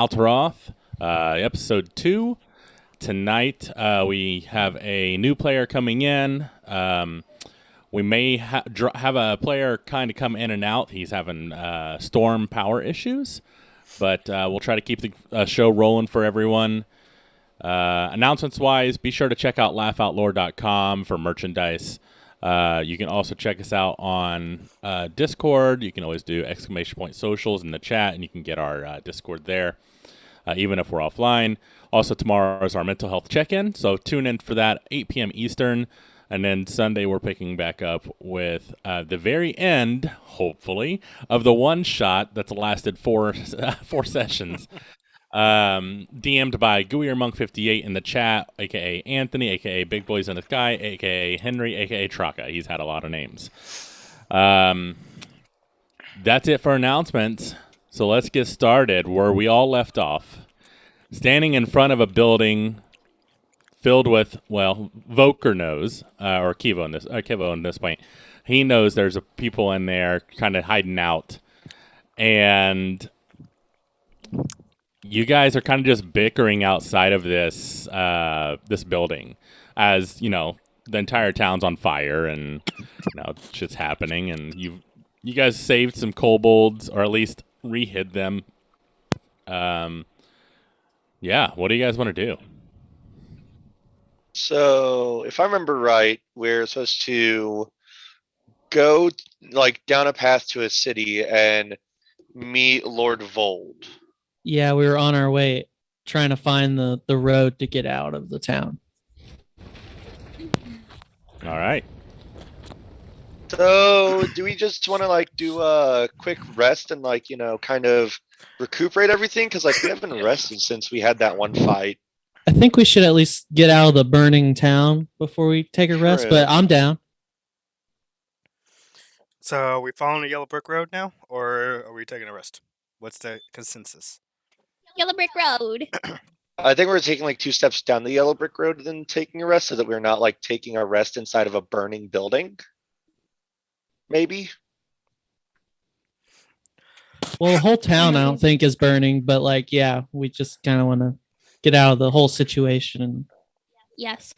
Alteroth, episode 2. Tonight, we have a new player coming in. We may have a player kind of come in and out. He's having storm power issues, but we'll try to keep the show rolling for everyone. Announcements-wise, be sure to check out laughoutloud.com for merchandise. You can also check us out on Discord. You can always do ! Socials in the chat, and you can get our Discord there, even if we're offline. Also, tomorrow is our mental health check-in, so tune in for that, 8 p.m. Eastern. And then Sunday, we're picking back up with the very end, hopefully, of the one-shot that's lasted four sessions. DM'd by GooeyerMonk58 in the chat, a.k.a. Anthony, a.k.a. Big Boys in the Sky, a.k.a. Henry, a.k.a. Traka. He's had a lot of names. That's it for announcements. So let's get started where we all left off. Standing in front of a building filled with, well, Voker knows, or Kivo in this point. He knows there's people in there kind of hiding out. And you guys are kind of just bickering outside of this this building, as you know the entire town's on fire and shit's happening. And you guys saved some kobolds, or at least re-hid them. Yeah, what do you guys want to do? So, if I remember right, we're supposed to go down a path to a city and meet Lord Vold. Yeah, we were on our way trying to find the road to get out of the town. All right. So, do we just want to do a quick rest and kind of recuperate everything? Because we haven't rested since we had that one fight. I think we should at least get out of the burning town before we take a rest, but I'm down. So are we following the Yellow Brick Road now, or are we taking a rest? What's the consensus? Yellow Brick Road. I think we're taking 2 steps down the Yellow Brick Road and then taking a rest, so that we're not taking a rest inside of a burning building. Maybe. Well, the whole town I don't think is burning, but yeah, we just kind of want to get out of the whole situation. Yes.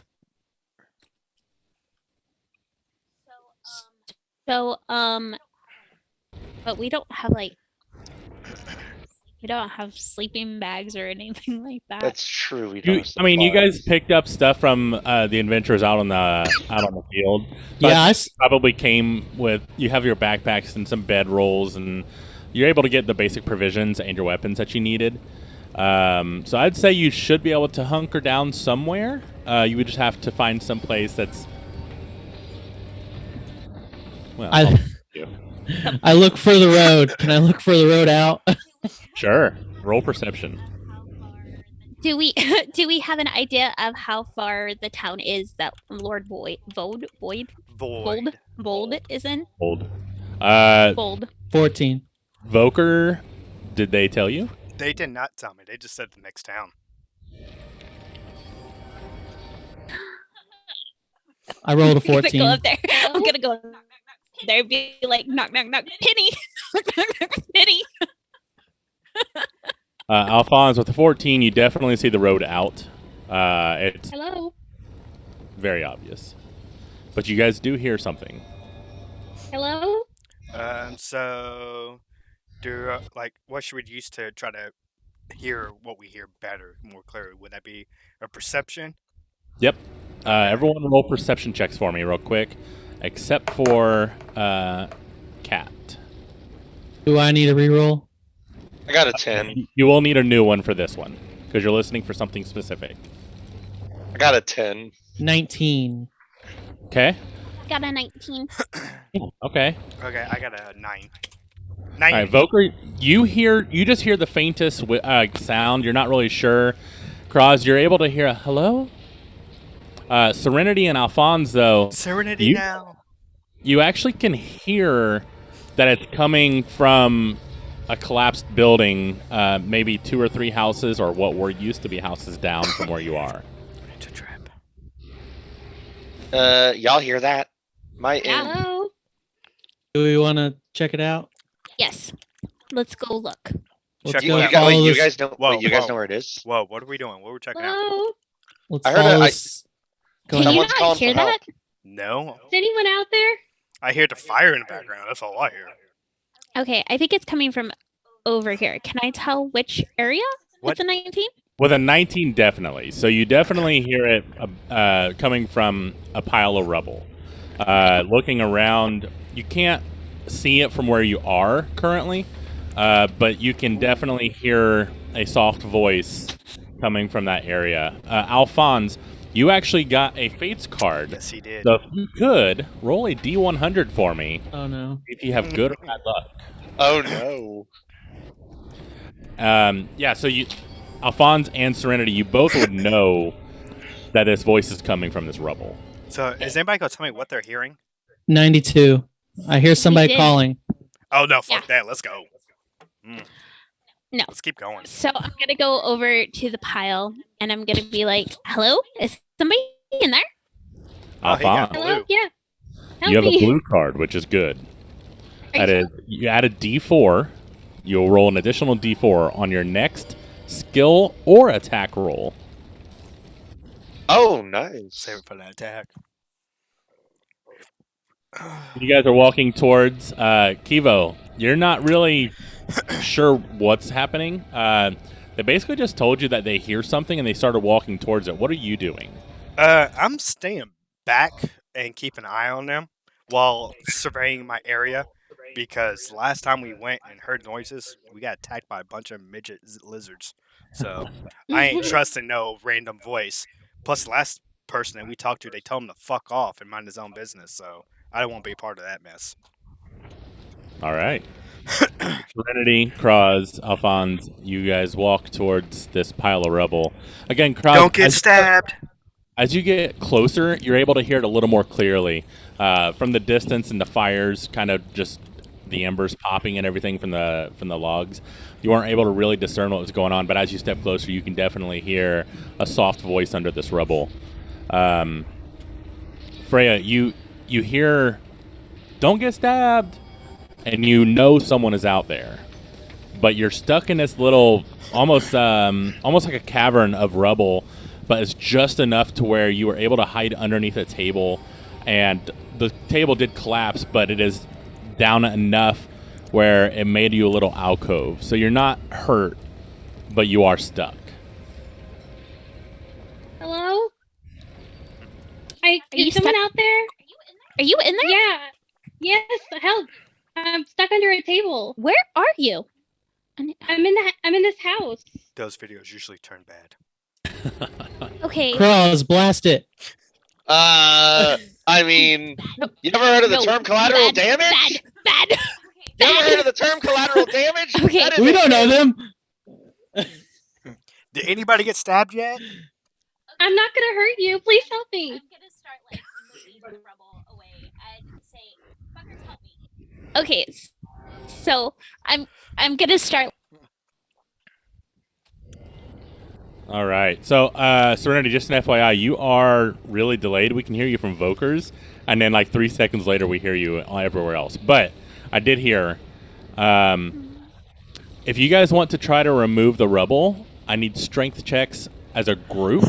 So, but we don't have sleeping bags or anything like that. That's true. You guys picked up stuff from the adventurers out on the field. So yeah, I probably came with. You have your backpacks and some bedrolls, and you're able to get the basic provisions and your weapons that you needed. So I'd say you should be able to hunker down somewhere. You would just have to find some place that's. Well, I look for the road. Can I look for the road out? Sure. Roll perception. Do we have an idea of how far the town is that Lord Vold is in? Vold. Vold. 14. Voker, did they tell you? They did not tell me. They just said the next town. I rolled a 14. I'm gonna go up there and be like, knock, knock, knock, Penny. Penny. Alphonse, with the 14, you definitely see the road out. It's Hello. very obvious. But you guys do hear something. Hello? So, what should we use to try to hear what we hear better, more clearly? Would that be a perception? Yep. Everyone roll perception checks for me real quick, except for Cat. Do I need a reroll? I got a 10. You will need a new one for this one, because you're listening for something specific. I got a 10. 19. Okay. Got a 19. Okay. Okay, I got a 9. All right, Voker, you just hear the faintest sound. You're not really sure. Kraz, you're able to hear a hello? Serenity and Alphonse, though. Serenity now. You actually can hear that it's coming from a collapsed building, maybe 2 or 3 houses, or what were used to be houses down from where you are. It's a trap. Y'all hear that? Hello? Do we want to check it out? Yes. Let's go look. Let's Check You, go it you, out. guys, follow wait, you this. guys know? Whoa, Wait, you guys whoa. know where it is? Whoa, what are we doing? What are we checking out? Hello? Let's I heard follow it- I- this. Go Can ahead. you Someone's not calling hear for help. that? No. Is anyone out there? I hear the fire in the background. That's all I hear. Okay, I think it's coming from over here. Can I tell which area What? with the 19? With a 19, definitely. So you definitely hear it coming from a pile of rubble. Looking around, you can't see it from where you are currently, but you can definitely hear a soft voice coming from that area. Alphonse, you actually got a Fates card. Yes, he did. So if you could, roll a D100 for me Oh no. if you have good or bad luck. Oh no! Yeah, so you, Alphonse and Serenity, you both would know that this voice is coming from this rubble. So, is anybody going to tell me what they're hearing? 92. I hear somebody did. calling. Oh, no, fuck that. Let's go. No. Let's keep going. So I'm gonna go over to the pile and I'm gonna be like, "Hello, is somebody in there?" Oh, he got Alphonse, blue. Hello? Yeah. Help you have me. a blue card, which is good. Are That you- is, you add a D4. You'll roll an additional D4 on your next skill or attack roll. Oh, nice. Save it for that attack. You guys are walking towards Kivo. You're not really sure what's happening. They basically just told you that they hear something and they started walking towards it. What are you doing? I'm staying back and keep an eye on them while surveying my area because last time we went and heard noises, we got attacked by a bunch of midget lizards. So I ain't trusting no random voice. Plus, the last person that we talked to, they told him to fuck off and mind his own business. So I don't want to be a part of that mess. All right. Serenity, Kraz, Alphonse, you guys walk towards this pile of rubble. Again, Kraz, Don't get stabbed. as you get closer, you're able to hear it a little more clearly. From the distance and the fires, kind of just the embers popping and everything from the logs, you weren't able to really discern what was going on. But as you step closer, you can definitely hear a soft voice under this rubble. Freya, you hear, "Don't get stabbed," and you know someone is out there, but you're stuck in this little, almost like a cavern of rubble, but it's just enough to where you were able to hide underneath a table, and the table did collapse, but it is down enough where it made you a little alcove. So you're not hurt, but you are stuck. Hello? you Is someone stuck- out there? Are you in there? Yeah. Yes, help. I'm stuck under a table. Where are you? I'm in this house. Those videos usually turn bad. Okay. Kraz, blast it. I mean, you ever heard of the No, term collateral bad, damage? Bad. You ever heard of the term collateral damage? Okay. That is We a- don't know them. Did anybody get stabbed yet? I'm not gonna hurt you. Please help me. I'm gonna start like moving the rubble away and say, "Fuckers, help me." Okay, so I'm gonna start. All right. So, Serenity, just an FYI, you are really delayed. We can hear you from Vokers, and then like 3 seconds later, we hear you everywhere else. But I did hear, if you guys want to try to remove the rubble, I need strength checks as a group.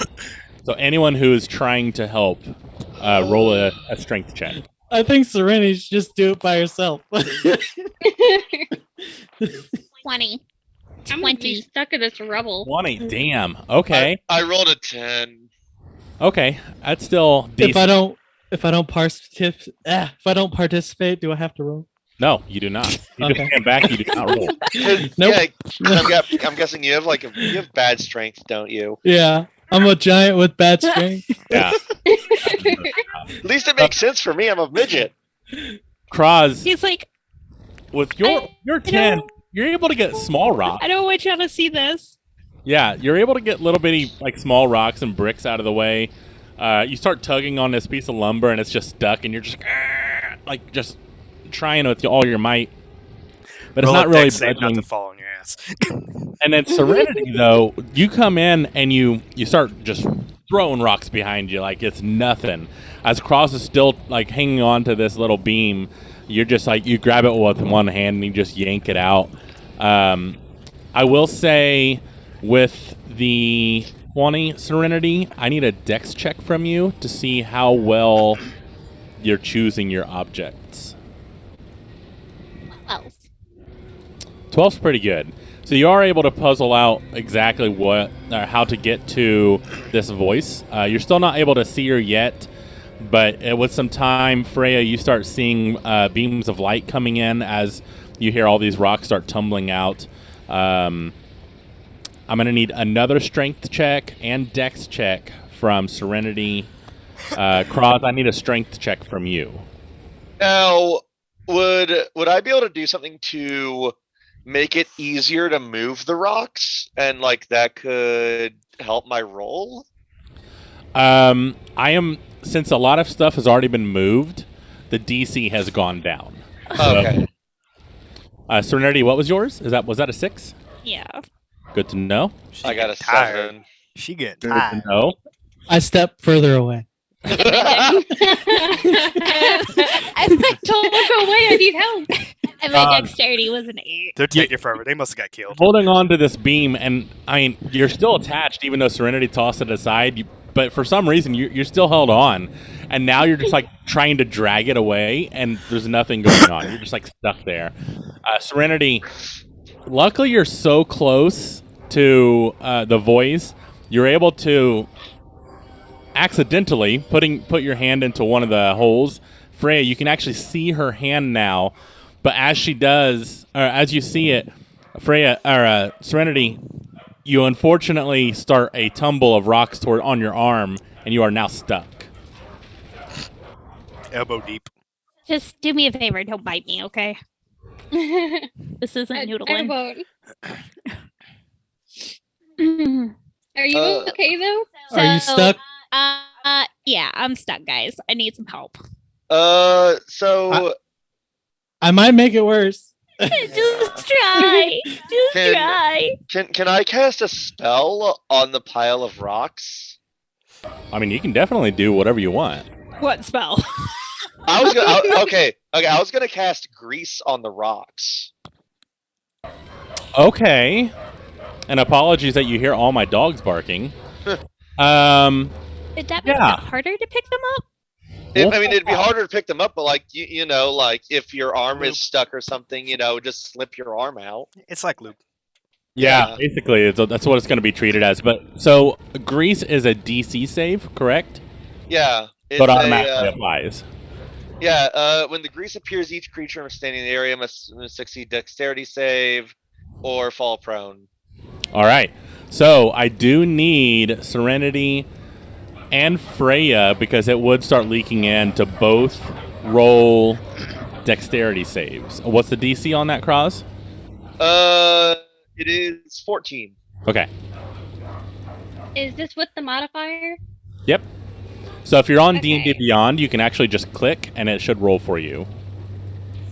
So anyone who is trying to help, roll a strength check. I think Serenity should just do it by herself. 20. I'm gonna be 20. stuck in this rubble. 20. Damn. Okay. I rolled a 10. Okay. That's still if I decent. don't participate, do I have to roll? No, you do not. You Okay. just stand back. You do not roll. Nope. Yeah, I'm guessing you have you have bad strength, don't you? Yeah, I'm a giant with bad strength. Yeah. At least it makes sense for me. I'm a midget. Kraz, He's like, with your 10, you're able to get small rocks. I don't want y'all to see this. Yeah, you're able to get little bitty, like, small rocks and bricks out of the way. You start tugging on this piece of lumber, and it's just stuck, and you're just, like, just trying with all your might. But it's Roll not a really dex save not budging. to fall on your ass. And then Serenity, though, you come in, and you start just throwing rocks behind you like it's nothing. As Cross is still, like, hanging on to this little beam, you're just, like, you grab it with one hand, and you just yank it out. I will say with the 20 Serenity, I need a dex check from you to see how well you're choosing your objects. 12. 12's pretty good. So you are able to puzzle out exactly what how to get to this voice. You're still not able to see her yet, but with some time, Freya, you start seeing beams of light coming in as you hear all these rocks start tumbling out. I'm going to need another strength check and dex check from Serenity. Cross, I need a strength check from you. Now, would I be able to do something to make it easier to move the rocks, and like that could help my roll? Since a lot of stuff has already been moved, the DC has gone down. Okay. Serenity, what was yours? Was that a 6? Yeah. Good to know. She I got a getting tired. 7. She getting Good to tired. know. I step further away. I Don't go away. I need help. and my dexterity was an 8. They're taking forever. They must have got killed. Holding on to this beam, and I mean, you're still attached, even though Serenity tossed it aside. But for some reason, you're still held on, and now you're just like trying to drag it away, and there's nothing going on. You're just like stuck there. Serenity, luckily you're so close to the voice, you're able to accidentally put your hand into one of the holes. Freya, you can actually see her hand now, but as she does, or as you see it, Freya or Serenity, you unfortunately start a tumble of rocks on your arm, and you are now stuck. Elbow deep. Just do me a favor. Don't bite me, okay? This isn't I noodling. won't. Are you okay though? Are you stuck? Yeah, I'm stuck, guys. I need some help. So I might make it worse. Just try. Just Can- try. can I cast a spell on the pile of rocks? I mean, you can definitely do whatever you want. What spell? I was gonna okay. I was gonna cast grease on the rocks. Okay. And apologies that you hear all my dogs barking. Did that make Yeah. it harder to pick them up? I mean, it'd be harder to pick them up, but like you know, like if your arm is stuck or something, you know, just slip your arm out. It's like loop. Yeah, Yeah. basically, that's what it's going to be treated as. But so, grease is a DC save, correct? Yeah. It's But automatically applies. when the grease appears, each creature standing in the area must succeed dexterity save or fall prone. All right. So I do need Serenity and Freya, because it would start leaking in, to both roll dexterity saves. What's the DC on that, Cross? It is 14. Okay. Is this with the modifier? Yep. So if you're on Okay. D&D Beyond, you can actually just click, and it should roll for you.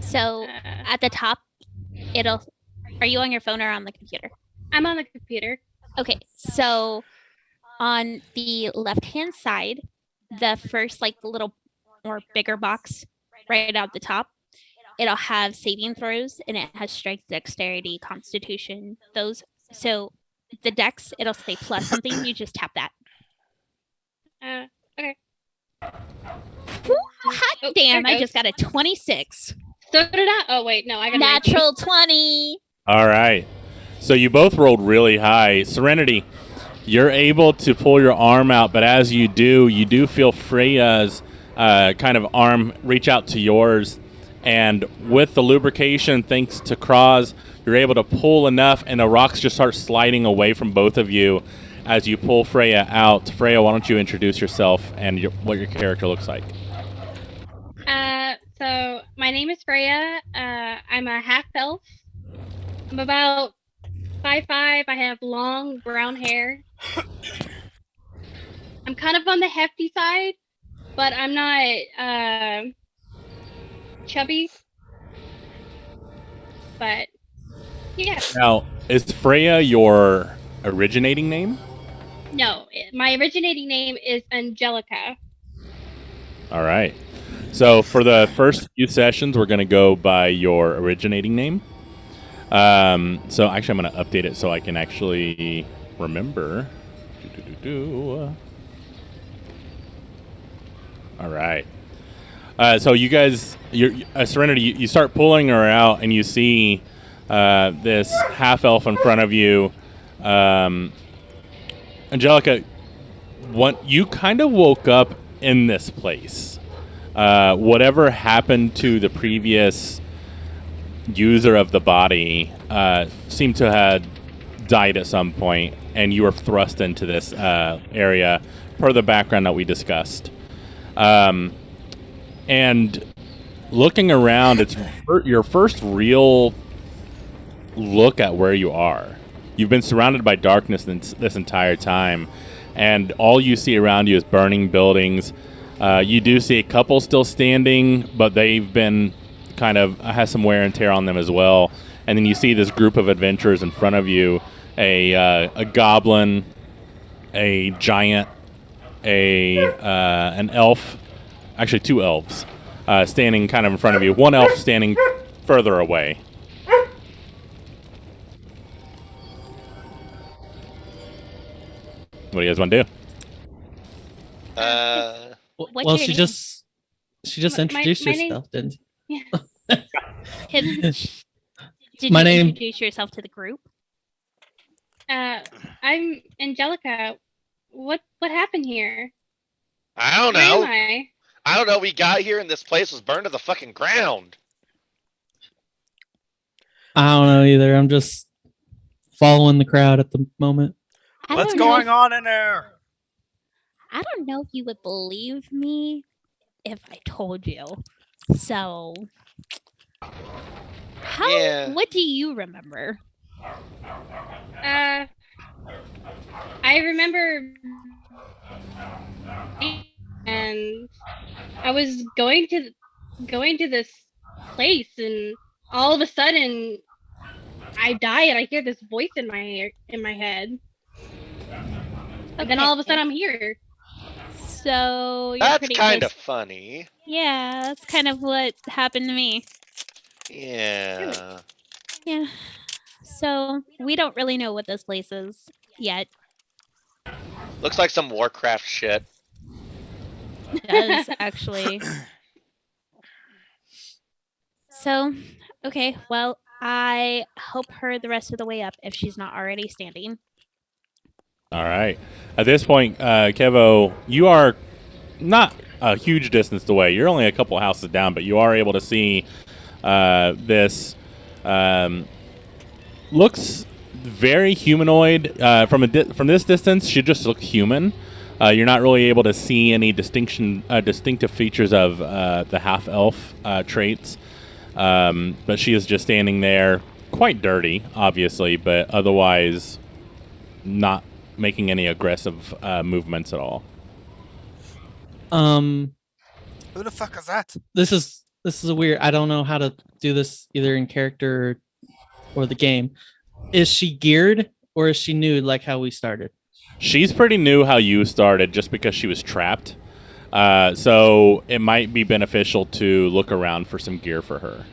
So at the top, it'll. Are you on your phone or on the computer? I'm on the computer. Okay, so on the left-hand side, the first like little or bigger box right out the top, it'll have saving throws, and it has strength, dexterity, constitution, those. So the dex, it'll say plus something. You just tap that. Okay. Hot Oh, damn! there it I just got a 26. So did I. Oh wait, no, I got a 19. Natural 20. All right. So you both rolled really high. Serenity, you're able to pull your arm out, but as you do feel Freya's kind of arm reach out to yours. And with the lubrication, thanks to Kraz, you're able to pull enough, and the rocks just start sliding away from both of you as you pull Freya out. Freya, why don't you introduce yourself and what your character looks like? So my name is Freya. I'm a half elf. I'm about 5'5". I have long brown hair. I'm kind of on the hefty side, but I'm not chubby. But yeah, Now, is Freya your originating name? no, my originating name is Angelica. All right. So for the first few sessions, we're going to go by your originating name. So actually, I'm going to update it so I can actually remember. All right. So you guys, Serenity, you start pulling her out, and you see this half elf in front of you. Angelica, you kind of woke up in this place. Whatever happened to the previous user of the body seemed to have died at some point, and you were thrust into this area per the background that we discussed. And looking around, it's your first real look at where you are. You've been surrounded by darkness this entire time, and all you see around you is burning buildings. You do see a couple still standing, but they've been kind of has some wear and tear on them as well. And then you see this group of adventurers in front of you: a goblin, a giant, an elf, actually 2 elves, standing kind of in front of you. One elf standing further away. What do you guys want to do? What's Well, your she name? just My introduced name- herself, didn't she? Did My you name- introduce yourself to the group? I'm Angelica. What happened here? I don't Where am know. I? I don't know. We got here and this place was burned to the fucking ground. I don't know either. I'm just following the crowd at the moment. I What's don't know going if- on in there? I don't know if you would believe me if I told you. So, Yeah. what do you remember? I remember, and I was going to this place, and all of a sudden, I die, and I hear this voice in my head, and then all of a sudden, I'm here. So you're That's pretty kind close. of funny. Yeah, that's kind of what happened to me. Yeah. Yeah. So we don't really know what this place is yet. Looks like some Warcraft shit. It does actually. So, okay, well, I help her the rest of the way up if she's not already standing. All right. At this point, Kevo, you are not a huge distance away. You're only a couple houses down, but you are able to see this. Looks very humanoid. From this distance, she just looks human. You're not really able to see any distinctive features of the half elf traits. But she is just standing there, quite dirty, obviously, but otherwise not making any aggressive movements at all. Who the fuck is that? This is a weird. I don't know how to do this either in character or the game. Is she geared or is she nude like how we started? She's pretty new how you started just because she was trapped. So it might be beneficial to look around for some gear for her.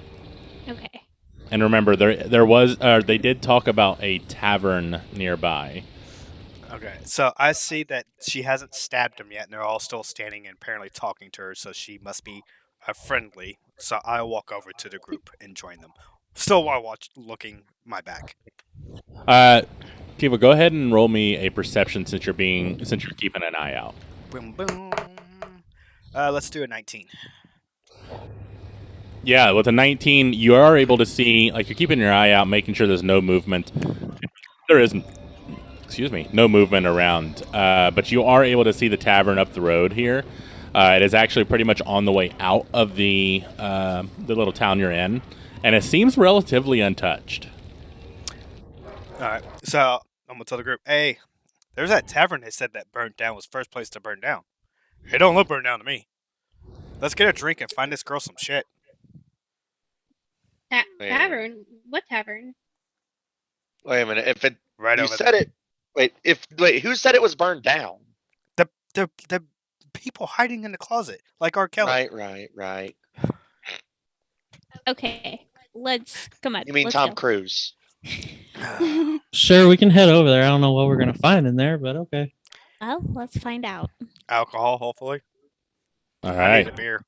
Okay. And remember, they did talk about a tavern nearby. Okay, so I see that she hasn't stabbed him yet, and they're all still standing and apparently talking to her, so she must be friendly. So I'll walk over to the group and join them. Still while looking my back. Kiva, go ahead and roll me a perception since you're keeping an eye out. Boom, boom. Let's do a 19. Yeah, with a 19, you are able to see, like, you're keeping your eye out, making sure there's no movement. There isn't, no movement around. But you are able to see the tavern up the road here. It is actually pretty much on the way out of the little town you're in, and it seems relatively untouched. All right, so I'm gonna tell the group, hey, there's that tavern they said that burnt down was first place to burn down. It don't look burned down to me. Let's get a drink and find this girl some shit. Yeah. Tavern? What tavern? Wait a minute. If it Right you over said there. it. Wait. Who said it was burned down? The people hiding in the closet, like R. Kelly. Right. Okay. let's come on. You mean let's Tom go. Cruise? Sure, we can head over there. I don't know what we're gonna find in there, but okay. Well, let's find out. Alcohol, hopefully. All I right. need a beer.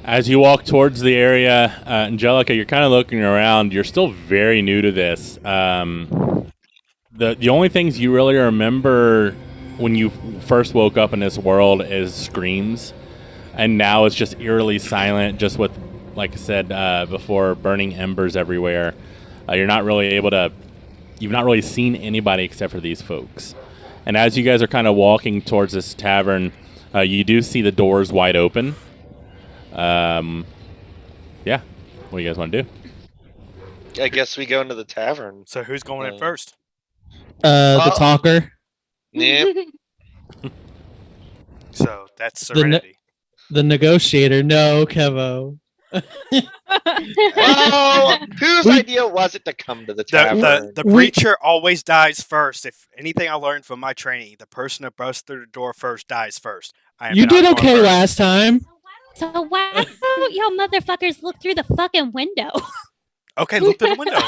As you walk towards the area, Angelica, you're kind of looking around. You're still very new to this. The only things you really remember when you first woke up in this world is screams, and now it's just eerily silent, just with, like I said before, burning embers everywhere. You're not really able to. You've not really seen anybody except for these folks. And as you guys are kind of walking towards this tavern, you do see the doors wide open. Yeah. What do you guys want to do? I guess we go into the tavern. So who's going in first? The talker, Yep. So that's The ne- Serenity. the negotiator. No, Kevo. Well, whose idea was it to come to the tavern? The breacher always dies first. If anything I learned from my training, the person that busts through the door first dies first. I am You not did going okay first. last time. So why don't y'all motherfuckers look through the fucking window? Okay, look through the window.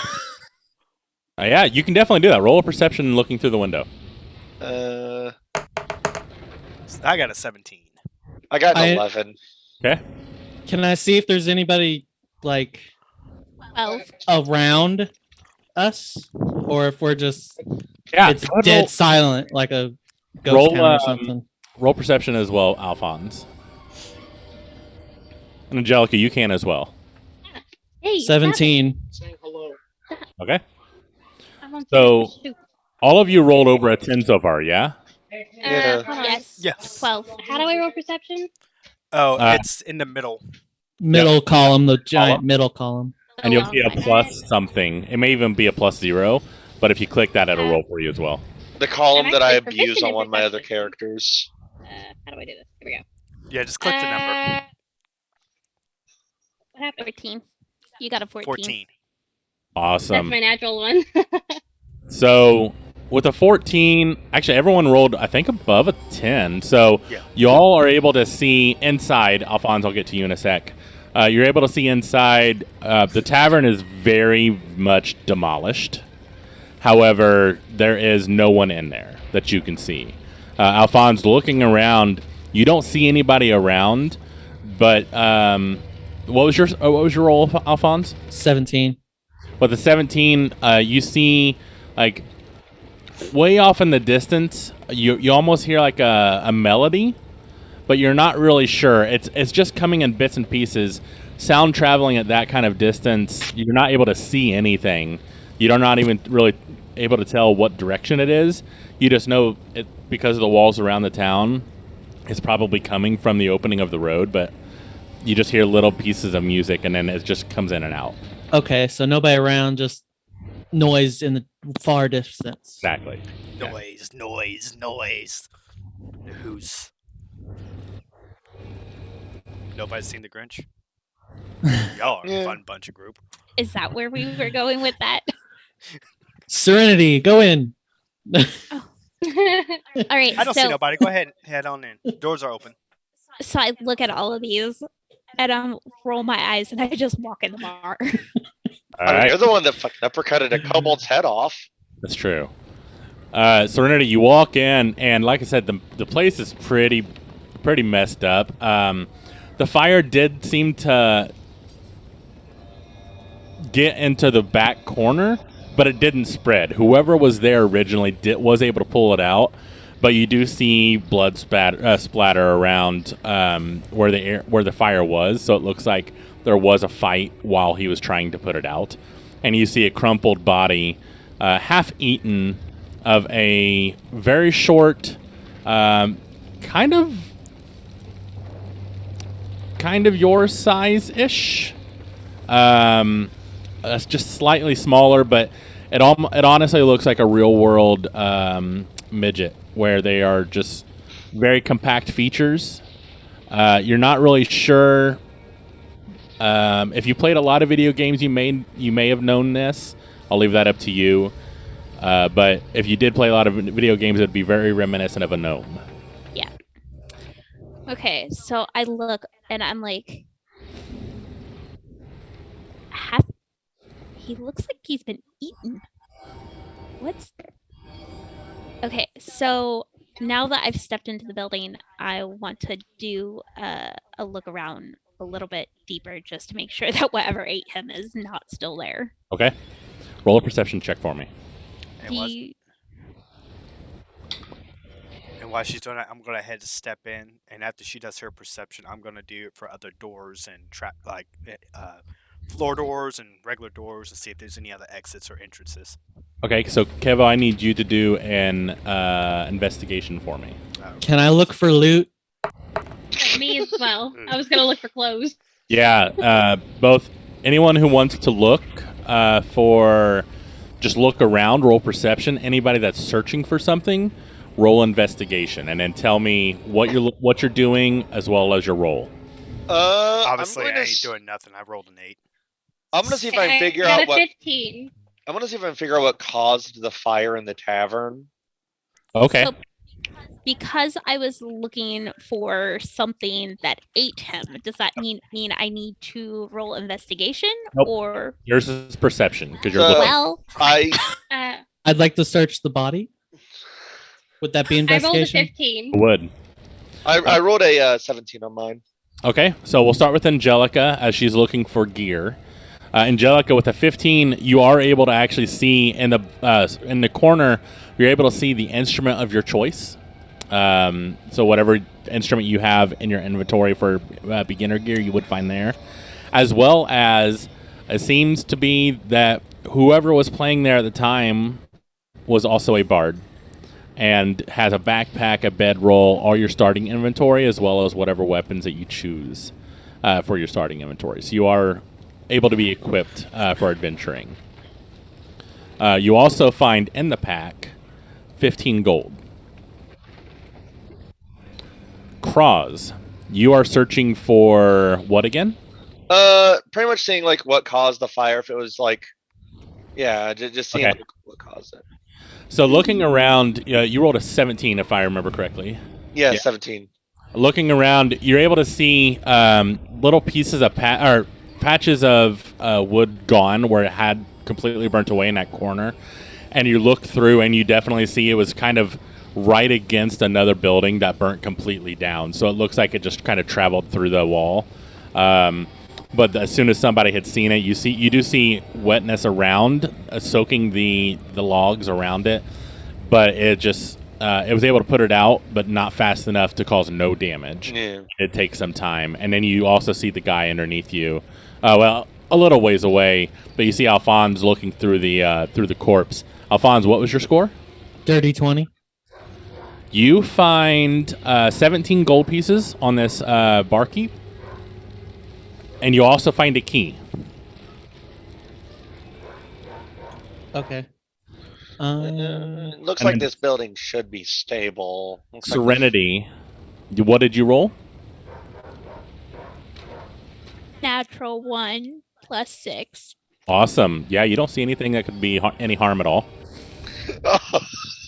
Yeah, you can definitely do that. Roll a perception looking through the window. I got a 17. I got an 11. Okay. Can I see if there's anybody like 12. around us, or if we're just Yeah. it's go ahead, dead silent like a ghost Roll, town or something? roll perception as well, Alphonse. And Angelica, you can as well. Hey, 17. Saying hello. Okay. I want So- to shoot. All of you rolled over a 10 so far, yeah? Yeah. Hold on. Yes. Yes. 12. How do I roll perception? Oh, Uh, it's in the middle. Middle column, the giant Column. middle column. And you'll Oh, see a my plus something. It may even be a plus 0, but if you click that, it'll roll for you as well. The column I'm that I actually abuse proficient on in one of my other perception. characters. How do I do this? Here we go. Yeah, just click the number. What happened? 14. You got a 14. 14. Awesome. That's my natural one. So with a 14, actually everyone rolled, I think, above a 10. So Yeah. you all are able to see inside. Alphonse, I'll get to you in a sec. You're able to see inside. The tavern is very much demolished. However, there is no one in there that you can see. Alphonse, looking around, you don't see anybody around. But what was your roll, Alphonse? 17. With the 17, you see, like, way off in the distance, you almost hear like a melody, but you're not really sure. It's just coming in bits and pieces. Sound traveling at that kind of distance, you're not able to see anything. You're not even really able to tell what direction it is. You just know it because of the walls around the town. It's probably coming from the opening of the road, but you just hear little pieces of music, and then it just comes in and out. Okay, so nobody around, just noise in the far distance. Exactly. Yeah. Noise. Who's? Nobody's seen the Grinch? Y'all are Yeah. a fun bunch of group. Is that where we were going with that? Serenity, go in. All right. I don't see So, nobody. Go ahead. Head on in. Doors are open. so I look at all of these and I roll my eyes and I just walk in the bar. All I mean, right. you're the one that fucking uppercutted a kobold's head off. That's true. Serenity, you walk in, and like I said, the place is pretty messed up. The fire did seem to get into the back corner, but it didn't spread. Whoever was there originally was able to pull it out, but you do see blood splatter around where the fire was. So it looks like there was a fight while he was trying to put it out, and you see a crumpled body, half eaten, of a very short, kind of your size-ish. Just slightly smaller, but it honestly looks like a real-world midget, where they are just very compact features. You're not really sure. If you played a lot of video games, you may have known this. I'll leave that up to you. But if you did play a lot of video games, it would be very reminiscent of a gnome. Yeah. Okay, so I look and I'm like, He looks like he's been eaten. What's... Okay, so now that I've stepped into the building, I want to do a look around a little bit deeper just to make sure that whatever ate him is not still there. Okay. Roll a perception check for me. And while she's doing that, I'm gonna head to step in, and after she does her perception, I'm gonna do it for other doors and floor doors and regular doors to see if there's any other exits or entrances. Okay, so Kevo, I need you to do an investigation for me. Can I look for loot? Me as well. I was gonna look for clothes. Yeah, both anyone who wants to look for, just look around, roll perception. Anybody that's searching for something, roll investigation, and then tell me what you're doing as well as your roll. Obviously, I ain't doing nothing. I rolled an 8. I'm gonna see if I can figure got out a what. 15. I'm gonna see if I can figure out what caused the fire in the tavern. Okay. So, because I was looking for something that ate him, does that mean I need to roll investigation? Nope. Or yours is perception because you're So- looking. well, I'd like to search the body. Would that be I rolled a investigation? 15. Would. I rolled a 17 on mine. Okay, so we'll start with Angelica as she's looking for gear. Angelica, with a 15, you are able to actually see in the corner. You're able to see the instrument of your choice. So whatever instrument you have in your inventory for beginner gear, you would find there, as well as it seems to be that whoever was playing there at the time was also a bard and has a backpack, a bedroll, all your starting inventory, as well as whatever weapons that you choose for your starting inventory. So you are able to be equipped for adventuring. You also find in the pack 15 gold. Kraz, you are searching for what again? Pretty much seeing like what caused the fire. If it was like, yeah, just seeing Okay. like, what caused it. So looking around, you rolled a 17 if I remember correctly. Yeah, Yeah. 17. Looking around, you're able to see little pieces of patches of wood gone where it had completely burnt away in that corner. And you look through and you definitely see it was kind of right against another building that burnt completely down. So it looks like it just kind of traveled through the wall. But as soon as somebody had seen it, you do see wetness around, soaking the logs around it. But it just it was able to put it out, but not fast enough to cause no damage. Yeah. It takes some time, and then you also see the guy underneath you. Well, a little ways away, but you see Alphonse looking through the corpse. Alphonse, what was your score? Dirty 20. You find 17 gold pieces on this barkeep, and you also find a key. Okay. Looks and like then- this building should be stable. Looks like Serenity. What did you roll? natural 1 plus 6. Awesome. Yeah, you don't see anything that could be any harm at all.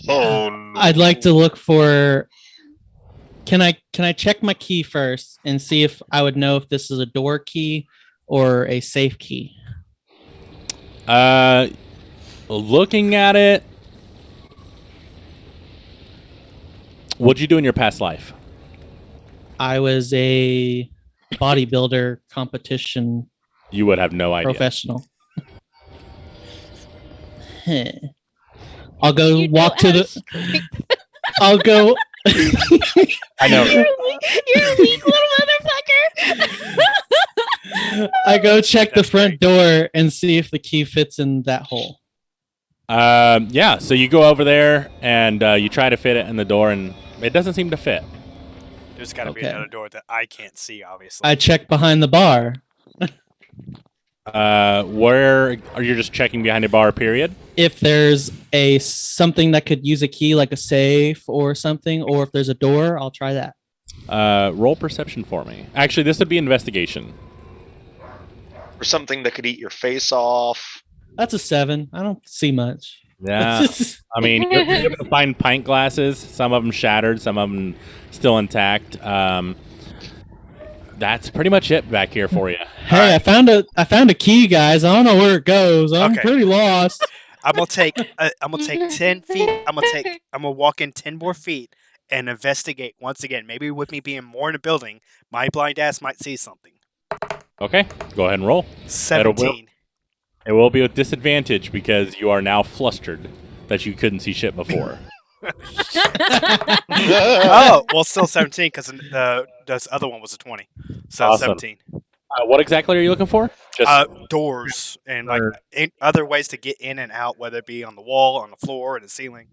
Oh, no. I'd like to look for. Can I check my key first and see if I would know if this is a door key or a safe key? Looking at it, what'd you do in your past life? I was a bodybuilder competition You would have no idea. professional. Huh. I'll go You walk know to how the. I'll go. I know. You're a weak little motherfucker. I go check the That's front door and see if the key fits in that hole. Yeah, so you go over there and you try to fit it in the door, and it doesn't seem to fit. There's got to be Okay. another door that I can't see, obviously. I check behind the bar. Where are you just checking behind the bar? Period. If there's something that could use a key, like a safe or something, or if there's a door, I'll try that. Roll perception for me. Actually, this would be investigation. Or something that could eat your face off. That's a 7. I don't see much. Yeah, I mean, you're able to find pint glasses. Some of them shattered, some of them still intact. that's pretty much it back here for you. Hey, I found a key, guys. I don't know where it goes. I'm Okay. pretty lost. I'm gonna take 10 feet. I'm gonna walk in 10 more feet and investigate once again. Maybe with me being more in the building, my blind ass might see something. Okay, go ahead and roll. 17. It will be with disadvantage because you are now flustered that you couldn't see shit before. Oh, well, still 17 because this other one was a 20. So Awesome. 17. What exactly are you looking for? Just Doors and like Or- other ways to get in and out, whether it be on the wall, on the floor, or the ceiling.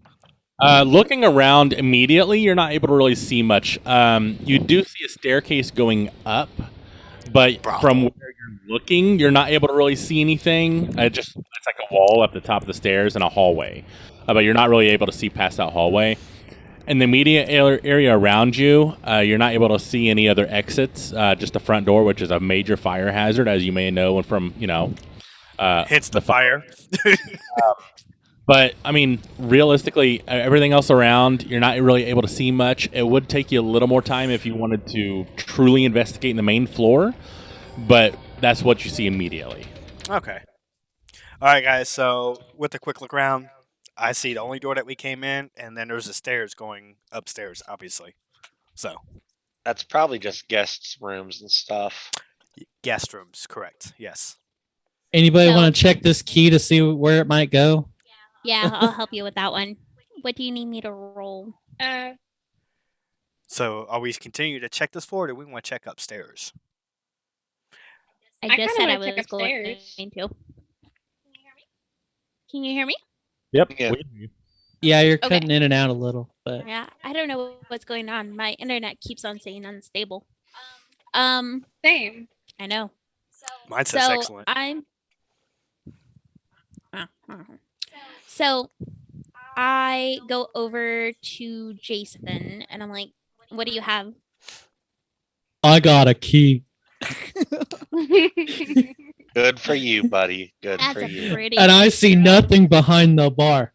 looking around immediately, you're not able to really see much. You do see a staircase going up, but Brothel. from where you're looking, you're not able to really see anything. It's like a wall at the top of the stairs and a hallway, but you're not really able to see past that hallway. In the immediate area around you, you're not able to see any other exits. Just the front door, which is a major fire hazard, as you may know from Hence the fire. But I mean, realistically, everything else around, you're not really able to see much. It would take you a little more time if you wanted to truly investigate in the main floor, but that's what you see immediately. Okay. All right, guys. So with a quick look around, I see the only door that we came in, and then there's the stairs going upstairs, obviously. So That's probably just guests' rooms and stuff. guest rooms, correct? Yes. Anybody So- want to check this key to see where it might go? Yeah, I'll help you with that one. What do you need me to roll? So are we continue to check this floor, or do we want to check upstairs? I I just kinda said I wanna check was going upstairs. to. Can you hear me? Yep. Yeah. Yeah, you're Okay. cutting in and out a little, but Yeah, I don't know what's going on. My internet keeps on saying unstable. Same. I know. Mine says So excellent. So I go over to Jason and I'm like, "What do you have?" I got a key. Good for you, buddy. Good That's for a you. pretty. And I see nothing behind the bar.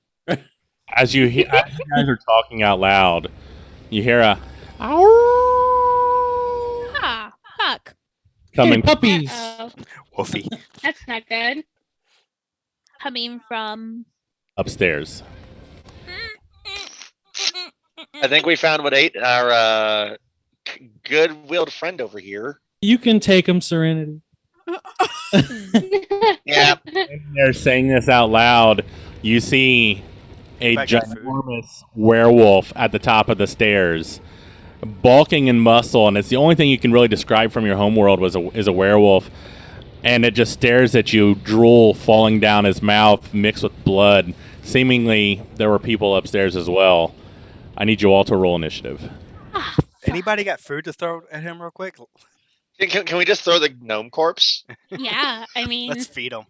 As you guys are talking out loud, you hear a Ah, fuck. coming Hey, puppies. Uh-oh. Woofy. That's not good. Coming from. upstairs. I think we found what ate our good-willed friend over here. You can take them, Serenity. Yeah. They're saying this out loud. You see a I got food. ginormous werewolf at the top of the stairs, bulking in muscle, and it's the only thing you can really describe from your homeworld is a werewolf. And it just stares at you, drool falling down his mouth mixed with blood. Seemingly, there were people upstairs as well. I need you all to roll initiative. Ah, Anybody got food to throw at him real quick? Can we just throw the gnome corpse? yeah, I mean, Let's feed him.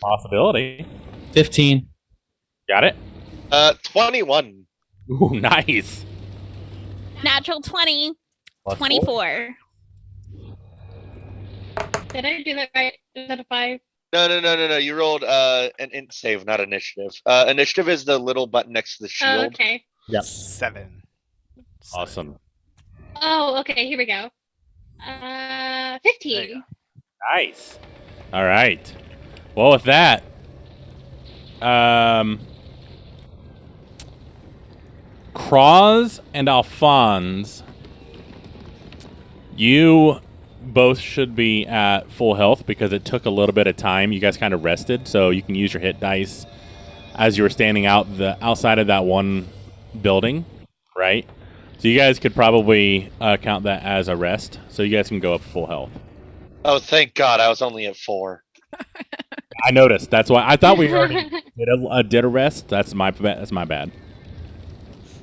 Possibility. 15. Got it? 21. Ooh, nice. natural 20, Plus 24. Did I do that right? Is that a 5? No. You rolled an int save, not initiative. Initiative is the little button next to the shield. Oh, okay. Yep. 7. Awesome. Oh, okay. Here we go. There you 15. Nice. All right. Well, with that, Kraz and Alphonse, you both should be at full health because it took a little bit of time. You guys kind of rested, so you can use your hit dice as you were standing outside of that one building, right? So you guys could probably count that as a rest, so you guys can go up full health. Oh, thank God, I was only at 4. I noticed. That's why I thought we already did a rest. That's my bad.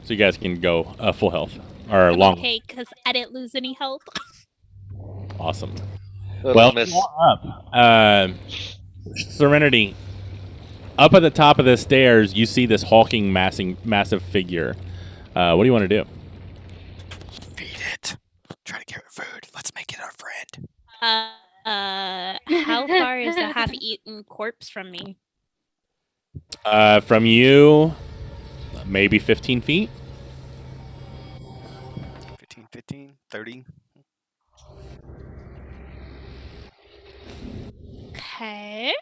So you guys can go full health or I'm long. okay because I didn't lose any health. Awesome. Little Well, miss. you're up. Serenity. Up at the top of the stairs, you see this hulking, massive figure. What do you want to do? Feed it. Try to give it food. Let's make it our friend. How far is the half-eaten corpse from me? From you, maybe 15 feet. 15, 30. Okay.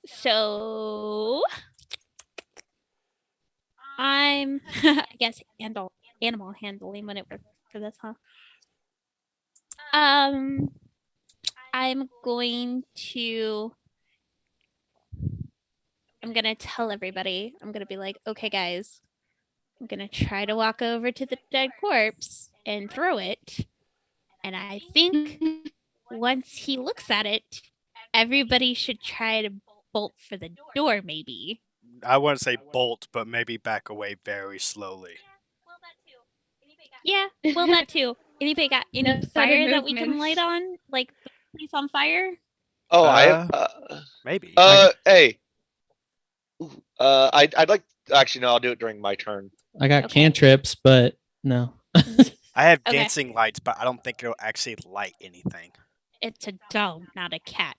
So I'm I guess animal handling when it works for this, huh? I'm going to tell everybody. I'm gonna be like, okay, guys, I'm gonna try to walk over to the dead corpse and throw it. And I think once he looks at it, everybody should try to bolt for the door, maybe. I wouldn't say bolt, but maybe back away very slowly. Yeah, well, that too. Anybody got any No sudden fire that we can movements. light on? Like, the place on fire? Oh, I have. Maybe. Hey. I'd like. Actually, no. I'll do it during my turn. I got Okay. cantrips, but no. I have Okay. dancing lights, but I don't think it'll actually light anything. It's a dog, not a cat.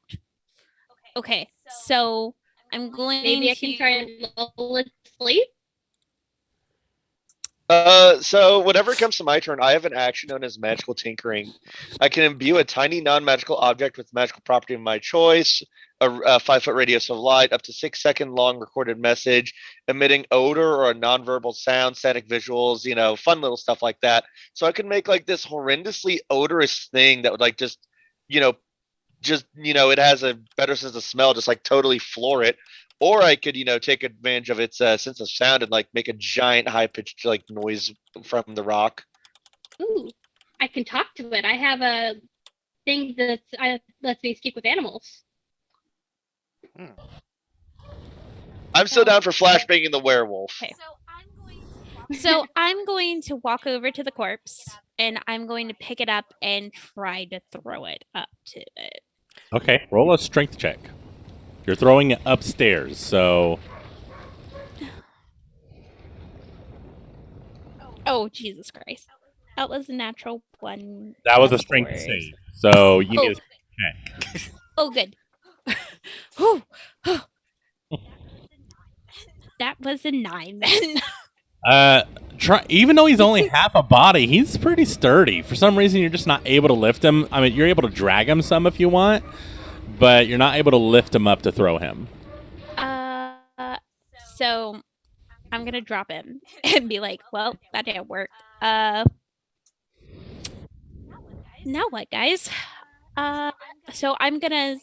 Okay, so I'm going Maybe I to can try and lull it to sleep. So whenever it comes to my turn, I have an action known as magical tinkering. I can imbue a tiny non-magical object with magical property of my choice, a 5-foot radius of light, up to 6-second long recorded message, emitting odor or a non-verbal sound, static visuals, fun little stuff like that. So I can make like this horrendously odorous thing that would like just it has a better sense of smell, just like totally floor it. Or I could, take advantage of its sense of sound and like make a giant high pitched like noise from the rock. Ooh, I can talk to it. I have a thing that lets me speak with animals. I'm still down for flashbanging the werewolf. Okay. So I'm going to walk over to the corpse and I'm going to pick it up and try to throw it up to it. Okay, roll a strength check. You're throwing it upstairs, so Oh, Jesus Christ. That was a natural one. that was a plus strength 4. save. So you need a check. Oh, good. Whew. That was a 9 then. Even though he's only half a body, he's pretty sturdy. For some reason, you're just not able to lift him. I mean, you're able to drag him some if you want, but you're not able to lift him up to throw him. So I'm going to drop him and be like, well, that didn't work. Now what, guys? So I'm going to,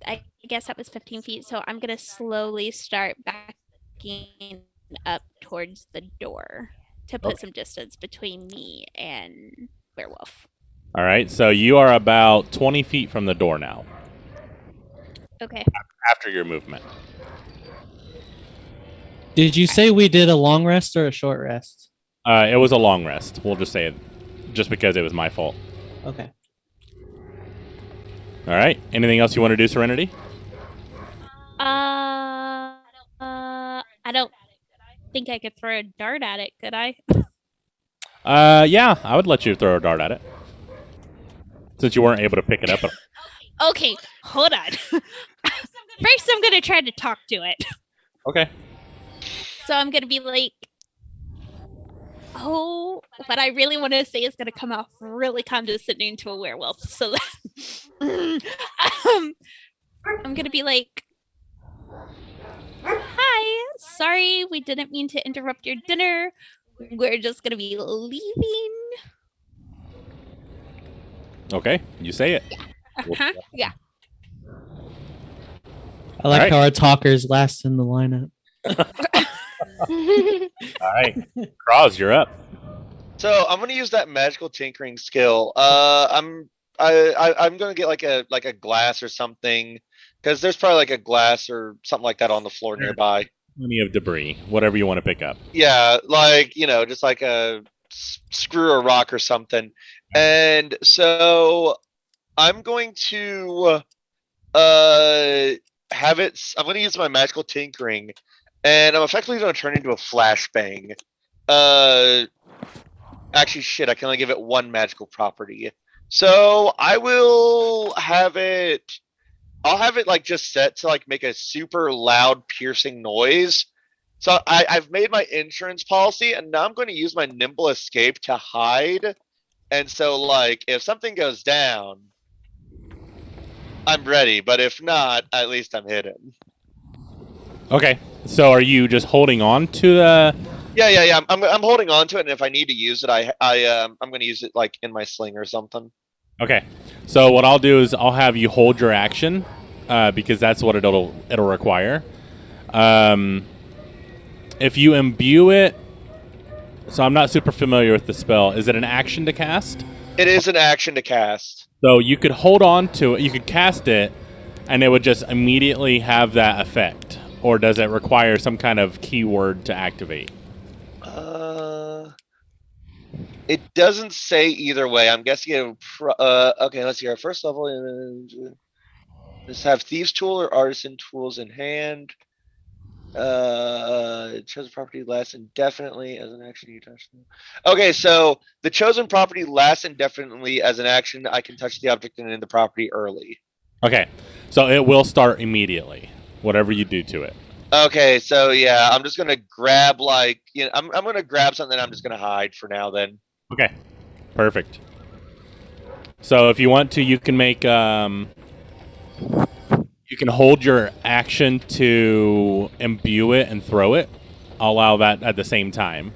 I guess that was 15 feet. So I'm going to slowly start backing up towards the door to put some distance between me and werewolf. All right, so you are about 20 feet from the door now. Okay. After your movement. Did you say we did a long rest or a short rest? It was a long rest. We'll just say it, just because it was my fault. Okay. All right. Anything else you want to do, Serenity? I don't think I could throw a dart at it, could I? Yeah, I would let you throw a dart at it. Since you weren't able to pick it up. Okay, hold on. First, I'm gonna try to talk to it. Okay. So I'm gonna be like, oh, what I really want to say is gonna come off really condescending to a werewolf. So I'm gonna be like, hi, sorry, we didn't mean to interrupt your dinner. We're just gonna be leaving. Okay, you say it. Uh-huh. Yeah. I like All right. how our talkers last in the lineup. All right. Cross, you're up. So I'm gonna use that magical tinkering skill. I'm gonna get like a glass or something, because there's probably like a glass or something like that on the floor nearby. Plenty of debris, whatever you want to pick up. Yeah, like just like a screw or rock or something. And so I'm going to have it. I'm going to use my magical tinkering, and I'm effectively going to turn into a flashbang. Actually, shit, I can only give it one magical property. So I will have it. I'll have it like just set to like make a super loud, piercing noise. So I've made my insurance policy, and now I'm going to use my nimble escape to hide. And so, like, if something goes down, I'm ready, but if not, at least I'm hidden. Okay. So are you just holding on to the? Yeah. I'm holding on to it, and if I need to use it, I'm going to use it like in my sling or something. Okay. So what I'll do is I'll have you hold your action, because that's what it'll require. If you imbue it, so I'm not super familiar with the spell. Is it an action to cast? It is an action to cast. So you could hold on to it. You could cast it, and it would just immediately have that effect. Or does it require some kind of keyword to activate? It doesn't say either way. I'm guessing it. Okay, let's see. Our first level. Just have thieves' tool or artisan tools in hand. Chosen property lasts indefinitely as an action. You touch them. Okay, so the chosen property lasts indefinitely as an action. I can touch the object and end the property early. Okay. So it will start immediately, whatever you do to it. Okay, so yeah, I'm just gonna grab I'm gonna grab something. I'm just gonna hide for now. Then. Okay. Perfect. So if you want to, you can make you can hold your action to imbue it and throw it. I'll allow that at the same time.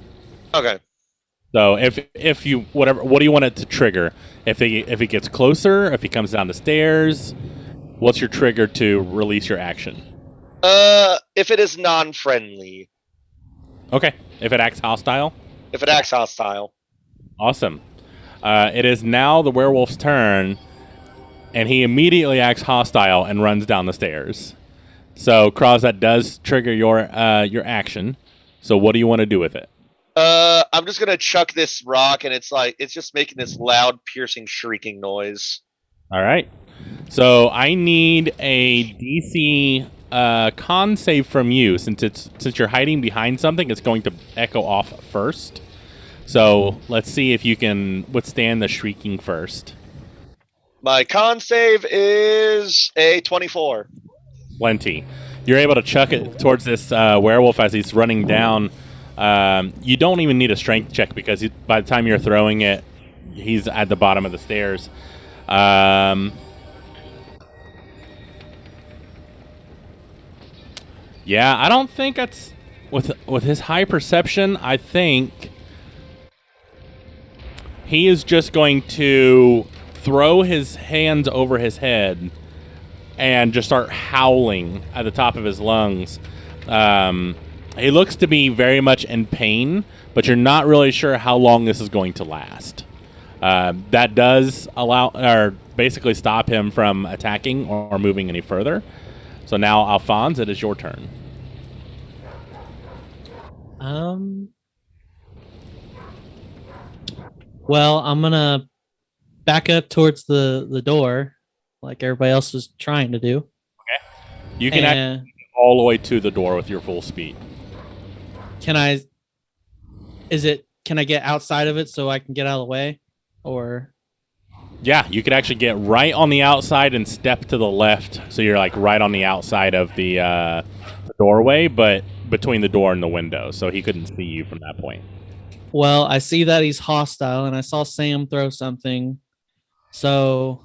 Okay. So if you whatever, what do you want it to trigger? If it gets closer, if he comes down the stairs, what's your trigger to release your action? If it is non-friendly. Okay. If it acts hostile. If it acts hostile. Awesome. It is now the werewolf's turn, and he immediately acts hostile and runs down the stairs. So, Cross, that does trigger your action. So, what do you want to do with it? I'm just gonna chuck this rock, and it's just making this loud, piercing, shrieking noise. All right. So, I need a DC con save from you. Since you're hiding behind something, it's going to echo off first. So, let's see if you can withstand the shrieking first. My con save is a 24. Plenty. You're able to chuck it towards this werewolf as he's running down. You don't even need a strength check because by the time you're throwing it, he's at the bottom of the stairs. Yeah, I don't think that's with his high perception. I think he is just going to throw his hands over his head and just start howling at the top of his lungs. He looks to be very much in pain, but you're not really sure how long this is going to last. That does allow, or basically stop him from attacking or moving any further. So now, Alphonse, it is your turn. Well, I'm gonna back up towards the door, like everybody else was trying to do. You can actually get all the way to the door with your full speed. Can I? Is it? Can I get outside of it so I can get out of the way, or? Yeah, you could actually get right on the outside and step to the left, so you're like right on the outside of the doorway, but between the door and the window, so he couldn't see you from that point. Well, I see that he's hostile, and I saw Sam throw something, so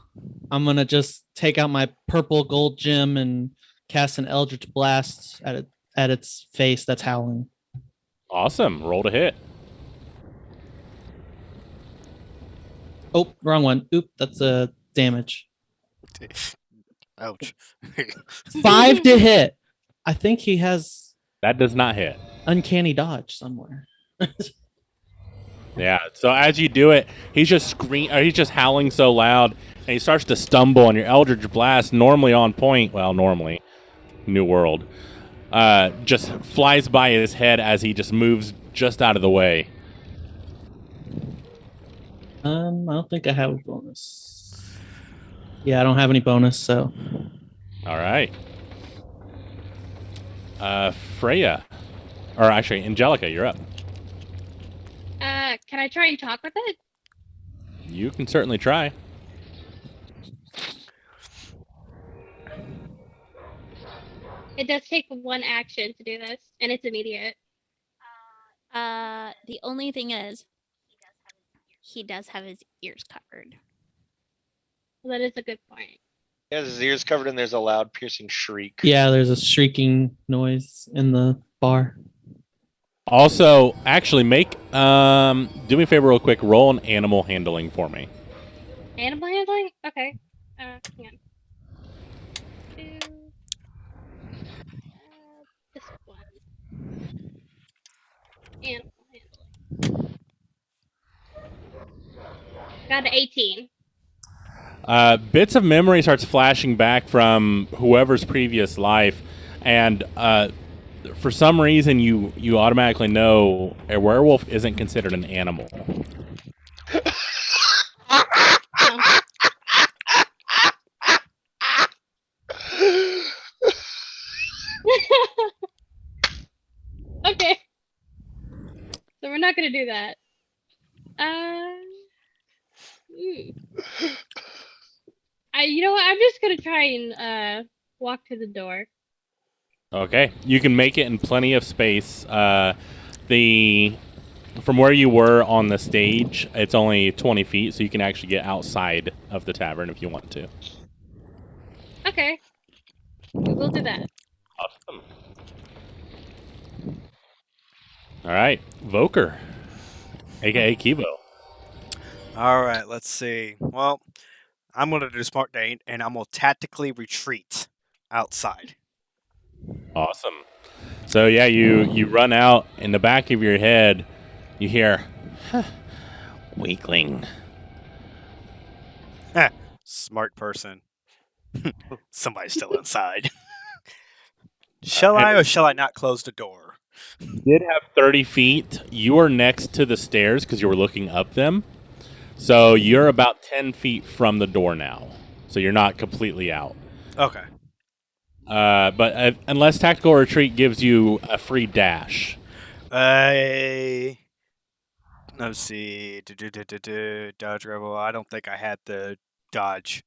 I'm gonna just take out my purple gold gem and cast an Eldritch Blast at its face that's howling. Awesome. Roll to hit. Oh, wrong one. Oop, that's a damage. Ouch. 5 to hit. I think he has That does not hit. uncanny dodge somewhere. Yeah. So as you do it, he's just he's just howling so loud, and he starts to stumble. And your Eldritch Blast, normally on point, well, normally, New World, just flies by his head as he just moves just out of the way. I don't think I have a bonus. Yeah, I don't have any bonus, so. All right. Freya, or actually Angelica, you're up. Can I try and talk with it? You can certainly try. It does take one action to do this, and it's immediate. The only thing is, he does have his ears covered. Well, that is a good point. He has his ears covered and there's a loud piercing shriek. Yeah, there's a shrieking noise in the bar. Also, actually, do me a favor real quick. Roll an animal handling for me. Animal handling? Okay. Hang on. This one. Animal handling. Got an 18. Bits of memory starts flashing back from whoever's previous life, and for some reason you automatically know a werewolf isn't considered an animal. Okay. So we're not gonna do that. You know what? I'm just gonna try and walk to the door. Okay, you can make it in plenty of space. From where you were on the stage, it's only 20 feet, so you can actually get outside of the tavern if you want to. Okay. We will do that. Awesome. All right, Voker, aka Kibo. All right, let's see. Well, I'm going to do Smart Dane, and I'm going to tactically retreat outside. Awesome. So yeah, you run out. In the back of your head, you hear, "Weakling." Smart person. Somebody's still inside. Shall I or shall I not close the door? You did have 30 feet. You are next to the stairs because you were looking up them. So you're about 10 feet from the door now. So you're not completely out. Okay. But unless tactical retreat gives you a free dash. Let's see. Dodge rebel. I don't think I had the dodge.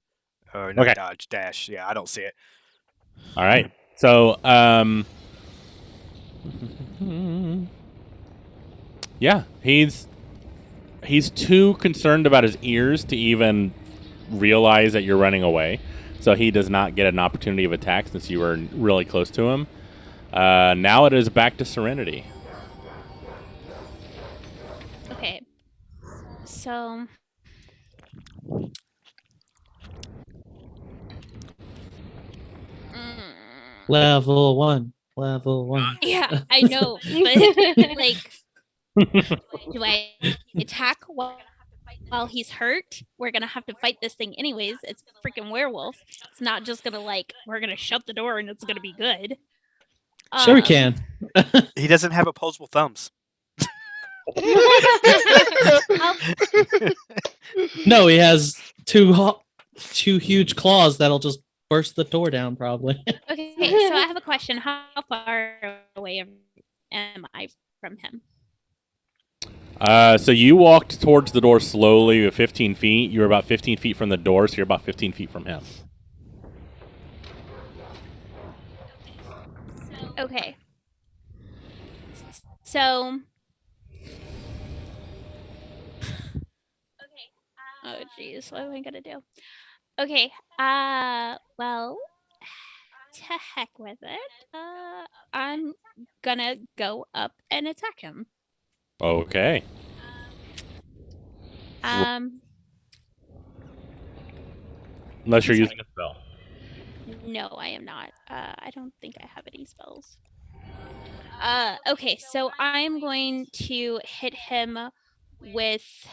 Or not Okay. dodge, dash. Yeah, I don't see it. All right. So, yeah, he's too concerned about his ears to even realize that you're running away. So he does not get an opportunity of attack since you were really close to him. Now it is back to Serenity. Okay. So Level 1. Level 1. yeah, I know, but like, do I attack while he's hurt? We're gonna have to fight this thing anyways. It's a freaking werewolf. It's not just gonna we're gonna shut the door and it's gonna be good. Sure we can. He doesn't have opposable thumbs. No, he has two huge claws that'll just burst the door down, probably. Okay, so I have a question. How far away am I from him? So you walked towards the door slowly with 15 feet. You were about 15 feet from the door, so you're about 15 feet from him. Okay. So. Oh, geez. What am I gonna do? Okay. Well, to heck with it. I'm gonna go up and attack him. Okay. Unless you're using a spell. No, I am not. I don't think I have any spells. Okay, so I'm going to hit him with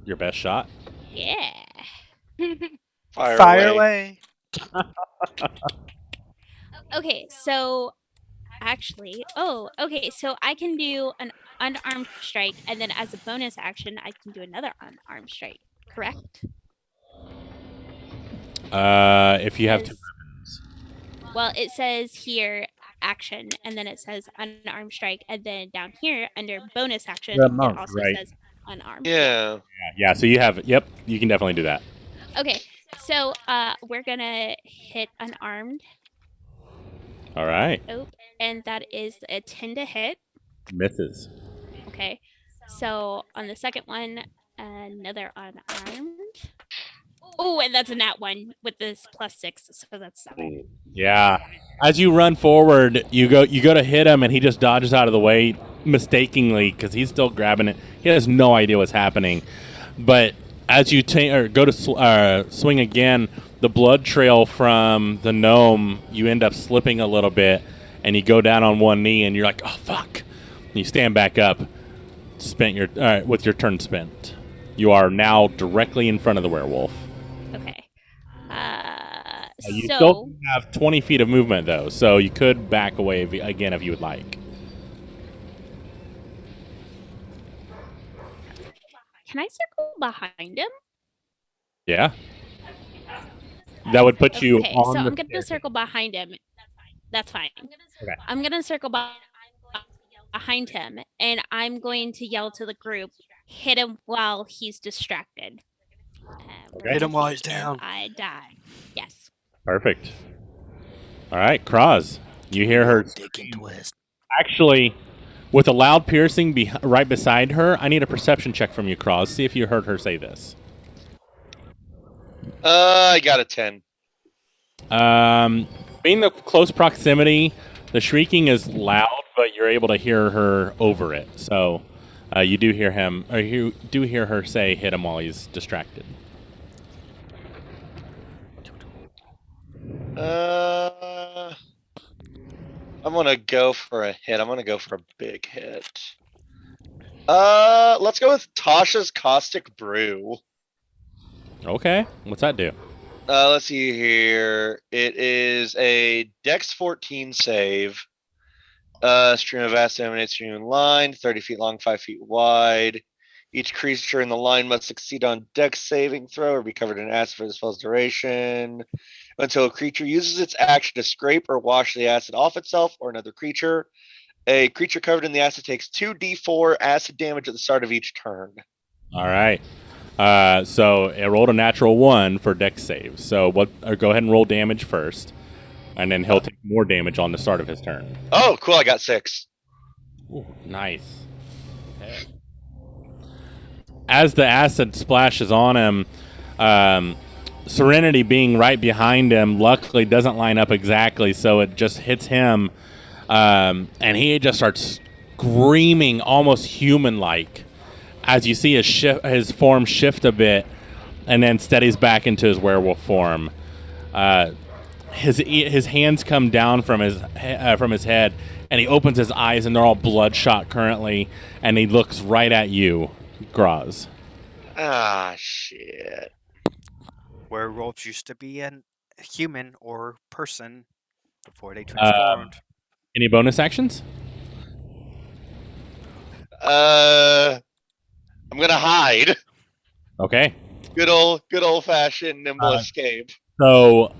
Your best shot? yeah. Fire away. Okay, so actually, okay, so I can do an unarmed strike, and then as a bonus action, I can do another unarmed strike. Correct? If you have two weapons. Well, it says here action, and then it says unarmed strike, and then down here under bonus action, it also says unarmed. Yeah. Yeah, so you have, yep, you can definitely do that. Okay, so we're gonna hit unarmed. All right. Oh, and that is a 10 to hit. Misses. Okay, so on the second one, another unarmed. Oh, and that's a nat 1 with this +6, so that's 7. Yeah. As you run forward, you go to hit him, and he just dodges out of the way mistakenly because he's still grabbing it. He has no idea what's happening. But as you go to swing again, the blood trail from the gnome, you end up slipping a little bit, and you go down on one knee, and you're like, "Oh fuck!" And you stand back up, with your turn spent. You are now directly in front of the werewolf. Okay. You So still have 20 feet of movement, though, so you could back away again if you would like. can I circle behind him? Yeah. That would put you Okay, on so the I'm gonna circle behind him. That's fine. Okay. I'm gonna circle behind him, and I'm going to yell to the group, "Hit him while he's distracted." Okay. Hit him while see he's if down. I die. Yes. Perfect. All right, Kraz. You hear her Dick and twist. actually with a loud piercing right beside her. I need a perception check from you, Kraz. See if you heard her say this. I got a 10. Being the close proximity, the shrieking is loud, but you're able to hear her over it. So you do hear him, or you do hear her say, "Hit him while he's distracted." I'm gonna go for a hit. I'm gonna go for a big hit. Let's go with Tasha's Caustic Brew. Okay, what's that do? Let's see here. It is a Dex 14 save. Stream of acid emanates stream in line, 30 feet long, 5 feet wide. Each creature in the line must succeed on Dex saving throw or be covered in acid for the spell's duration. Until a creature uses its action to scrape or wash the acid off itself or another creature. A creature covered in the acid takes 2d4 acid damage at the start of each turn. All right. So it rolled a natural 1 for Dex save. So go ahead and roll damage first, and then he'll take more damage on the start of his turn. Oh, cool! I got 6. Ooh, nice. Okay. As the acid splashes on him, Serenity being right behind him, luckily doesn't line up exactly, so it just hits him, and he just starts screaming, almost human-like, as you see his form shift a bit, and then steadies back into his werewolf form. His hands come down from his head, and he opens his eyes, and they're all bloodshot currently, and he looks right at you, Graz. Ah, shit. Werewolves used to be a human or person before they transformed. Any bonus actions? I'm gonna hide. Okay. Good old fashioned nimble escape. So,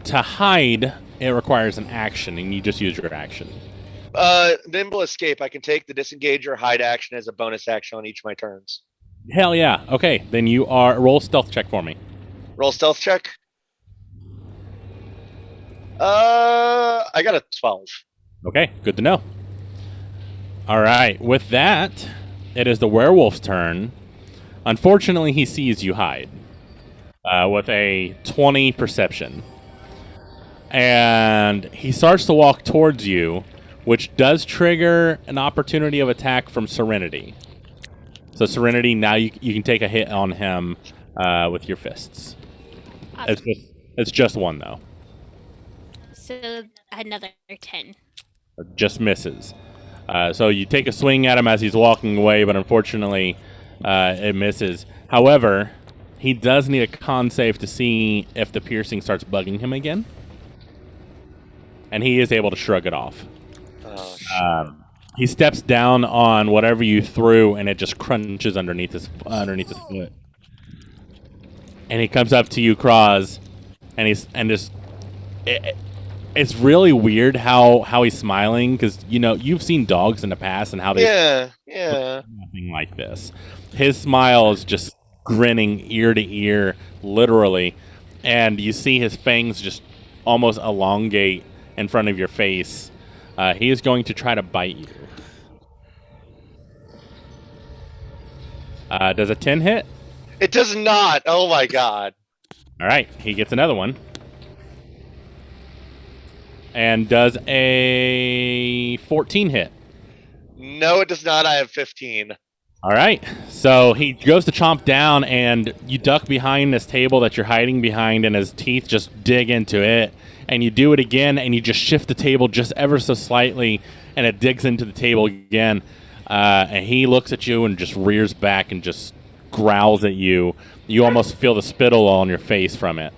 to hide, it requires an action, and you just use your action. Nimble escape. I can take the disengage or hide action as a bonus action on each of my turns. Hell yeah. Okay, then roll stealth check for me. Roll stealth check. I got a 12. Okay, good to know. All right, with that, it is the werewolf's turn. Unfortunately, he sees you hide with a 20 perception. And he starts to walk towards you, which does trigger an opportunity of attack from Serenity. So Serenity, now you can take a hit on him with your fists. Awesome. It's just one, though. So another 10. It just misses. So you take a swing at him as he's walking away, but unfortunately, it misses. However, he does need a con save to see if the piercing starts bugging him again. And he is able to shrug it off. Oh, shit. He steps down on whatever you threw, and it just crunches underneath his foot. And he comes up to you, Kraz, and it's really weird how he's smiling, because you've seen dogs in the past and how they yeah. nothing like this. His smile is just grinning ear to ear, literally, and you see his fangs just almost elongate in front of your face. He is going to try to bite you. Does a 10 hit? It does not. Oh my god. All right, he gets another one. And does a 14 hit. No, it does not. I have 15. All right, so he goes to chomp down, and you duck behind this table that you're hiding behind, and his teeth just dig into it. And you do it again, and you just shift the table just ever so slightly, and it digs into the table again. And he looks at you and just rears back and just growls at you. You almost feel the spittle on your face from it.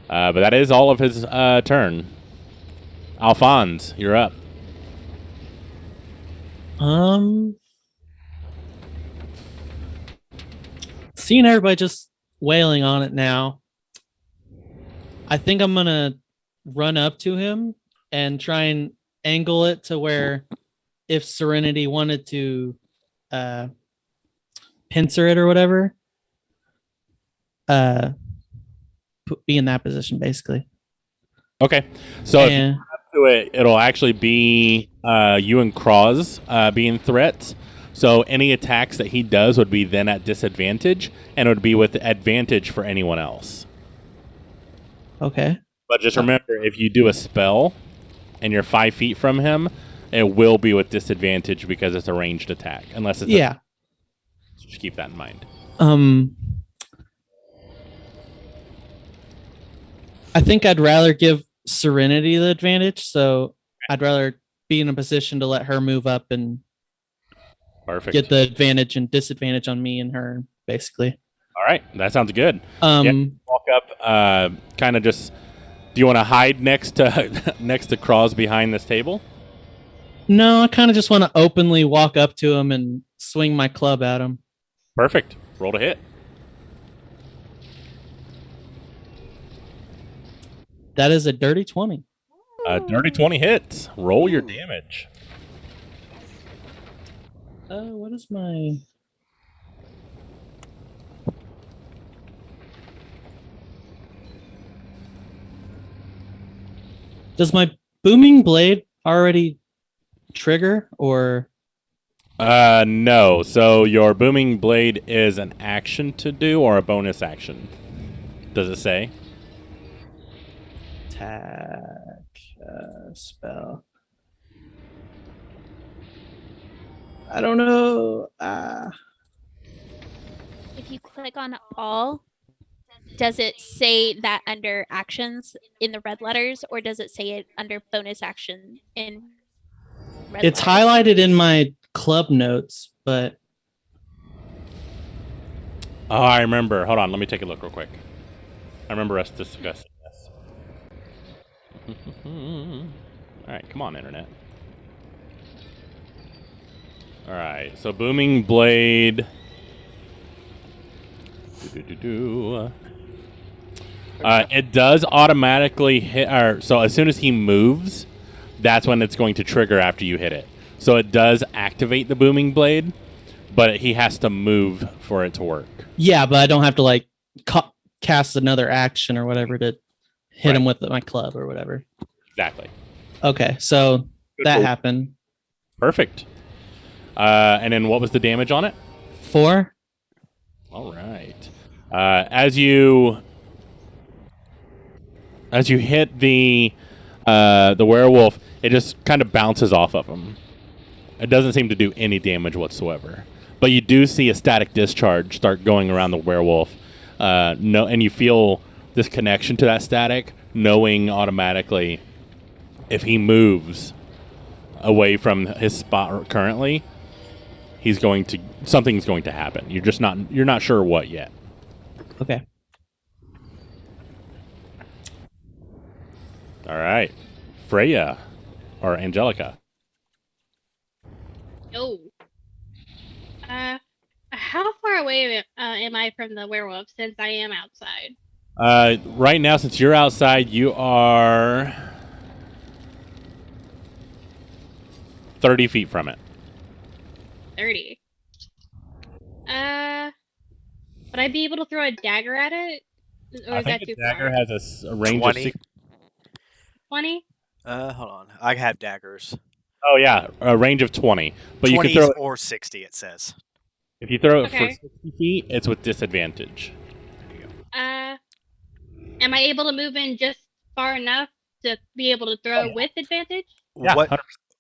But that is all of his turn. Alphonse, you're up. Seeing everybody just wailing on it now, I think I'm gonna run up to him and try and angle it to where if Serenity wanted to pincer it or whatever, be in that position basically. Okay, so if And to it, it'll actually be you and Cross being threats. So any attacks that he does would be then at disadvantage, and it would be with advantage for anyone else. okay. But just remember, if you do a spell and you're 5 feet from him, it will be with disadvantage because it's a ranged attack. Unless it's Yeah. So just keep that in mind. I think I'd rather give Serenity the advantage, so I'd rather be in a position to let her move up and Perfect. get the advantage and disadvantage on me and her, basically. All right, that sounds good. Walk up, kind of just. Do you want to hide next to Cross behind this table? No, I kind of just want to openly walk up to him and swing my club at him. Perfect. Roll to hit. That is a dirty 20. Dirty 20 hits. Roll your damage. What is my... Does my booming blade already trigger, or... No. So your booming blade is an action to do or a bonus action? Does it say? Attack spell. I don't know. If you click on all, does it say that under actions in the red letters, or does it say it under bonus action in red It's letters? highlighted in my club notes, but Oh, I remember. Hold on. Let me take a look real quick. I remember us discussing this. All right. Come on, Internet. All right. So booming blade. It does automatically hit. Or so as soon as he moves, that's when it's going to trigger after you hit it. So it does activate the booming blade, but he has to move for it to work. yeah, but I don't have to like cast another action or whatever to hit him with my club or whatever. Exactly. Okay, so Good that move. happened. Perfect. And then what was the damage on it? 4. All right. As you hit the werewolf, it just kind of bounces off of him. It doesn't seem to do any damage whatsoever. But you do see a static discharge start going around the werewolf. And you feel this connection to that static, knowing automatically if he moves away from his spot currently, something's going to happen. You're not sure what yet. Okay. All right. Freya or Angelica. Oh. How far away am I from the werewolf since I am outside? Right now, since you're outside, you are 30 feet from it. 30. Would I be able to throw a dagger at it? Or I is think that the too dagger far? has a range 20. of 60. 20? Hold on. I have daggers. Oh, yeah, a range of 20. But you 20 can throw it, or 60, it says. if you throw it for Okay. 60 feet, it's with disadvantage. Uh, Am I able to move in just far enough to be able to throw with advantage? Yeah, What 100%.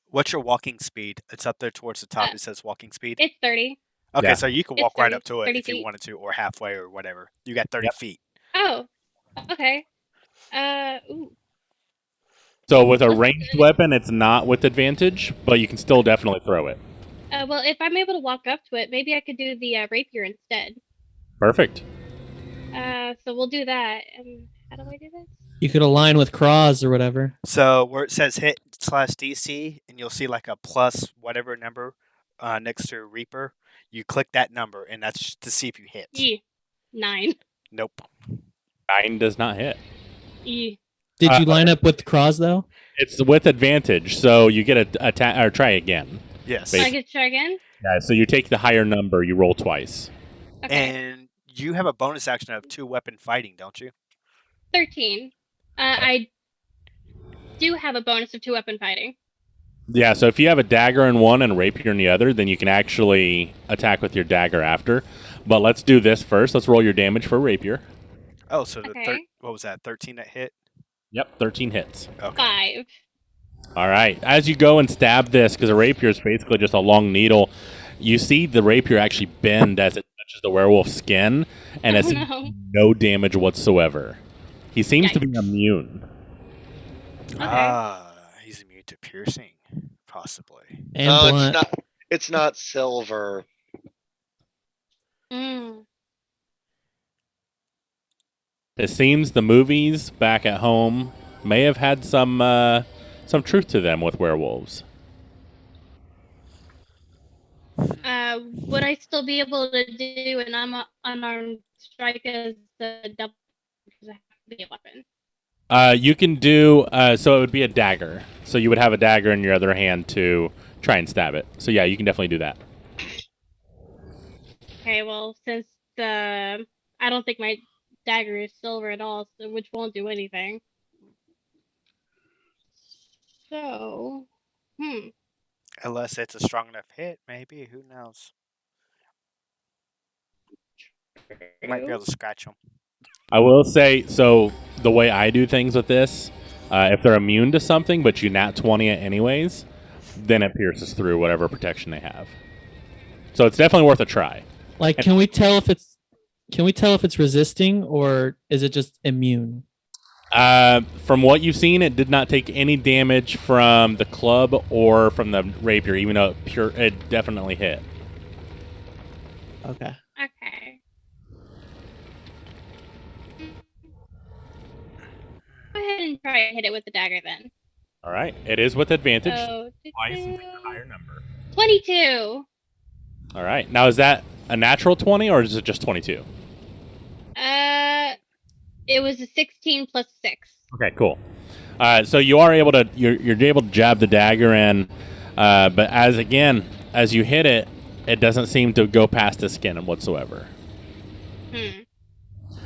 What's your walking speed? It's up there towards the top. Uh, It says walking speed. It's 30. Okay, Yeah. so you can It's walk right 30, up to it 30 if you feet. wanted to, or halfway, or whatever. You got 30 Yep. feet. Oh, okay. Ooh. So with a Let's- ranged weapon, it's not with advantage, but you can still definitely throw it. Well, if I'm able to walk up to it, maybe I could do the rapier instead. Perfect. So we'll do that. How do I do this? You could align with Cross or whatever. So where it says hit / DC, and you'll see like a plus whatever number next to Reaper. You click that number, and that's to see if you hit. 9. Nope. 9 does not hit. E. Did you line up with Cross though? It's with advantage, so you get a attack or try again. Yes. So I get to try again? Yeah, so you take the higher number, you roll twice. Okay. And you have a bonus action of 2-weapon fighting, don't you? 13. I do have a bonus of 2-weapon fighting. Yeah, so if you have a dagger in one and a rapier in the other, then you can actually attack with your dagger after. But let's do this first. Let's roll your damage for rapier. Oh, so Okay. what was that? 13 that hit. Yep, 13 hits. Okay. 5. All right. As you go and stab this, because a rapier is basically just a long needle, you see the rapier actually bend as it touches the werewolf's skin, and it's no damage whatsoever. He seems to be Yikes. immune. He's immune to piercing, possibly. And No, blunt. it's not silver. Mm. It seems the movies back at home may have had some truth to them with werewolves. Would I still be able to do an unarmed strike as the double? Because I have to be a weapon. You can do so it would be a dagger. So you would have a dagger in your other hand to try and stab it. So yeah, you can definitely do that. Okay, well, since I don't think my dagger is silver at all, so which won't do anything. So, Unless it's a strong enough hit, maybe. Who knows? You might be able to scratch them. I will say, so the way I do things with this, if they're immune to something, but you nat 20 it anyways, then it pierces through whatever protection they have. So it's definitely worth a try. Like, can we tell if it's resisting or is it just immune? From what you've seen, it did not take any damage from the club or from the rapier, even though it definitely hit. Okay. okay. Go ahead and try and hit it with the dagger then. All right, it is with advantage. So, Twice and take the higher number. 22. All right, now is that a natural 20 or is it just 22? It was a 16 plus 6. Okay, cool. So you are able to you're able to jab the dagger in, but as you hit it, it doesn't seem to go past the skin whatsoever.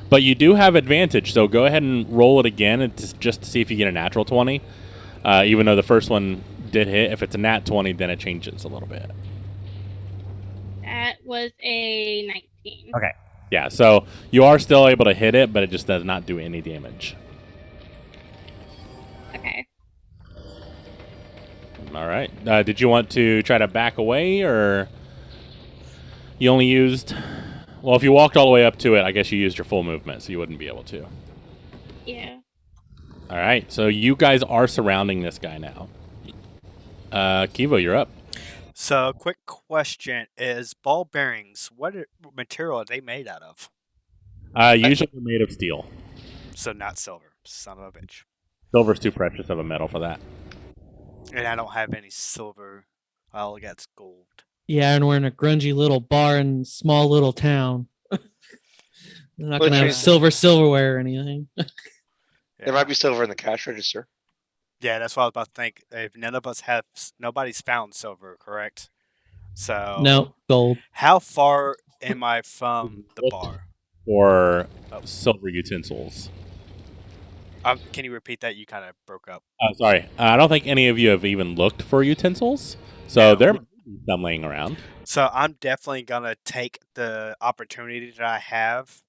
But you do have advantage, so go ahead and roll it again and just to see if you get a natural 20. Even though the first one did hit, if it's a nat 20, then it changes a little bit. That was a 19. Okay. Yeah, so you are still able to hit it, but it just does not do any damage. Okay. All right. Did you want to try to back away, or you only used... Well, if you walked all the way up to it, I guess you used your full movement, so you wouldn't be able to. Yeah. All right, so you guys are surrounding this guy now. Kivo, you're up. So, quick question: is ball bearings material are they made out of? Usually they're made of steel. So not silver. Son of a bitch. Silver's too precious of a metal for that. And I don't have any silver. All I got's gold. Yeah, and we're in a grungy little bar in a small little town. They're not Well, gonna have silverware or anything. There might be silver in the cash register. Yeah, that's what I was about to think. If nobody's found silver, correct? So No, gold. how far am I from the bar? Or silver utensils. Can you repeat that? You kind of broke up. Sorry. I don't think any of you have even looked for utensils. So there might be some laying around. So I'm definitely gonna take the opportunity that I have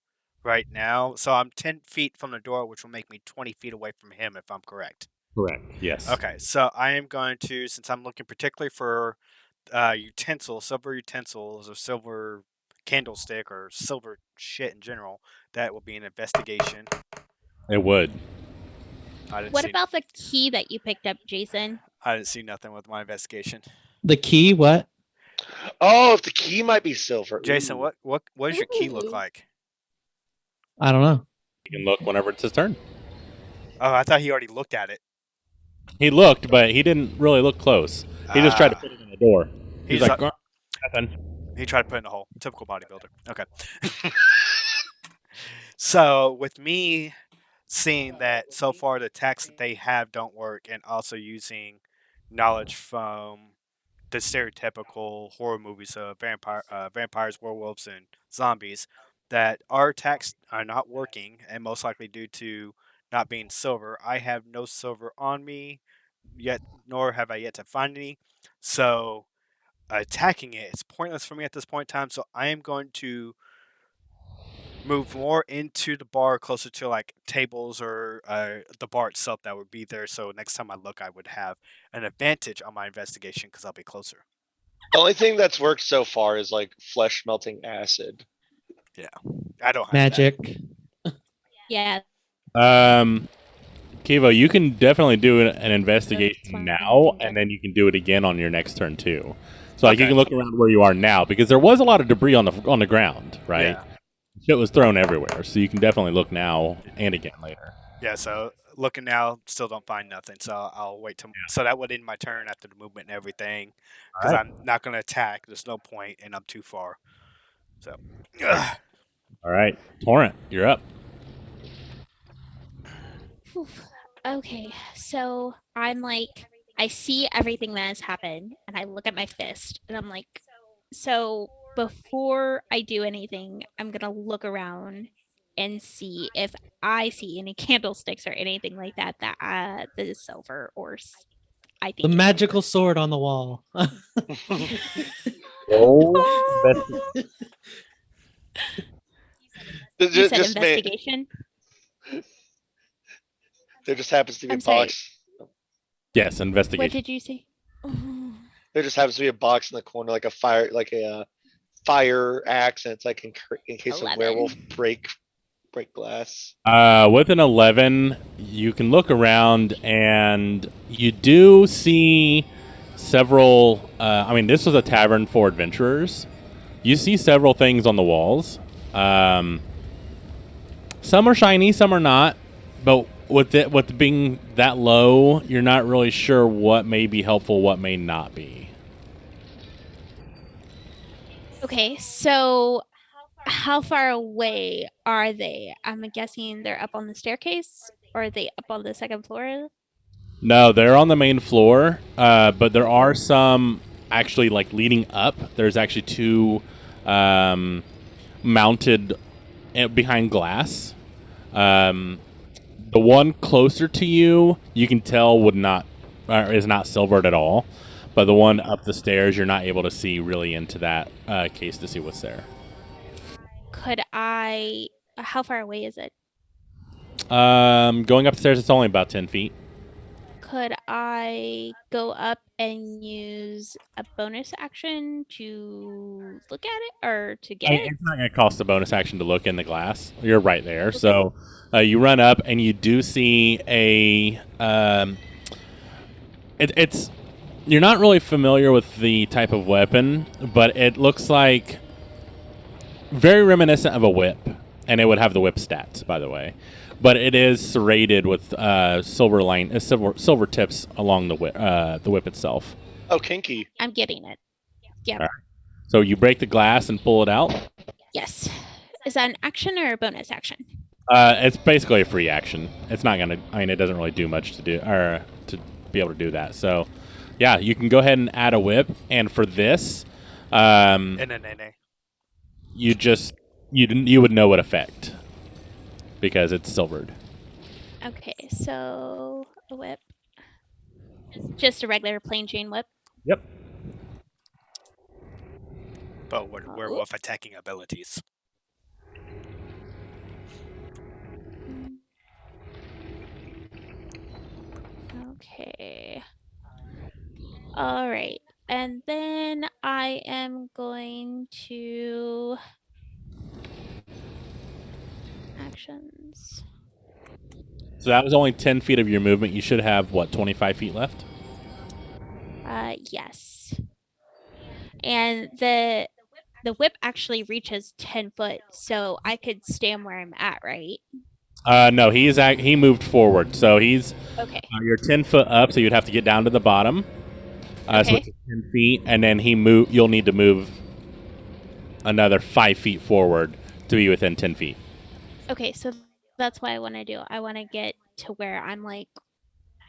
right now. So I'm 10 feet from the door, which will make me 20 feet away from him if I'm correct. Correct. Yes. Okay, so I am going to, since I'm looking particularly for silver utensils, or silver candlestick, or silver shit in general, that will be an investigation. It would. What about the key that you picked up, Jason? I didn't see nothing with my investigation. The key, what? Oh, if the key might be silver. Jason, Ooh. what does your key look Ooh. like? I don't know. You can look whenever it's his turn. Oh, I thought he already looked at it. He looked, but he didn't really look close. He just tried to put it in the door. He's like, nothing. He tried to put it in the hole. Typical bodybuilder. Okay. So with me seeing that so far the attacks that they have don't work, and also using knowledge from the stereotypical horror movies of vampires, werewolves, and zombies, that our attacks are not working, and most likely due to not being silver. I have no silver on me yet, nor have I yet to find any. So attacking it, it's pointless for me at this point in time. So I am going to move more into the bar, closer to like tables or the bar itself that would be there. So next time I look, I would have an advantage on my investigation because I'll be closer. The only thing that's worked so far is like flesh melting acid. I don't have Magic. Yeah. Kivo, you can definitely do an investigation fine. now, and then you can do it again on your next turn too. So like you Okay. can look around where you are now, because there was a lot of debris on the ground, right? Yeah. Shit was thrown everywhere, so you can definitely look now and again later. Yeah, so looking now, still don't find nothing. So I'll wait till. So that would end my turn after the movement and everything, because Alright. I'm not going to attack. There's no point, and I'm too far. So. All right, Torrent, you're up. Whew. Okay, so I'm like, I see everything that has happened, and I look at my fist, and I'm like, so before I do anything, I'm gonna look around and see if I see any candlesticks or anything like that that is silver or I think The is magical sword on the wall. silver. You said Just investigation. there just happens to be I'm a sorry. box. Yes, What investigation. did you say? There just happens to be a box in the corner, like a fire axe, and it's like in case 11. of werewolf break glass. With an 11, you can look around, and you do see several. I mean, this was a tavern for adventurers. You see several things on the walls. Some are shiny, some are not. But with being that low, you're not really sure what may be helpful, what may not be. Okay, so how far away are they? I'm guessing they're up on the staircase, or are they up on the second floor? No, they're on the main floor, but there are some actually like leading up. There's actually two mounted behind glass. The one closer to you, you can tell is not silvered at all. But the one up the stairs, you're not able to see really into that case to see what's there. Could I? How far away is it? Going upstairs, it's only about 10 feet. Could I go up and use a bonus action to look at it or to get it? It's not going to cost a bonus action to look in the glass. You're right there. So you run up and you do see a. It's you're not really familiar with the type of weapon, but it looks like very reminiscent of a whip, and it would have the whip stats, by the way. But it is serrated with silver tips along the whip itself. Oh, kinky. I'm getting it. Yeah. All right. So you break the glass and pull it out. Yes. Is that an action or a bonus action? It's basically a free action. It's not gonna. I mean, it doesn't really do much to do or to be able to do that. So, yeah, you can go ahead and add a whip. And for this, you would know what effect because it's silvered. Okay, so a whip. Just a regular plain chain whip. Yep. But werewolf attacking abilities. All right. And then I am going to actions. So that was only 10 feet of your movement. You should have, what, 25 feet left? Yes. And the whip actually reaches 10 foot, so I could stand where I'm at, right? No, he moved forward. So he's Okay. you're 10 foot up, so you'd have to get down to the bottom. So Okay. it's 10 feet, and then you'll need to move another 5 feet forward to be within 10 feet. Okay, so that's what I want to do. I want to get to where I'm like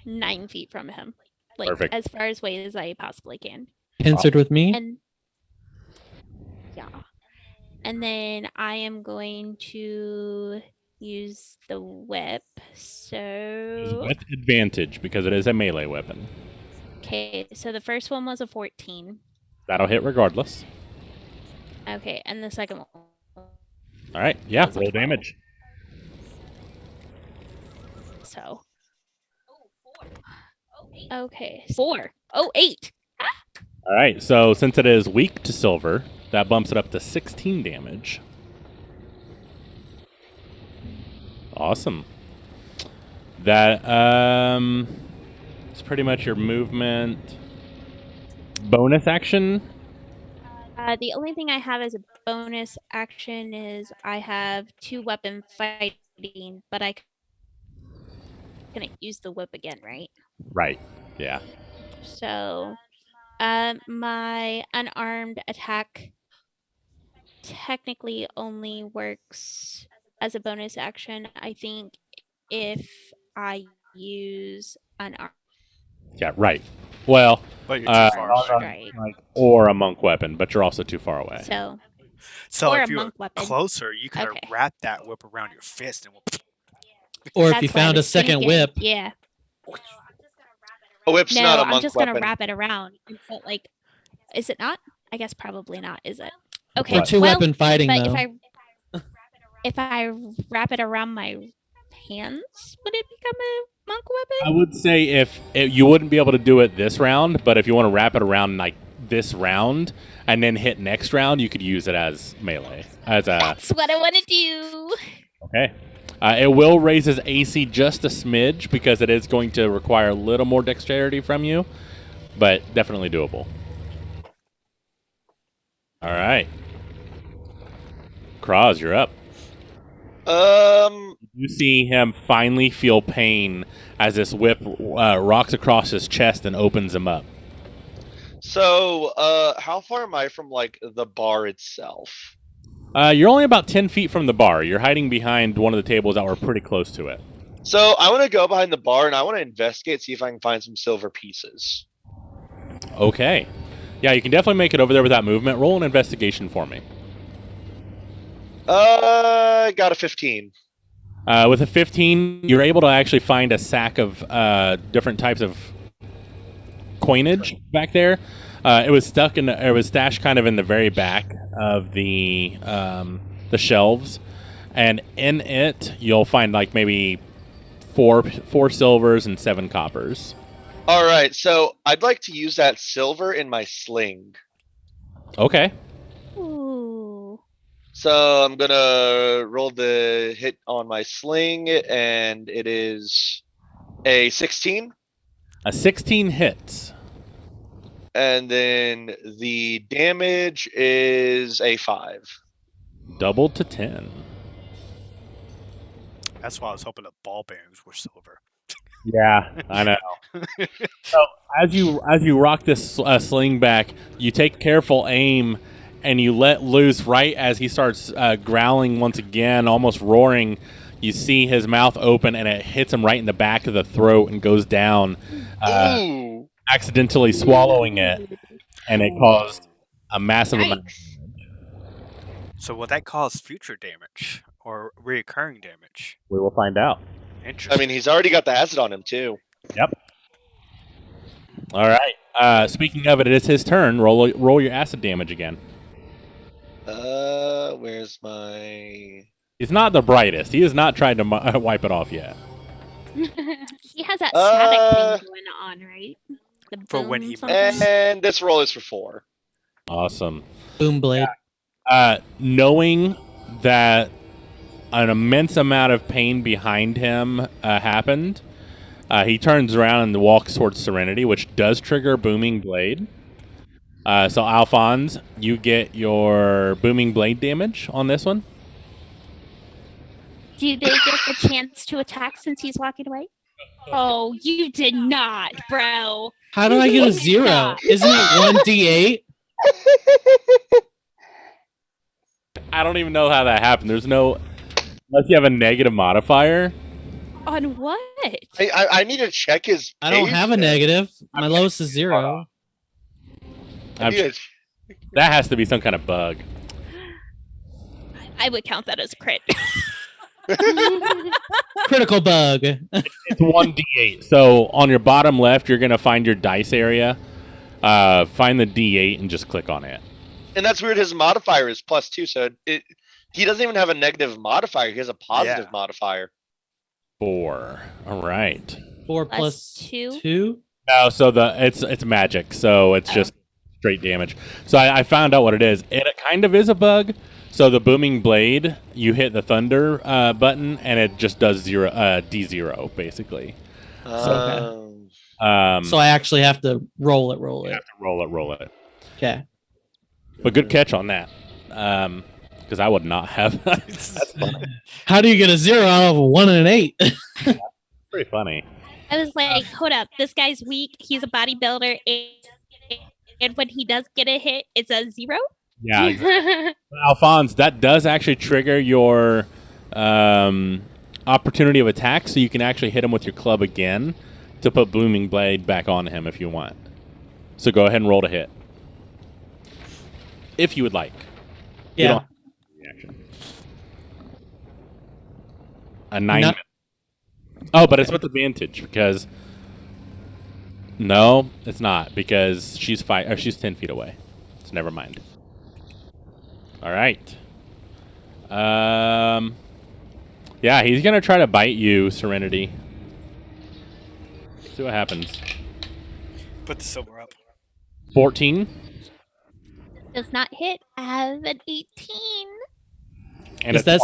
9 feet from him, like Perfect. as far away as I possibly can. Pincered with me. And yeah, and then I am going to use the whip. So With advantage because it is a melee weapon. okay, so the first one was a 14. That'll hit regardless. Okay, and the second one. All right, yeah, Was a roll 12. damage. So. Okay, 4. Oh, 8. All right, so since it is weak to silver, that bumps it up to 16 damage. Awesome. That is pretty much your movement. Bonus action. The only thing I have as a bonus action is I have 2 weapon fighting, but I couldn't use the whip again, right? Right. Yeah. So, my unarmed attack technically only works as a bonus action. I think if I use unarmed Yeah. Right. Well, But you're too far away. strike, or a monk weapon, but you're also too far away. so So or if a you were monk weapon. closer, you could have Okay. wrapped that whip around your fist and Or if that's you what I found a was second thinking. whip. Yeah. A whip's No, not a I'm monk just weapon. gonna wrap it around. But like, is it not? I guess probably not. Is it? Okay. For two weapon fighting, but though. if I wrap it around my hands, would it become a monk weapon? I would say if you wouldn't be able to do it this round, but if you want to wrap it around like this round and then hit next round, you could use it as melee. That's what I want to do. Okay. It will raise his AC just a smidge because it is going to require a little more dexterity from you, but definitely doable. All right. Kraz, you're up. You see him finally feel pain as this whip rocks across his chest and opens him up. So, how far am I from like the bar itself? You're only about 10 feet from the bar. You're hiding behind one of the tables that were pretty close to it. So I want to go behind the bar and I want to investigate, see if I can find some silver pieces. Okay. Yeah, you can definitely make it over there with that movement. Roll an investigation for me. Got a 15. With a 15, you're able to actually find a sack of different types of coinage back there. It was stashed kind of in the very back of the shelves, and in it you'll find like maybe four silvers and 7 coppers. All right, so I'd like to use that silver in my sling. Okay. Ooh. So I'm gonna roll the hit on my sling, and it is a 16. A 16 hits. And then the damage is a 5. Doubled to 10. that's why I was hoping the ball bearings were silver. Yeah, I know. So as you rock this sling back, you take careful aim and you let loose right as he starts growling once again, almost roaring. You see his mouth open and it hits him right in the back of the throat and goes down, Ooh. accidentally swallowing it, and it caused a massive amount. Yikes. So will that cause future damage or reoccurring damage? We will find out. I Interesting. mean, he's already got the acid on him too. Yep. All right. Speaking of it, it is his turn. Roll your acid damage again. Where's my? He's not the brightest. He has not tried to wipe it off yet. He has that static thing going on, right? the For boom when he something. And this roll is for 4. Awesome. Boom blade. Knowing that an immense amount of pain behind him happened, he turns around and walks towards Serenity, which does trigger Booming Blade. So, Alphonse, you get your Booming Blade damage on this one. Do they get the chance to attack since he's walking away? Oh, you did not, bro. How do I get a 0? Stop. Isn't it 1d8? I don't even know how that happened. There's no, unless you have a negative modifier. On what? I need to check his. I don't page have a then. negative. My lowest is 0. I need to- That has to be some kind of bug. I would count that as a crit. Critical bug. It's 1d8. So on your bottom left, you're going to find your dice area. Find the d8 and just click on it. And that's weird. His modifier is +2, so he doesn't even have a negative modifier. He has a positive Yeah. modifier. 4. All right. 4 Plus plus two. 2. No, so it's magic, so it's just straight damage. So I found out what it is. It kind of is a bug. So the Booming Blade, you hit the Thunder button, and it just does D0 basically. Um, So I actually have to roll it. You have to roll it. Okay. But good catch on that, because I would not have. That's funny. How do you get a 0 out of a 1 and an 8? Pretty funny. I was like, hold up, this guy's weak. He's a bodybuilder, and when he does get a hit, it's a 0. Yeah, exactly. Alphonse, that does actually trigger your opportunity of attack, so you can actually hit him with your club again to put Booming Blade back on him if you want. So go ahead and roll to hit. If you would like. You Yeah. don't have to do reaction. A 9. Not- Oh, but it's with advantage because... No, it's not, because she's 10 feet away. So never mind. All right. Yeah, he's gonna try to bite you, Serenity. See what happens. Put the silver up. 14 Does not hit. I have an 18. and Is that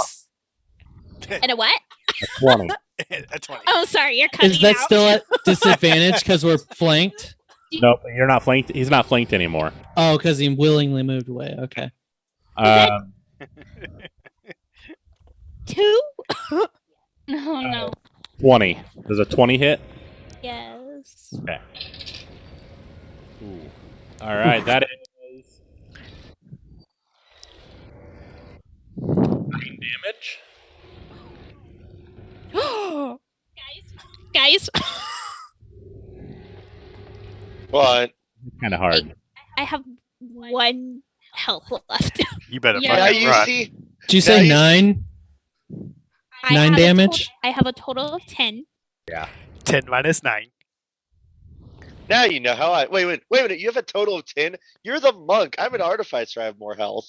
And a what? 20. A 20. Oh, sorry, you're cutting is that out. still at disadvantage because we're flanked? Nope, you're not flanked. He's not flanked anymore. Oh, because he willingly moved away. Okay. Um, 2? Oh no. 20. Does a 20 hit? Yes. Okay. Ooh. All right, that is 9 damage. Guys, What? Kind of hard. I have 1 health left. You better Yeah. Now fucking you run. see. Did you Now say you- 9? I 9 have damage? I have a total of 10. 10 minus 9. Now you know how I. Wait a minute. You have a total of 10. You're the monk. I'm an artificer. I have more health.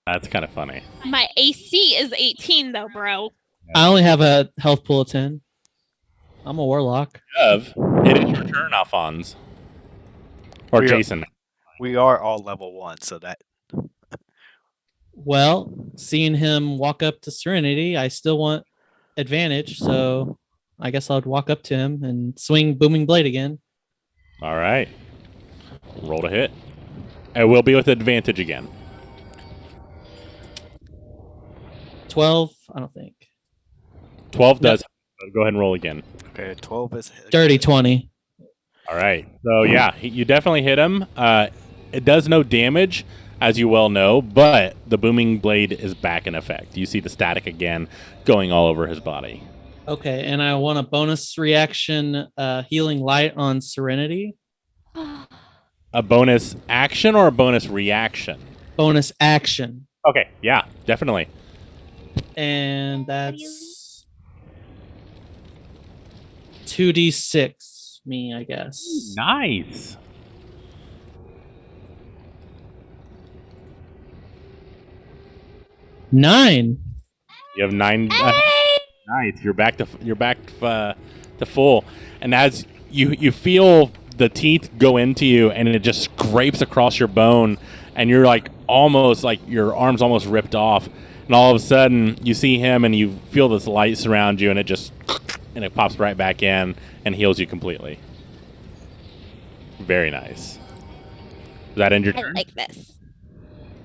That's kind of funny. My AC is 18, though, bro. I only have a health pool of 10. I'm a warlock. It is your turn, Alphonse. Or We are- Jason. We are all level 1, so that. Well, seeing him walk up to Serenity, I still want advantage, so I guess I'll walk up to him and swing Booming Blade again. All right. Roll to hit. It will be with advantage again. 12, I don't think. 12 No. does. Go ahead and roll again. Okay, 12 is. Dirty 20. All right. So, yeah, you definitely hit him. It does no damage, as you well know, but the Booming Blade is back in effect. You see the static again going all over his body. Okay, and I want a bonus reaction healing light on Serenity. A bonus action or a bonus reaction? Bonus action. Okay, yeah, definitely. And that's 2d6 me, I guess. Nice. Nine. You have 9. Hey! Nice. You're back to full. And as you feel the teeth go into you, and it just scrapes across your bone, and you're like almost like your arm's almost ripped off, and all of a sudden you see him, and you feel this light surround you, and it pops right back in and heals you completely. Very nice. Does that end your I turn? like this.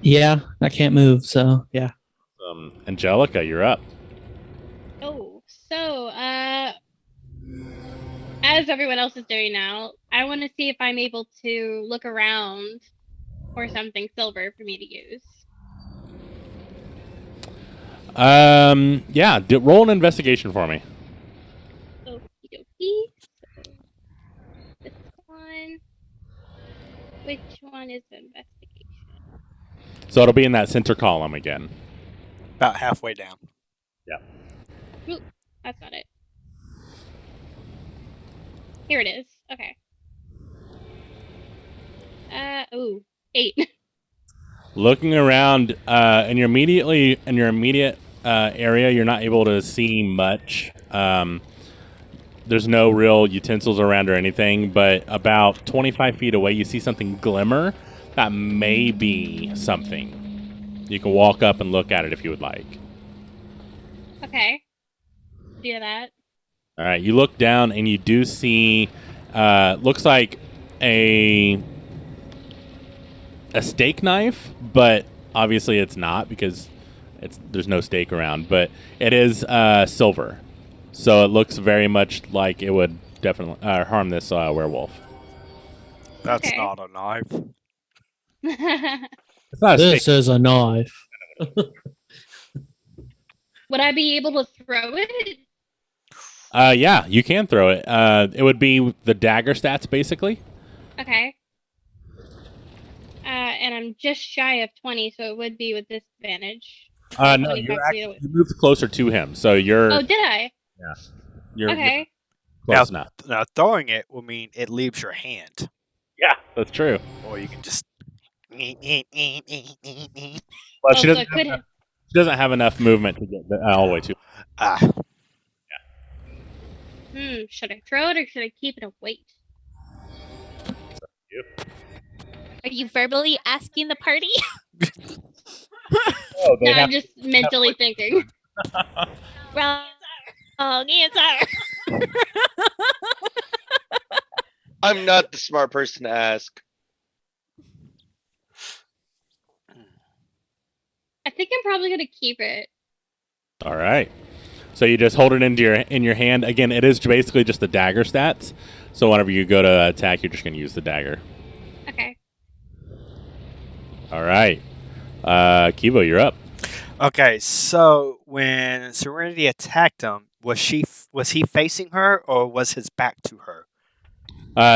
Yeah, I can't move, so yeah. Angelica, you're up. Oh, so as everyone else is doing now, I want to see if I'm able to look around for something silver for me to use. Yeah, roll an investigation for me. Okie dokie. So this one. Which one is the investigation? So it'll be in that center column again. About halfway down. Oop, that's not it. Here it is. Okay. Ooh, 8. Looking around in your immediate area, you're not able to see much. There's no real utensils around or anything, but about 25 feet away, you see something glimmer. That may be something. You can walk up and look at it if you would like. Okay. Do that. All right, you look down and you do see, looks like a steak knife, but obviously it's not because there's no steak around. But it is silver, so it looks very much like it would definitely harm this werewolf. That's Okay. not a knife. It's not a This steak. is a knife. Would I be able to throw it? Yeah, you can throw it. It would be the dagger stats basically. Okay. And I'm just shy of 20, so it would be with disadvantage. No, 25 feet away. you moved closer to him, so you're Oh, did I? you're Okay. close enough. Now, throwing it will mean it leaves your hand. Yeah, that's true. Or you can just. Well, Oh, she so doesn't. it could. She doesn't have enough movement to get all the way to. Ah, Should I throw it or should I keep it and wait? Are you verbally asking the party? Oh, No, I'm just mentally thinking. Wrong answer. I'm not the smart person to ask. I think I'm probably gonna keep it. All right. So you just hold it in your hand. Again, it is basically just the dagger stats. So whenever you go to attack, you're just going to use the dagger. Okay. All right. Kivo, you're up. okay, so when Serenity attacked him, was he facing her or was his back to her?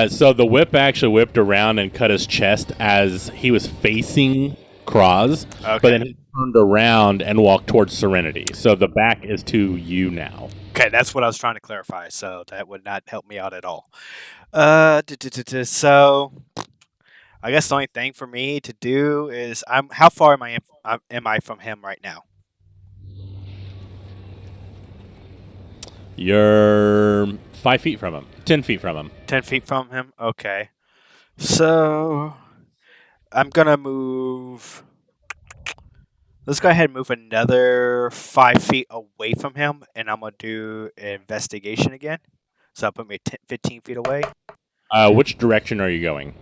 So the whip actually whipped around and cut his chest as he was facing Kraz, Okay. but then he turned around and walked towards Serenity. So the back is to you now. Okay, that's what I was trying to clarify. So that would not help me out at all. So I guess the only thing for me to do is how far am I from him right now? You're 5 feet from him, 10 feet from him. 10 feet from him? Okay. So I'm gonna move. Let's go ahead and move another 5 feet away from him, and I'm gonna do investigation again. So I'll put me 15 feet away. Which direction are you going?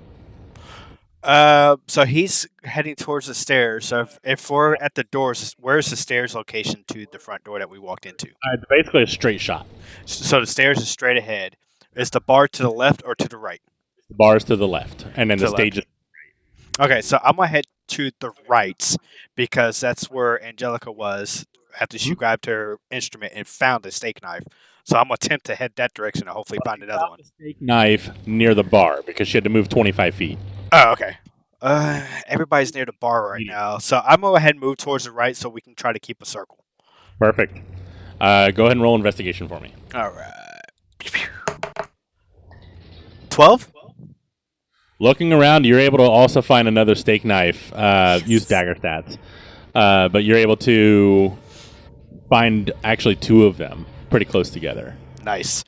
So he's heading towards the stairs. So if we're at the doors, where's the stairs location to the front door that we walked into? It's basically a straight shot. So the stairs is straight ahead. Is the bar to the left or to the right? The bar's to the left, and then To the the stage is. Okay, so I'm gonna head to the right because that's where Angelica was after she grabbed her instrument and found a steak knife. So I'm gonna attempt to head that direction and hopefully find another one. The steak knife near the bar because she had to move 25 feet. Oh, okay. Everybody's near the bar right Yeah. now, so I'm gonna go ahead and move towards the right so we can try to keep a circle. Perfect. Go ahead and roll investigation for me. All right. 12? Looking around, you're able to also find another steak knife. Use dagger stats, but you're able to find actually two of them pretty close together. Nice.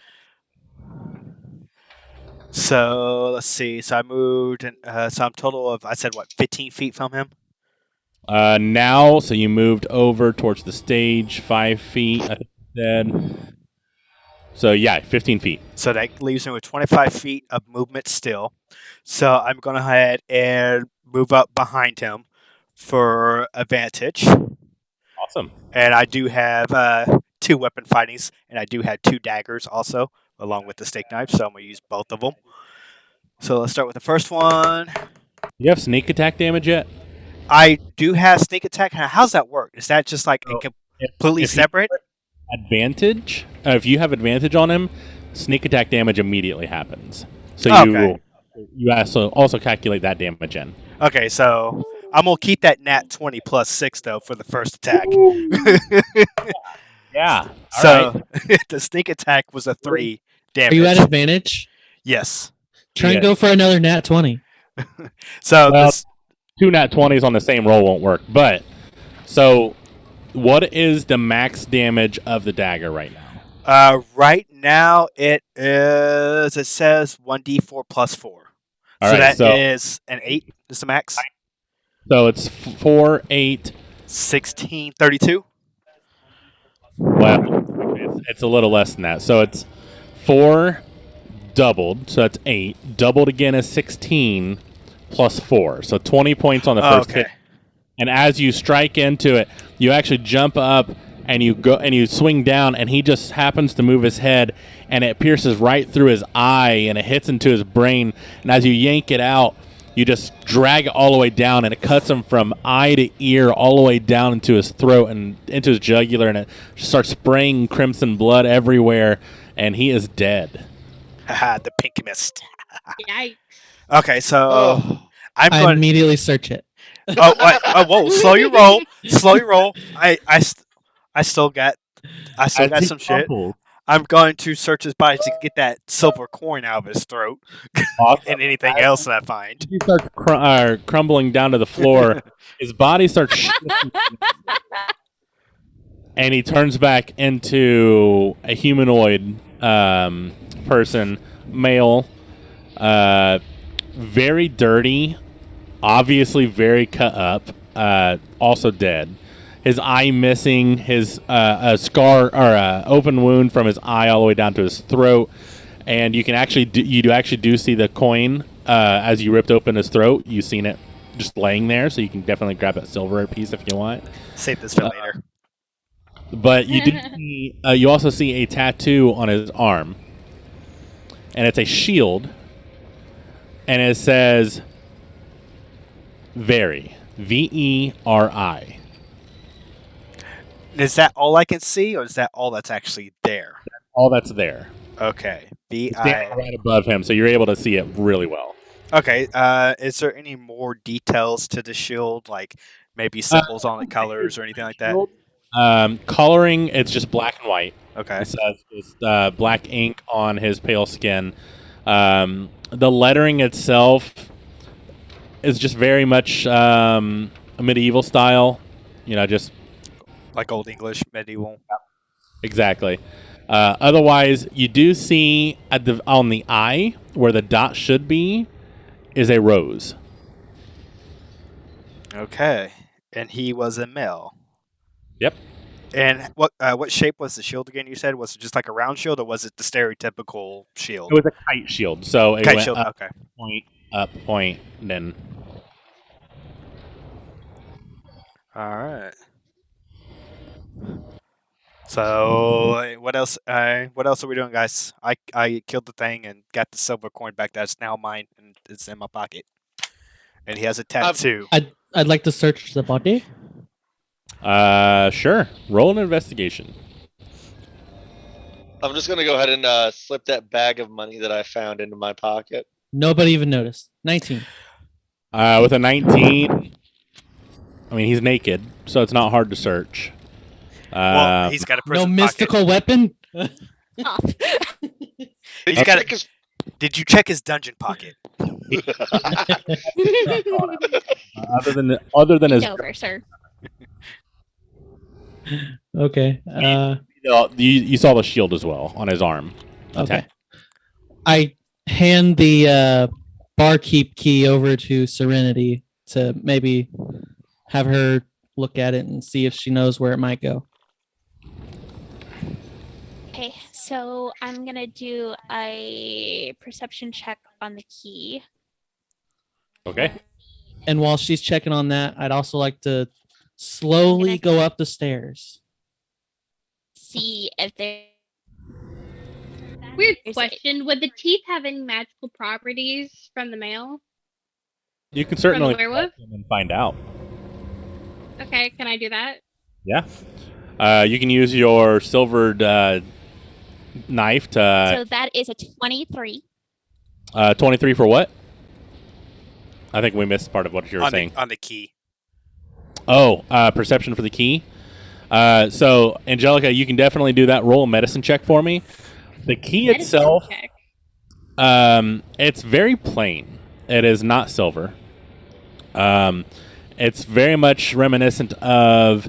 So let's see. So I moved, and so I'm total of, I said, what, 15 feet from him? Now, so you moved over towards the stage 5 feet, I think you said. So, yeah, 15 feet. So that leaves me with 25 feet of movement still. So I'm going to head and move up behind him for advantage. Awesome. And I do have 2 weapon fightings, and I do have 2 daggers also, along with the steak knife. So I'm going to use both of them. So let's start with the first one. You have sneak attack damage yet? I do have sneak attack. How's that work? Is that just like So, completely if you separate? Advantage? If you have advantage on him, sneak attack damage immediately happens. So Okay. you also calculate that damage in. Okay, so I'm going to keep that nat 20 plus 6, though, for the first attack. Yeah. So the sneak attack was a 3 damage. Are you at advantage? Yes. Try Yeah. and go for another nat 20. So Well, this 2 nat 20s on the same roll won't work. But, so what is the max damage of the dagger right now? right now it is. It says 1d4 plus 4. All So right, that is an 8. Is the max? So it's 4, 8. 16, 32. Well, it's a little less than that. So it's 4 doubled. So that's 8. Doubled again is 16 plus 4. So 20 points on the first Okay. hit. And as you strike into it, you actually jump up and you go and you swing down, and he just happens to move his head, and it pierces right through his eye, and it hits into his brain. And as you yank it out, you just drag it all the way down, and it cuts him from eye to ear all the way down into his throat and into his jugular, and it just starts spraying crimson blood everywhere, and he is dead. Haha, the pink mist. Yikes. Okay, so Oh, I'm I going. immediately search it. Oh, wait, oh, whoa! Slow your roll. Slow your roll. I still got some shit. I'm going to search his body to get that silver coin out of his throat Awesome. and anything else that I find. He starts crumbling down to the floor. His body starts shifting, and he turns back into a humanoid person, male, very dirty, obviously very cut up, also dead. His eye missing, his a scar or a open wound from his eye all the way down to his throat, and you can actually do see the coin as you ripped open his throat. You've seen it just laying there, so you can definitely grab that silver piece if you want. Save this for later. But you do see, you also see a tattoo on his arm, and it's a shield, and it says "Very," VERI. Is that all I can see, or is that all that's actually there? All that's there. Okay. It's standing right above him, so you're able to see it really well. Okay. Is there any more details to the shield, like maybe symbols on it, colors, or anything like that? Coloring, it's just black and white. Okay. It says just black ink on his pale skin. The lettering itself is just very much a medieval style. Just Like Old English, medieval. exactly. Otherwise, you do see on the eye where the dot should be is a rose. Okay. And he was a male. Yep. And what shape was the shield again? You said, was it just like a round shield, or was it the stereotypical shield? It was a kite shield, so it Kite went shield. up, Okay. point, then. All right. So what else? What else are we doing, guys? I killed the thing and got the silver coin back. That's now mine, and it's in my pocket. And he has a tattoo. I'd like to search the body. Sure. Roll an investigation. I'm just gonna go ahead and slip that bag of money that I found into my pocket. Nobody even noticed. 19. With a 19, I mean, he's naked, so it's not hard to search. Well, he's got a No prison mystical weapon. Off. He's Did got you check his- Did you check his dungeon pocket? other than his, It's over, sir. Okay. you saw the shield as well on his arm. Okay. I hand the barkeep key over to Serenity to maybe have her look at it and see if she knows where it might go. Okay, so I'm gonna do a perception check on the key. Okay. And while she's checking on that, I'd also like to slowly go up the stairs. See if there. Weird Is it- question. Would the teeth have any magical properties from the male? You can certainly werewolf? check them and find out. Okay, can I do that? Yeah. You can use your silvered knife to So that is a 23. 23 for what? I think we missed part of what you were saying. On the key. Oh, perception for the key. So, Angelica, you can definitely do that. Roll a medicine check for me. The key Medicine itself, check. it's very plain. It is not silver. It's very much reminiscent of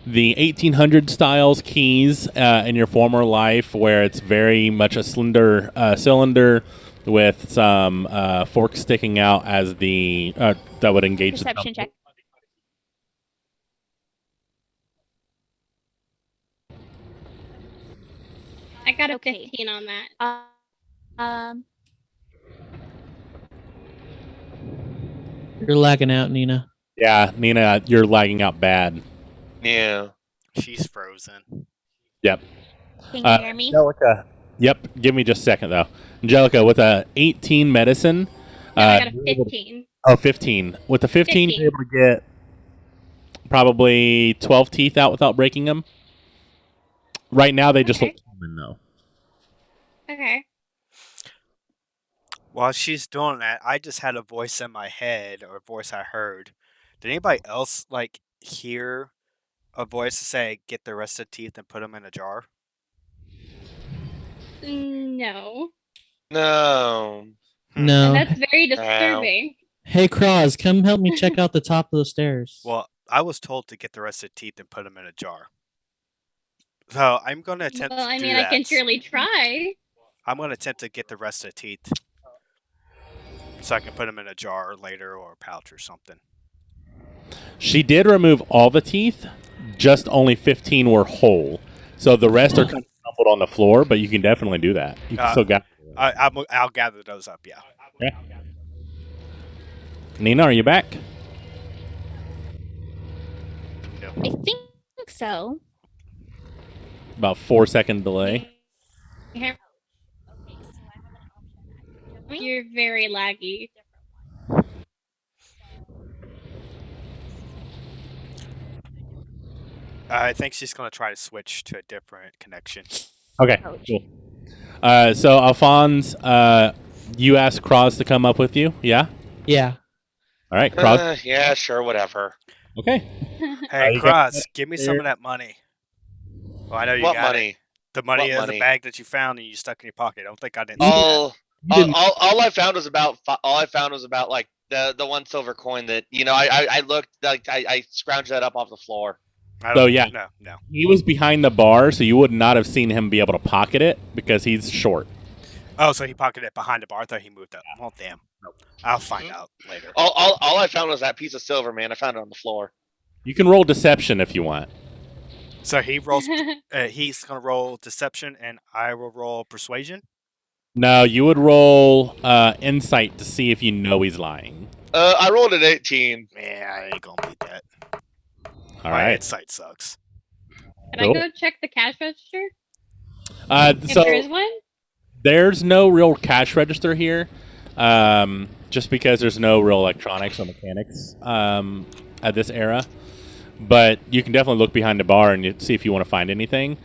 the 1800 styles keys in your former life, where it's very much a slender cylinder with some forks sticking out as the that would engage the Perception check. I got a Okay. 15 on that. Um, You're lagging out, Nina. Yeah, Nina, you're lagging out bad. Yeah. She's frozen. Yep. can you hear me? Angelica. Yep. Give me just a second though. Angelica, with a 18 medicine. No, I got a you're able to- 15. Oh, 15. With the 15, you're able to get probably 12 teeth out without breaking them. Right now, they just Okay. look common though. Okay. While she's doing that, I just had a voice in my head, or a voice I heard. Did anybody else hear a voice say, "Get the rest of the teeth and put them in a jar"? No. No. No. And that's very disturbing. Hey, Cross, come help me check out the top of the stairs. Well, I was told to get the rest of the teeth and put them in a jar. So I'm going to attempt Well, to I do mean, that. I can surely try. I'm going to attempt to get the rest of the teeth so I can put them in a jar later or a pouch or something. She did remove all the teeth. Just only 15 were whole. So the rest are kind of crumpled on the floor, but you can definitely do that. You can still got. I'll gather those up, yeah. Okay. Nina, are you back? No. I think so. About 4-second delay. You're very laggy. I think she's going to try to switch to a different connection. Okay, cool. So Alphonse, you asked Cross to come up with you, yeah? Yeah. All right, Cross. Yeah, sure, whatever. Okay. Hey, you got Cross, that give me there? some of that money. Well, I know you What got money? it. The money What is money? the bag that you found and you stuck in your pocket. I don't think I didn't see that. All I found was about like the one silver coin that I looked like I scrounged that up off the floor. So, yeah. No. He was behind the bar, so you would not have seen him be able to pocket it because he's short. Oh, so he pocketed it behind the bar. I thought he moved up. Oh, damn. I'll find out later. All I found was that piece of silver, man. I found it on the floor. You can roll deception if you want. So he rolls. He's gonna roll deception, and I will roll persuasion. No, you would roll insight to see if you know he's lying. I rolled an 18. Yeah, I ain't gonna beat that. All My right. insight sucks. Can I go check the cash register? If So there is one? there's no real cash register here, just because there's no real electronics or mechanics at this era. But you can definitely look behind the bar and see if you want to find anything.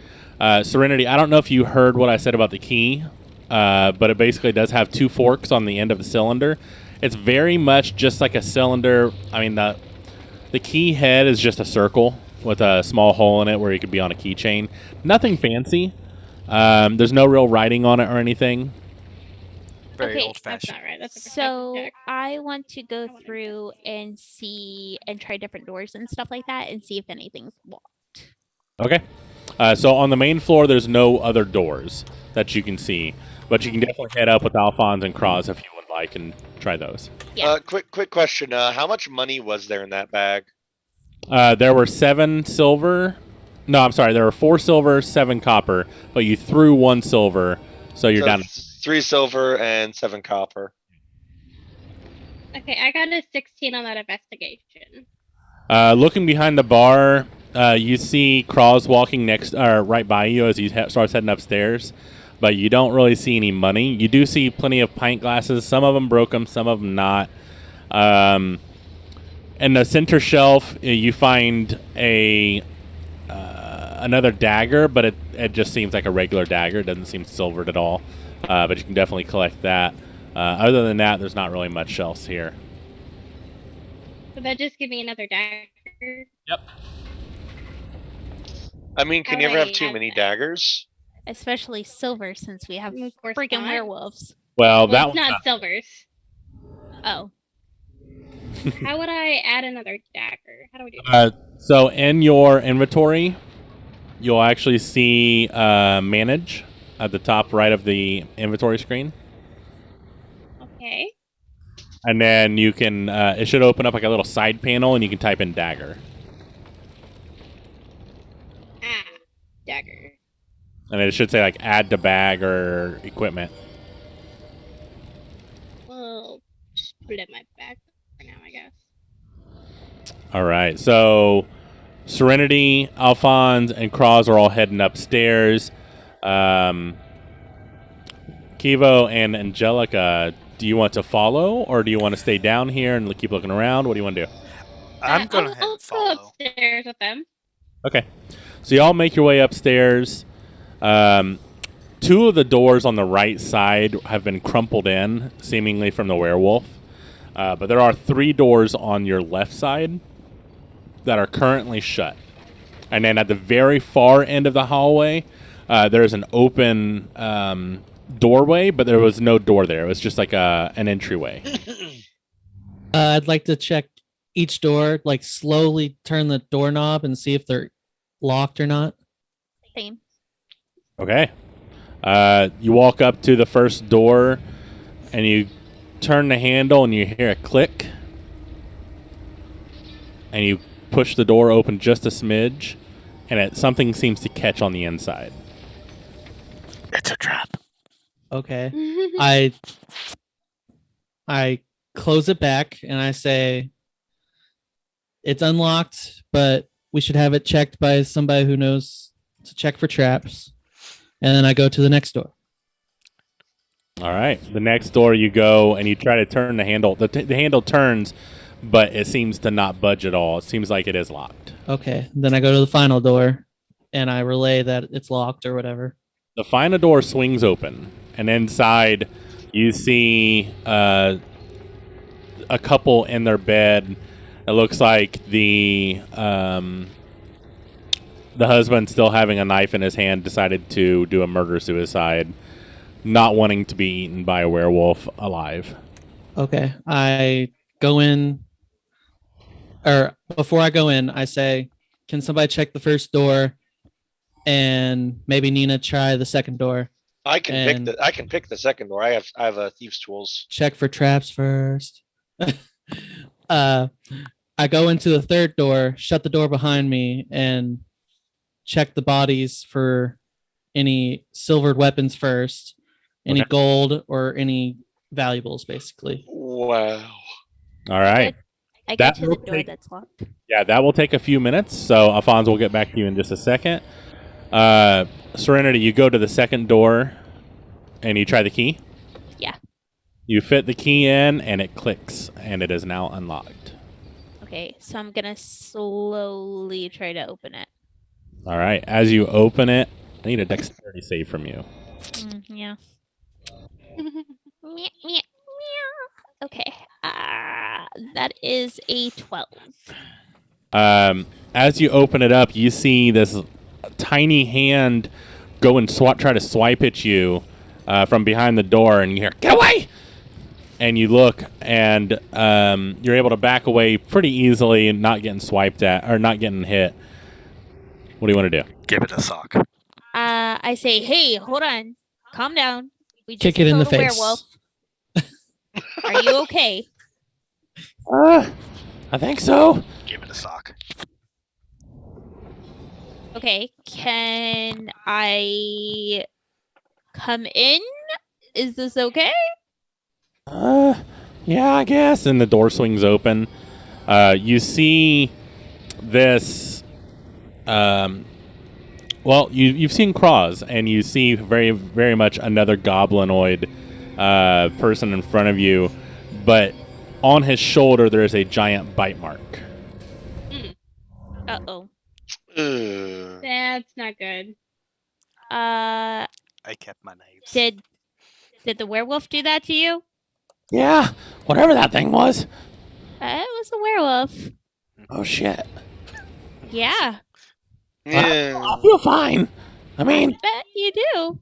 Serenity, I don't know if you heard what I said about the key, but it basically does have 2 forks on the end of the cylinder. It's very much just like a cylinder. I mean, the key head is just a circle with a small hole in it where you could be on a keychain. Nothing fancy. There's no real writing on it or anything. Very Okay, old That's fashioned. not right. That's a perception So check. I want to go through and see and try different doors and stuff like that and see if anything's locked. Okay. So on the main floor, there's no other doors that you can see. But you can definitely head up with Alphonse and Cross if you would like and try those. Yeah. Quick question. How much money was there in that bag? There were 7 silver. No, I'm sorry. There were 4 silver, 7 copper, but you threw 1 silver, so you're down. 3 silver and 7 copper. Okay, I got a 16 on that investigation. Looking behind the bar, you see Cross walking right by you as he starts heading upstairs, but you don't really see any money. You do see plenty of pint glasses. Some of them broken, some of them not. In the center shelf, you find another dagger, but it just seems like a regular dagger. It doesn't seem silvered at all, but you can definitely collect that. Other than that, there's not really much else here. So that just give me another dagger. Yep. I mean, can How you do ever I have too add many that? daggers? Especially silver, since we have Of course freaking not. werewolves. Well, that Well, one's it's not not. silvers. Oh. How would I add another dagger? How do I do that? So in your inventory, you'll actually see manage at the top right of the inventory screen. Okay. And then you can, it should open up like a little side panel and you can type in dagger. Dagger. And it should say like add to bag or equipment. Well, just put it in my bag for now, I guess. All right. So Serenity, Alphonse, and Cross are all heading upstairs. Kivo and Angelica, do you want to follow or do you want to stay down here and keep looking around? What do you want to do? I'm gonna I'll head follow. go upstairs with them. Okay. So y'all make your way upstairs. 2 of the doors on the right side have been crumpled in, seemingly from the werewolf. But there are 3 doors on your left side that are currently shut. And then at the very far end of the hallway, there's an open doorway, but there was no door there. It was just like an entryway. I'd like to check each door, like slowly turn the doorknob and see if they're locked or not. Same. Okay. You walk up to the first door, and you turn the handle, and you hear a click. And you push the door open just a smidge, and something seems to catch on the inside. It's a trap. Okay. I close it back and I say it's unlocked, but we should have it checked by somebody who knows to check for traps. And then I go to the next door. All right. The next door you go and you try to turn the handle. The handle turns, but it seems to not budge at all. It seems like it is locked. Okay. Then I go to the final door and I relay that it's locked or whatever. The final door swings open, and inside you see a couple in their bed. It looks like the husband, still having a knife in his hand, decided to do a murder-suicide, not wanting to be eaten by a werewolf alive. Okay. I go in, or before I go in, I say, can somebody check the first door and maybe Nina try the second door? I can pick the second door. I have thieves' tools. Check for traps first. I go into the third door, shut the door behind me, and check the bodies for any silvered weapons first, any gold, or any valuables, basically. Wow. All right. I go That to the will door take- that's locked. Yeah, that will take a few minutes, so Alphonse will get back to you in just a second. Serenity, you go to the second door, and you try the key? Yeah. You fit the key in, and it clicks, and it is now unlocked. Okay, so I'm gonna slowly try to open it. All right. As you open it, I need a dexterity save from you. Yeah. Meow, meow, meow. Okay. That is a 12. As you open it up, you see this tiny hand go and try to swipe at you from behind the door, and you hear, "Get away!" And you look, and you're able to back away pretty easily and not getting swiped at, or not getting hit. What do you want to do? Give it a sock. I say, hey, hold on. Calm down. We just Kick it in the killed a face. werewolf. Are you okay? I think so. Give it a sock. Okay. Can I come in? Is this okay? Yeah, I guess. And the door swings open. You see this. Well, you've seen Cross, and you see very, very much another goblinoid person in front of you, but on his shoulder there is a giant bite mark. Uh-oh. Ugh. That's not good. Uh, I kept my knives. did the werewolf do that to you? Yeah, whatever that thing was. It was a werewolf. Oh shit! Yeah, Yeah. I feel fine. I mean, bet you do.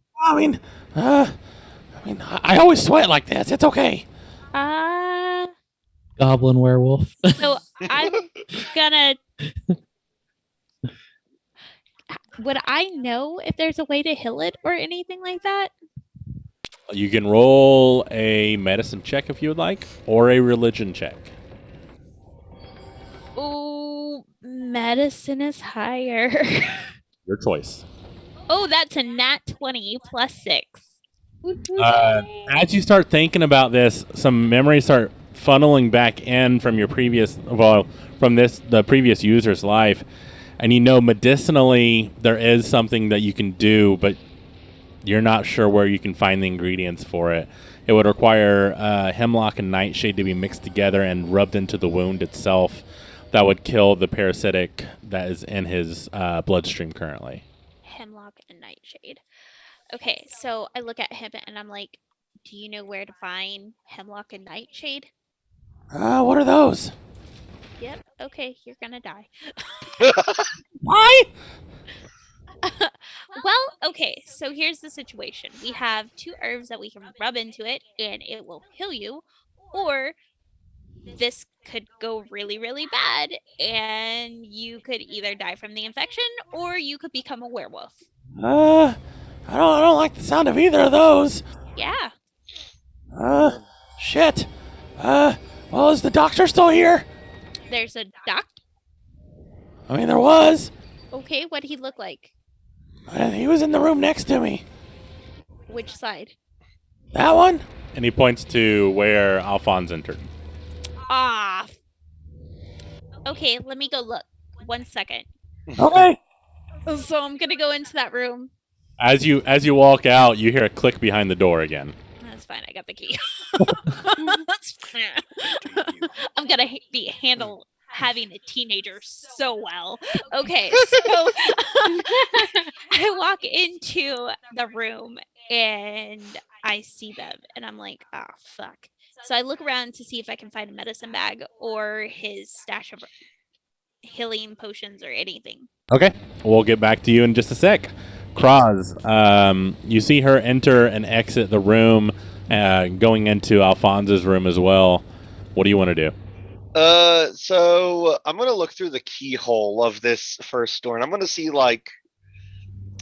I always sweat like this. It's okay. Goblin werewolf. So I'm gonna. Would I know if there's a way to heal it or anything like that? You can roll a medicine check if you would like, or a religion check. Oh, medicine is higher. Your choice. Oh, that's a nat 20 plus 6. As you start thinking about this, some memories start funneling back in from your previous, the previous user's life, and you know medicinally there is something that you can do, but you're not sure where you can find the ingredients for it. It would require hemlock and nightshade to be mixed together and rubbed into the wound itself. That would kill the parasitic that is in his bloodstream currently. Hemlock and nightshade. Okay, so I look at him and I'm like, do you know where to find hemlock and nightshade? What are those? Yep, okay, you're gonna die. Why? Well, okay, so here's the situation. We have 2 herbs that we can rub into it and it will heal you, or this could go really, really bad and you could either die from the infection or you could become a werewolf. I don't like the sound of either of those. Yeah. Shit. Well, is the doctor still here? There's a doctor. I mean, there was. Okay, what'd he look like? He was in the room next to me. Which side? That one? And he points to where Alphonse entered. Ah. Okay, let me go look. 1 second. Okay. So I'm gonna go into that room. As you walk out, you hear a click behind the door again. That's fine. I got the key. That's fine. I'm gonna be handle having a teenager so well. Okay, so I walk into the room and I see them, and I'm like, oh fuck. So I look around to see if I can find a medicine bag or his stash of healing potions or anything. Okay. We'll get back to you in just a sec. Kraz, you see her enter and exit the room, going into Alphonse's room as well. What do you want to do? So I'm gonna look through the keyhole of this first door, and I'm gonna see like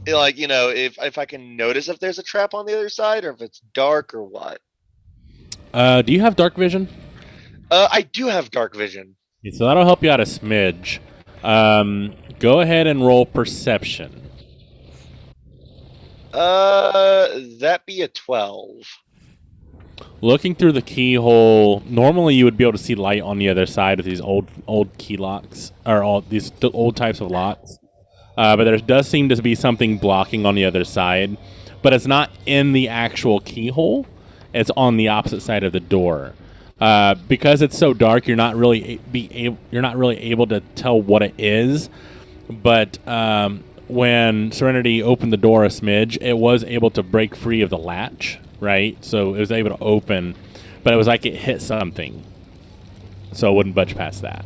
if I can notice if there's a trap on the other side, or if it's dark or what. Do you have dark vision? I do have dark vision. Okay, so that'll help you out a smidge. Go ahead and roll perception. That be a 12. Looking through the keyhole, normally you would be able to see light on the other side of these old key locks, or all these old types of locks. But there does seem to be something blocking on the other side, but it's not in the actual keyhole. It's on the opposite side of the door. Because it's so dark, you're not really able to tell what it is. But when Serenity opened the door a smidge, it was able to break free of the latch, right? So it was able to open, but it was like it hit something, so it wouldn't budge past that.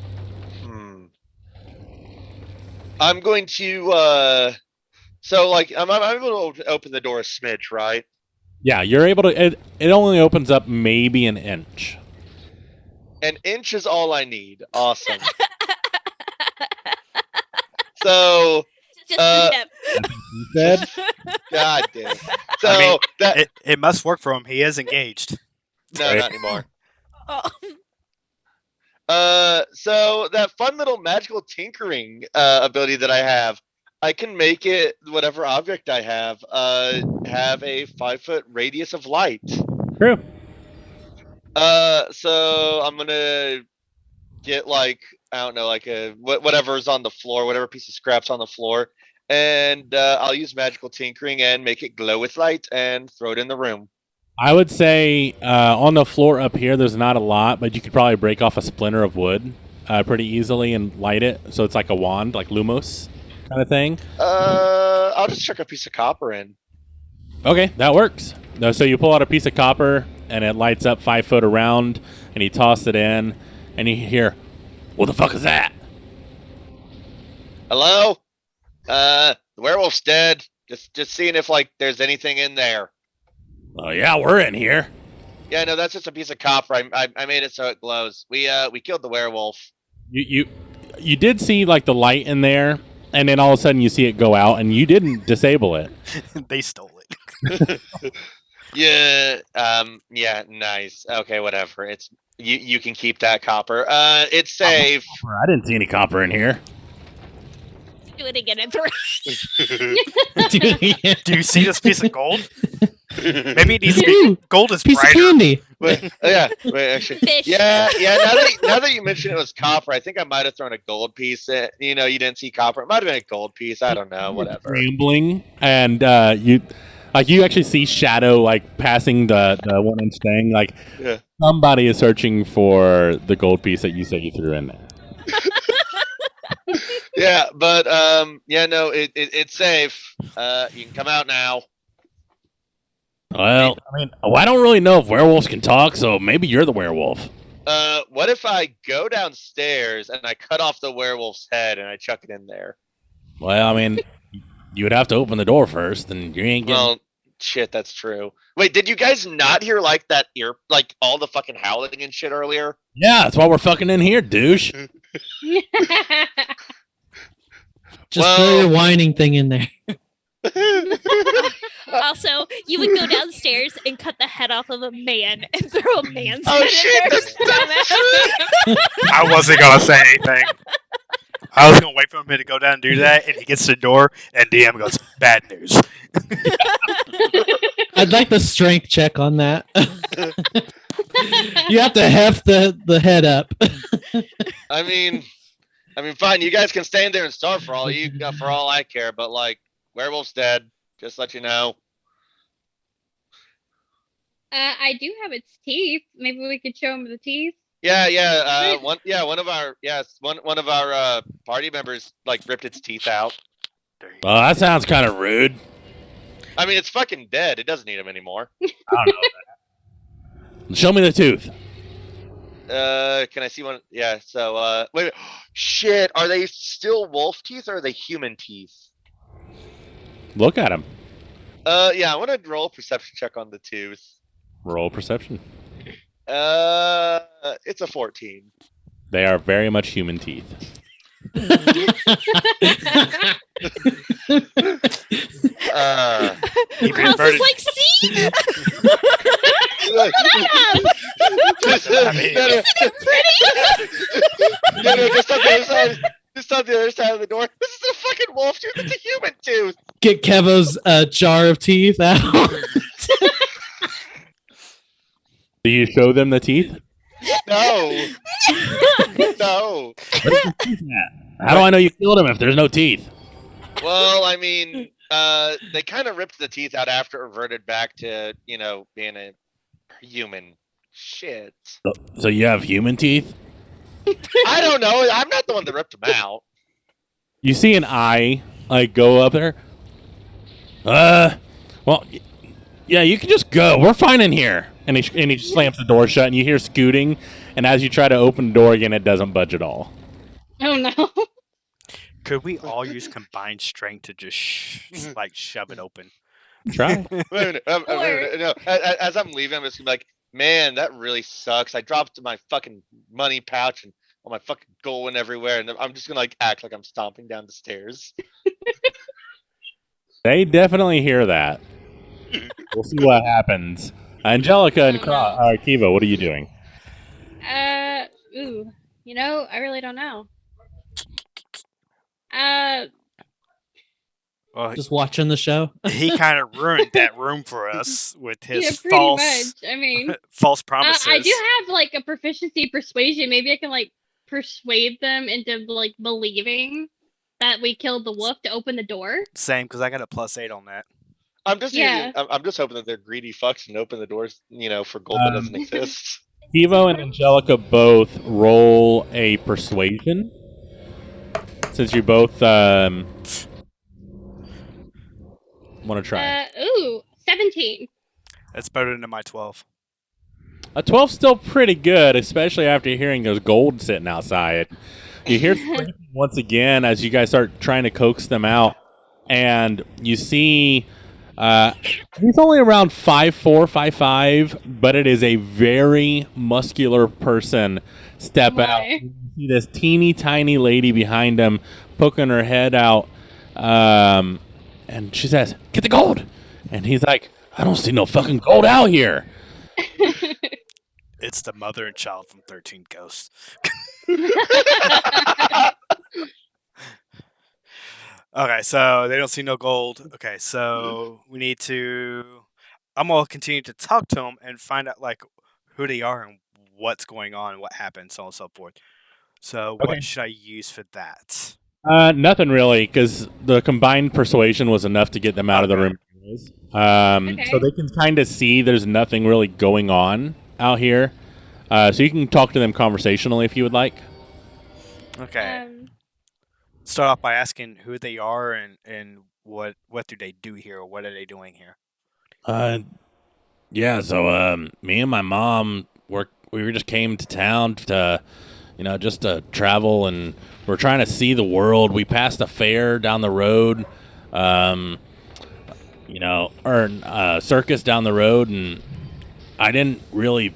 I'm going to so like I'm able to open the door a smidge, right? Yeah, you're able to. It only opens up maybe an inch. An inch is all I need. Awesome. So Just Uh, the tip. You said? God damn. So I mean, that it must work for him. He is engaged. no, Right. not anymore. Oh. So that fun little magical tinkering ability that I have, I can make it whatever object I have a 5 foot radius of light. True. So I'm gonna get like I don't know, like a whatever's on the floor, whatever piece of scraps on the floor, and I'll use magical tinkering and make it glow with light and throw it in the room. I would say on the floor up here, there's not a lot, but you could probably break off a splinter of wood pretty easily and light it. So it's like a wand, like Lumos kind of thing. I'll just chuck a piece of copper in. Okay, that works. No, so you pull out a piece of copper and it lights up 5 foot around, and you toss it in, and you hear, "What the fuck is that?" Hello? The werewolf's dead. Just seeing if like there's anything in there. Oh yeah, we're in here. Yeah, no, that's just a piece of copper. I made it so it glows. We killed the werewolf. You did see like the light in there, and then all of a sudden you see it go out, and you didn't disable it. They stole it. Yeah, yeah, nice. Okay, whatever. It's you can keep that copper. It's safe. I didn't see any copper in here. Do it again and throw Dude, Do you see this piece of gold? Maybe it needs to Ooh, be gold is piece of brighter. candy. Wait, yeah, wait, actually. fish. Yeah. Now that you mentioned it was copper, I think I might have thrown a gold piece. You didn't see copper. It might have been a gold piece. I don't know. Whatever. Rambling, and you actually see shadow like passing the 1 inch thing. Like Yeah. somebody is searching for the gold piece that you said you threw in there. Yeah, but yeah, no, it's safe. You can come out now. Well, I mean, I don't really know if werewolves can talk, so maybe you're the werewolf. What if I go downstairs and I cut off the werewolf's head and I chuck it in there? Well, I mean, you would have to open the door first, and you ain't getting. Well, shit, that's true. Wait, did you guys not hear like that like all the fucking howling and shit earlier? Yeah, that's why we're fucking in here, douche. Just throw your whining thing in there. Also, you would go downstairs and cut the head off of a man and throw a man's Oh, head shit, in there. that's Dumbass. I wasn't gonna say anything. I was gonna wait for him to go down and do that, and he gets to the door, and DM goes, "Bad news." I'd like the strength check on that. You have to heft the head up. I mean, fine. You guys can stand there and starve for all I care. But like, werewolf's dead. Just let you know. I do have its teeth. Maybe we could show him the teeth. Yeah. One of our party members like ripped its teeth out. Well, that sounds kind of rude. I mean, it's fucking dead. It doesn't need them anymore. I don't know. Show me the tooth. Can I see one? Yeah. So, wait. Shit. Are they still wolf teeth or are they human teeth? Look at him. Yeah. I want to roll a perception check on the tooth. Roll perception. It's a 14. They are very much human teeth. He Kraus converted- is like, see? I mean- No, just on the other side. Just on the other side of the door. This is a fucking wolf tooth. It's a human tooth. Get Kevo's jar of teeth out. Do you show them the teeth? No. No. How do I know you killed him if there's no teeth? Well, I mean, they kind of ripped the teeth out after it reverted back to, being a human. Shit. So you have human teeth? I don't know. I'm not the one that ripped them out. You see an eye like go up there? Well, yeah, you can just go. We're fine in here. And he slams the door shut, and you hear scooting. And as you try to open the door again, it doesn't budge at all. Oh no. Could we all use combined strength to just shove it open? Try. Wait a minute. No, as I'm leaving, I'm just gonna be like, man, that really sucks. I dropped my fucking money pouch and all my fucking gold went everywhere, and I'm just gonna act like I'm stomping down the stairs. They definitely hear that. We'll see what happens. Angelica and Oh, no. Kiva, what are you doing? Uh, ooh, I really don't know. Uh, Well, Just watching the show. he kind of ruined that room for us with his yeah, pretty false much. I mean, false promises. I do have like a proficiency persuasion. Maybe I can like persuade them into like believing that we killed the wolf to open the door. Same, because I got a +8 on that. I'm just Yeah. I'm just hoping that they're greedy fucks and open the doors, for gold that doesn't exist. Kivo and Angelica both roll a persuasion. Since you both want to try. 17. That's better than my 12. A 12's still pretty good, especially after hearing there's gold sitting outside. You hear screaming once again as you guys start trying to coax them out, and you see he's only around 5'4", 5'5", but it is a very muscular person step out. You see this teeny tiny lady behind him poking her head out, and she says, "Get the gold!" And he's like, "I don't see no fucking gold out here." It's the mother and child from 13 Ghosts. Okay, so they don't see no gold. Okay, so we need to. I'm gonna continue to talk to them and find out like who they are and what's going on, what happened, so on and so forth. So Okay. what should I use for that? Nothing really, because the combined persuasion was enough to get them out of the Okay. room. So they can kind of see there's nothing really going on out here. So you can talk to them conversationally if you would like. Okay. Start off by asking who they are and what do they do here, or what are they doing here? Yeah. So me and my mom we just came to town to, just to travel, and we're trying to see the world. We passed a fair down the road, or circus down the road, and I didn't really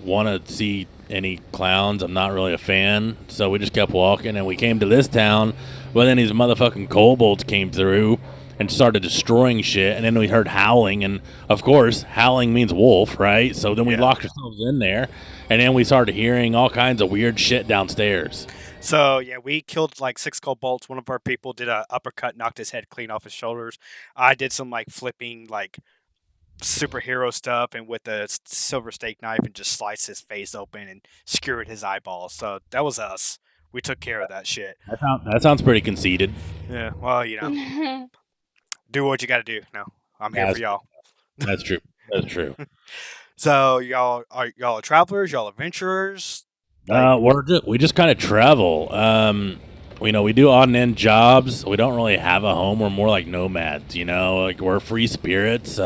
want to see any clowns. I'm not really a fan, so we just kept walking, and we came to this town. But then these motherfucking kobolds came through and started destroying shit, and then we heard howling, and of course, howling means wolf, right? So then we locked ourselves in there, and then we started hearing all kinds of weird shit downstairs. So yeah, we killed like 6 kobolds. One of our people did a uppercut, knocked his head clean off his shoulders. I did some like flipping like superhero stuff, and with a silver steak knife, and just sliced his face open and skewered his eyeballs. So that was us. We took care of that shit. That sounds pretty conceited. Yeah, well, do what you got to do. No, I'm here for y'all. That's true. That's true. So y'all are travelers, y'all adventurers. We just kind of travel. We do odd and end jobs. We don't really have a home. We're more like nomads. Like we're free spirits.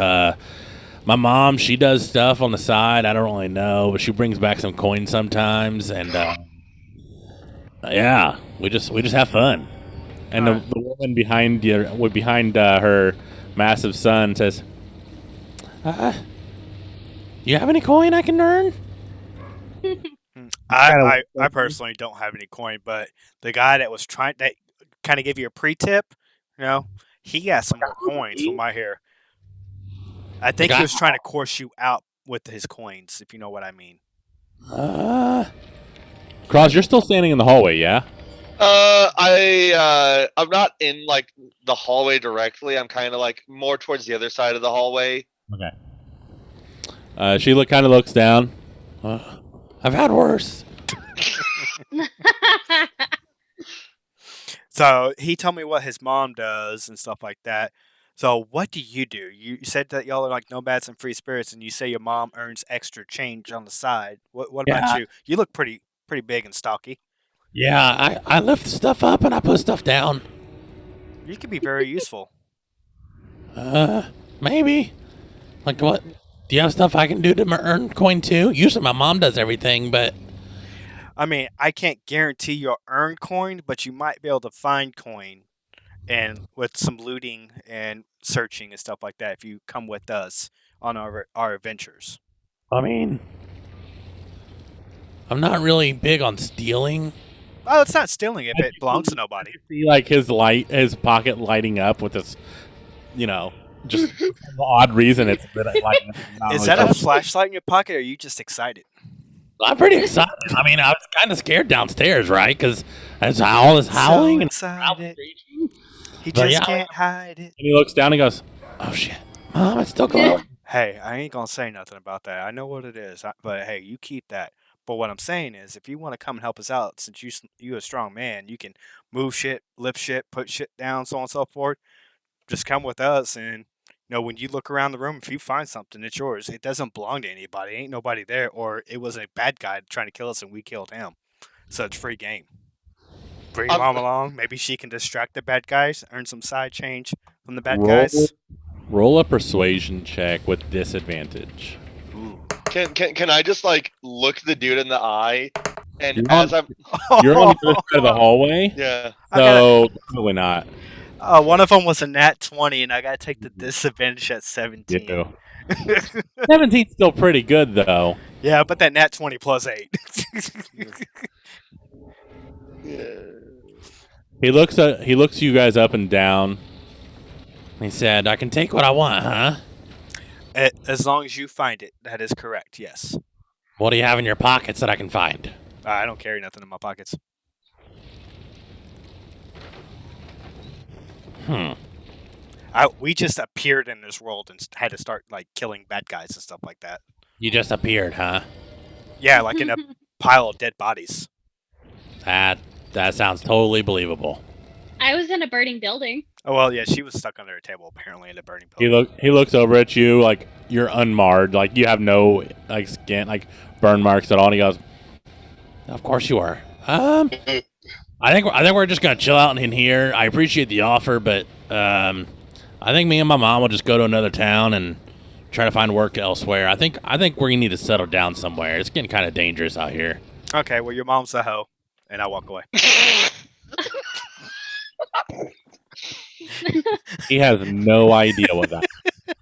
My mom, she does stuff on the side. I don't really know, but she brings back some coins sometimes, and yeah, we just have fun. And the woman behind her massive son says, "You have any coin I can earn?" I personally don't have any coin, but the guy that kind of gave you a pre-tip, he got some more coins from my hair. I think he was trying to course you out with his coins, if you know what I mean. Cross, you're still standing in the hallway, yeah? I'm not in like the hallway directly. I'm kind of like more towards the other side of the hallway. Okay. She kind of looks down. I've had worse. So he told me what his mom does and stuff like that. So what do? You said that y'all are like nomads and free spirits, and you say your mom earns extra change on the side. What about you? You look pretty big and stocky. Yeah, I lift stuff up and I put stuff down. You could be very useful. Maybe. Like what? Do you have stuff I can do to earn coin too? Usually my mom does everything, but... I mean, I can't guarantee you'll earn coin, but you might be able to find coin, and with some looting and searching and stuff like that, if you come with us on our adventures. I mean, I'm not really big on stealing. Oh, it's not stealing if it belongs to nobody. See, like his pocket lighting up with this just for some odd reason, it's been like. Is that a flashlight in your pocket, or are you just excited? I'm pretty excited. I mean, I was kind of scared downstairs, right? Because there's all this howling and excited. He But just yeah. can't hide it. And he looks down and goes, "Oh shit, Mom, it's still glowing." Hey, I ain't gonna say nothing about that. I know what it is, but hey, you keep that. But what I'm saying is, if you want to come and help us out, since you a strong man, you can move shit, lift shit, put shit down, so on and so forth. Just come with us, and when you look around the room, if you find something, it's yours. It doesn't belong to anybody. Ain't nobody there, or it was a bad guy trying to kill us, and we killed him. So it's free game. Bring your mom along. Maybe she can distract the bad guys, earn some side change from the bad guys. Roll a persuasion check with disadvantage. Ooh. Can I just like look the dude in the eye, and You're as I'm You're on the other side of the hallway, yeah. so probably not. One of them was a nat 20, and I gotta take the disadvantage at 17. You. 17's still pretty good though. Yeah, but that nat 20 plus 8. He looks you guys up and down. He said, "I can take what I want, huh?" As long as you find it, that is correct. Yes. What do you have in your pockets that I can find? I don't carry nothing in my pockets. We just appeared in this world and had to start like killing bad guys and stuff like that. You just appeared, huh? Yeah, like in a pile of dead bodies. That sounds totally believable. I was in a burning building. Oh well, yeah, she was stuck under a table apparently in a burning building. He looks over at you like you're unmarred, like you have no like skin, like burn marks at all. And he goes, "Of course you are. I think we're just gonna chill out in here. I appreciate the offer, but I think me and my mom will just go to another town and try to find work elsewhere. I think we're gonna need to settle down somewhere. It's getting kind of dangerous out here." Okay, well your mom's a hoe, and I walk away. He has no idea what that is.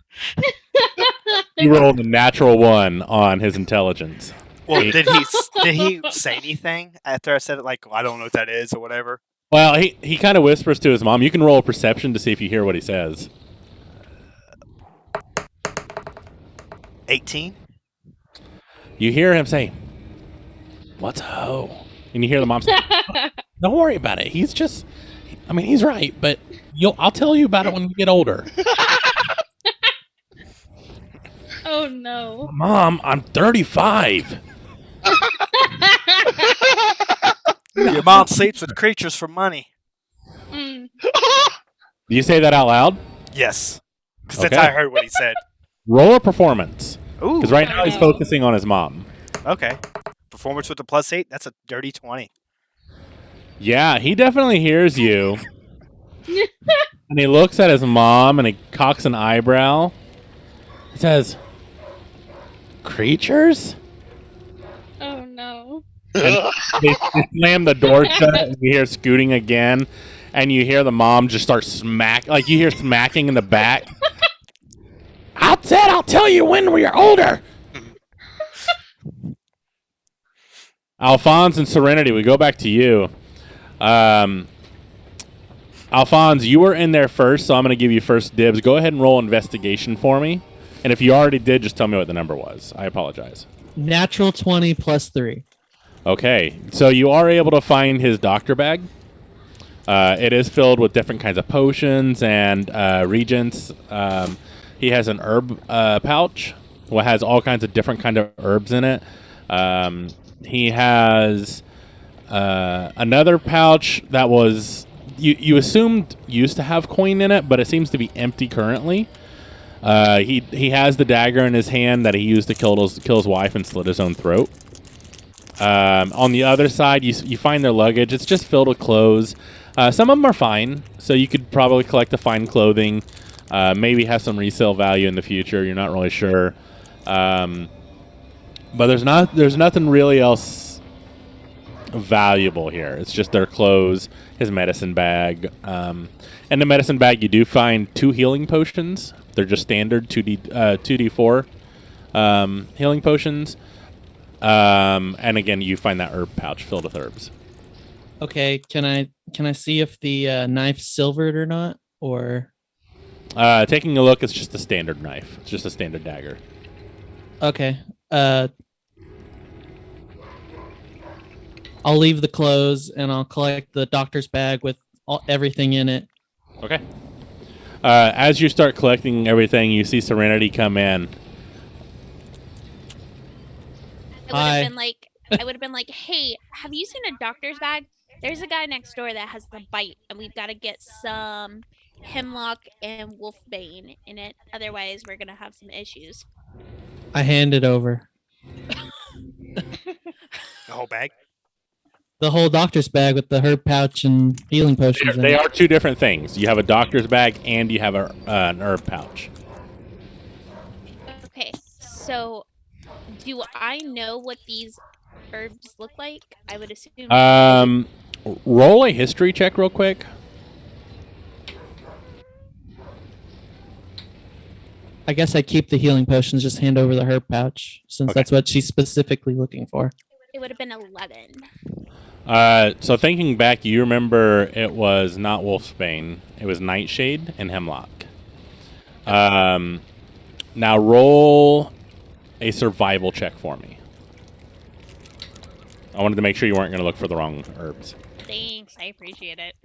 He rolled a natural 1 on his intelligence. Well, did he say anything after I said it? Like, I don't know what that is or whatever. Well, he kind of whispers to his mom. You can roll a perception to see if you hear what he says. 18. You hear him say, "What's a hoe?" And you hear the mom say, "Don't worry about it. He's just, I mean, he's right, but I'll tell you about it when you get older." Oh no. "Mom, I'm 35. Your mom sleeps with creatures for money. Mm. Do you say that out loud? Yes. Because Okay. that's how I heard what he said. Roll a performance. Ooh. Because right now he's focusing on his mom. Okay. Performance with the +8, that's a dirty 20. Yeah, he definitely hears you. And he looks at his mom and he cocks an eyebrow. He says, "Creatures?" Oh no. And they slam the door shut and you hear scooting again. And you hear the mom just start you hear smacking in the back. "I said I'll tell you when we're older." Alphonse and Serenity, we go back to you. Alphonse, you were in there first, so I'm going to give you first dibs. Go ahead and roll investigation for me. And if you already did, just tell me what the number was. I apologize. Natural 20 plus 3. Okay, so you are able to find his doctor bag. It is filled with different kinds of potions and regents. He has an herb pouch, which has all kinds of different kind of herbs in it. He has another pouch that was you assumed used to have coin in it, but it seems to be empty currently. He has the dagger in his hand that he used to kill his wife and slit his own throat. On the other side, you find their luggage. It's just filled with clothes. Some of them are fine, so you could probably collect the fine clothing. Maybe have some resale value in the future. You're not really sure. But there's nothing really else valuable here. It's just their clothes, his medicine bag. In the medicine bag, you do find 2 healing potions. They're just standard 2d4 healing potions. And again, you find that herb pouch filled with herbs. Okay, can I see if the knife's silvered or not? Or Taking a look, it's just a standard knife. It's just a standard dagger. Okay. I'll leave the clothes and I'll collect the doctor's bag with everything in it. Okay. As you start collecting everything, you see Serenity come in. Hi. I would have been like, hey, have you seen a doctor's bag? There's a guy next door that has a bite, and we've got to get some hemlock and wolfbane in it. Otherwise, we're gonna have some issues. I hand it over. The whole bag. The whole doctor's bag with the herb pouch and healing potions in They it. are two different things. You have a doctor's bag and you have an herb pouch. Okay, so do I know what these herbs look like? I would assume. Roll a history check real quick. I guess I keep the healing potions, just hand over the herb pouch, since Okay. that's what she's specifically looking for. It would have been 11. So thinking back, you remember it was not Wolfsbane. It was Nightshade and Hemlock. Now roll a survival check for me. I wanted to make sure you weren't going to look for the wrong herbs. Thanks, I appreciate it.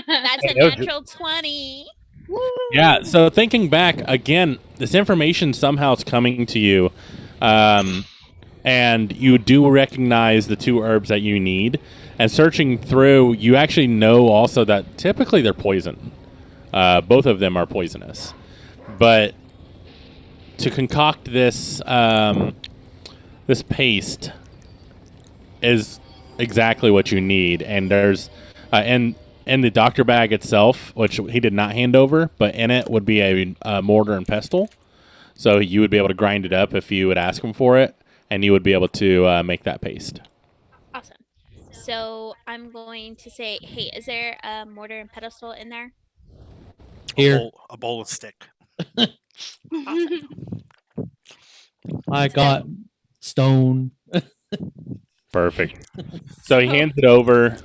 That's a natural 20. Woo! Yeah, so thinking back, again, this information somehow is coming to you, and you do recognize the two herbs that you need. And searching through, you actually know also that typically they're poison. Both of them are poisonous. But to concoct this this paste is exactly what you need. And there's and the doctor bag itself, which he did not hand over, but in it would be a mortar and pestle. So you would be able to grind it up if you would ask him for it, and you would be able to make that paste. Awesome. So I'm going to say, hey, is there a mortar and pedestal in there? Here, A bowl of stick. Awesome. I got stone. Perfect. So he hands it over.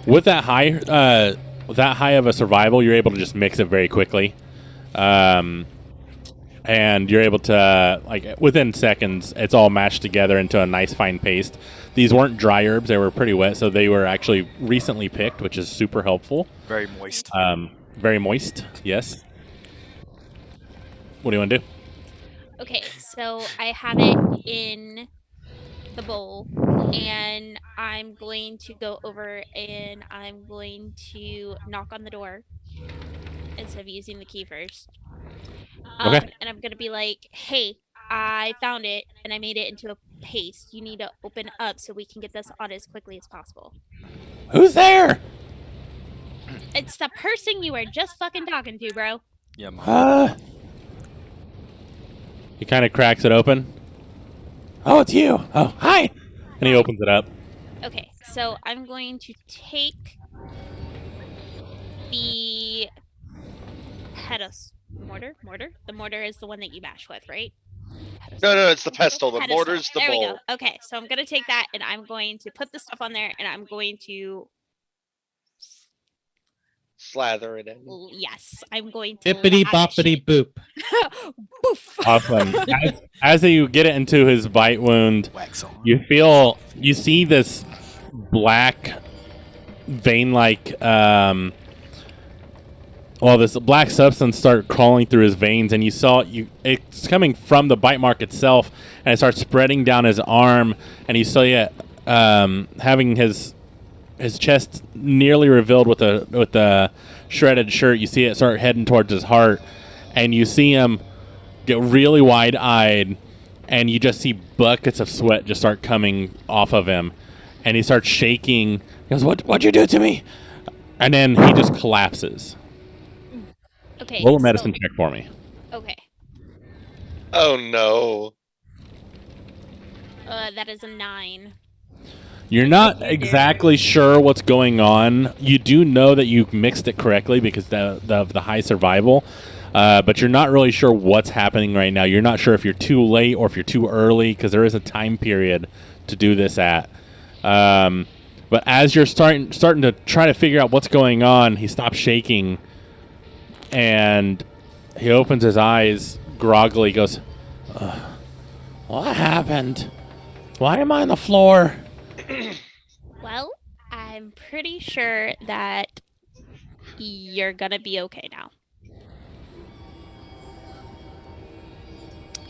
With that high of a survival, you're able to just mix it very quickly, and you're able to, like, within seconds, it's all mashed together into a nice fine paste. These weren't dry herbs; they were pretty wet, so they were actually recently picked, which is super helpful. Very moist. Very moist. Yes. What do you want to do? Okay, so I have it in the bowl, and I'm going to go over and I'm going to knock on the door instead of using the key first. Okay. And I'm going to be like, hey, I found it and I made it into a paste. You need to open up so we can get this on as quickly as possible. Who's there? It's the person you were just fucking talking to, bro. Yeah. He kind of cracks it open. Oh, it's you. Oh, hi. And he opens it up. Okay, so I'm going to take the mortar. The mortar is the one that you bash with, right? No, it's the pestle. The Pedestal. mortar's the There we bowl. go. Okay, so I'm gonna take that and I'm going to put the stuff on there and I'm going to Slather it in. yes, I'm going to Bippity lavish boppity it. boop. Boof. Awesome. As you get it into his bite wound, Wax on. you see this black vein-like, this black substance start crawling through his veins, and it's coming from the bite mark itself, and it starts spreading down his arm, and you saw it having his chest nearly revealed with a shredded shirt. You see it start heading towards his heart, and you see him get really wide-eyed, and you just see buckets of sweat just start coming off of him, and he starts shaking. He goes, "What'd you do to me?" And then he just collapses. Okay. Roll a medicine check for me. Okay. Oh no. That is a 9. You're not exactly sure what's going on. You do know that you mixed it correctly because of the high survival, but you're not really sure what's happening right now. You're not sure if you're too late or if you're too early because there is a time period to do this at. But as you're starting to try to figure out what's going on, he stops shaking, and he opens his eyes groggily. He goes, "What happened? Why am I on the floor?" Well, I'm pretty sure that you're gonna be okay now.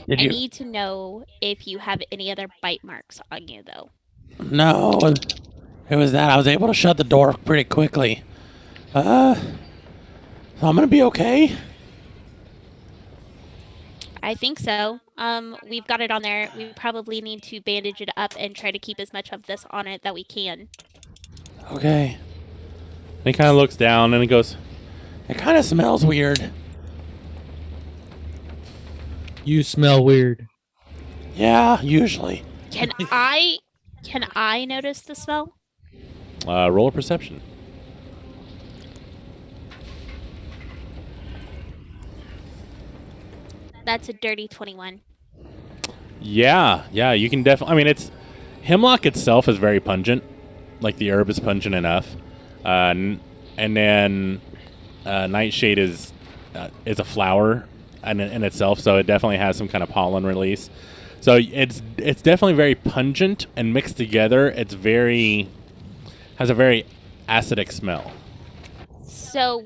Did I you? need to know if you have any other bite marks on you, though. No, it was that I was able to shut the door pretty quickly. So I'm gonna be okay. I think so. We've got it on there. We probably need to bandage it up and try to keep as much of this on it that we can. Okay. And he kind of looks down and he goes, "It kind of smells weird." You smell weird. Yeah, usually. Can I notice the smell? Roll a perception. That's a dirty 21. Yeah, you can definitely. I mean, it's hemlock itself is very pungent. Like the herb is pungent enough, and then nightshade is a flower in itself, so it definitely has some kind of pollen release. So it's definitely very pungent, and mixed together, has a very acidic smell. So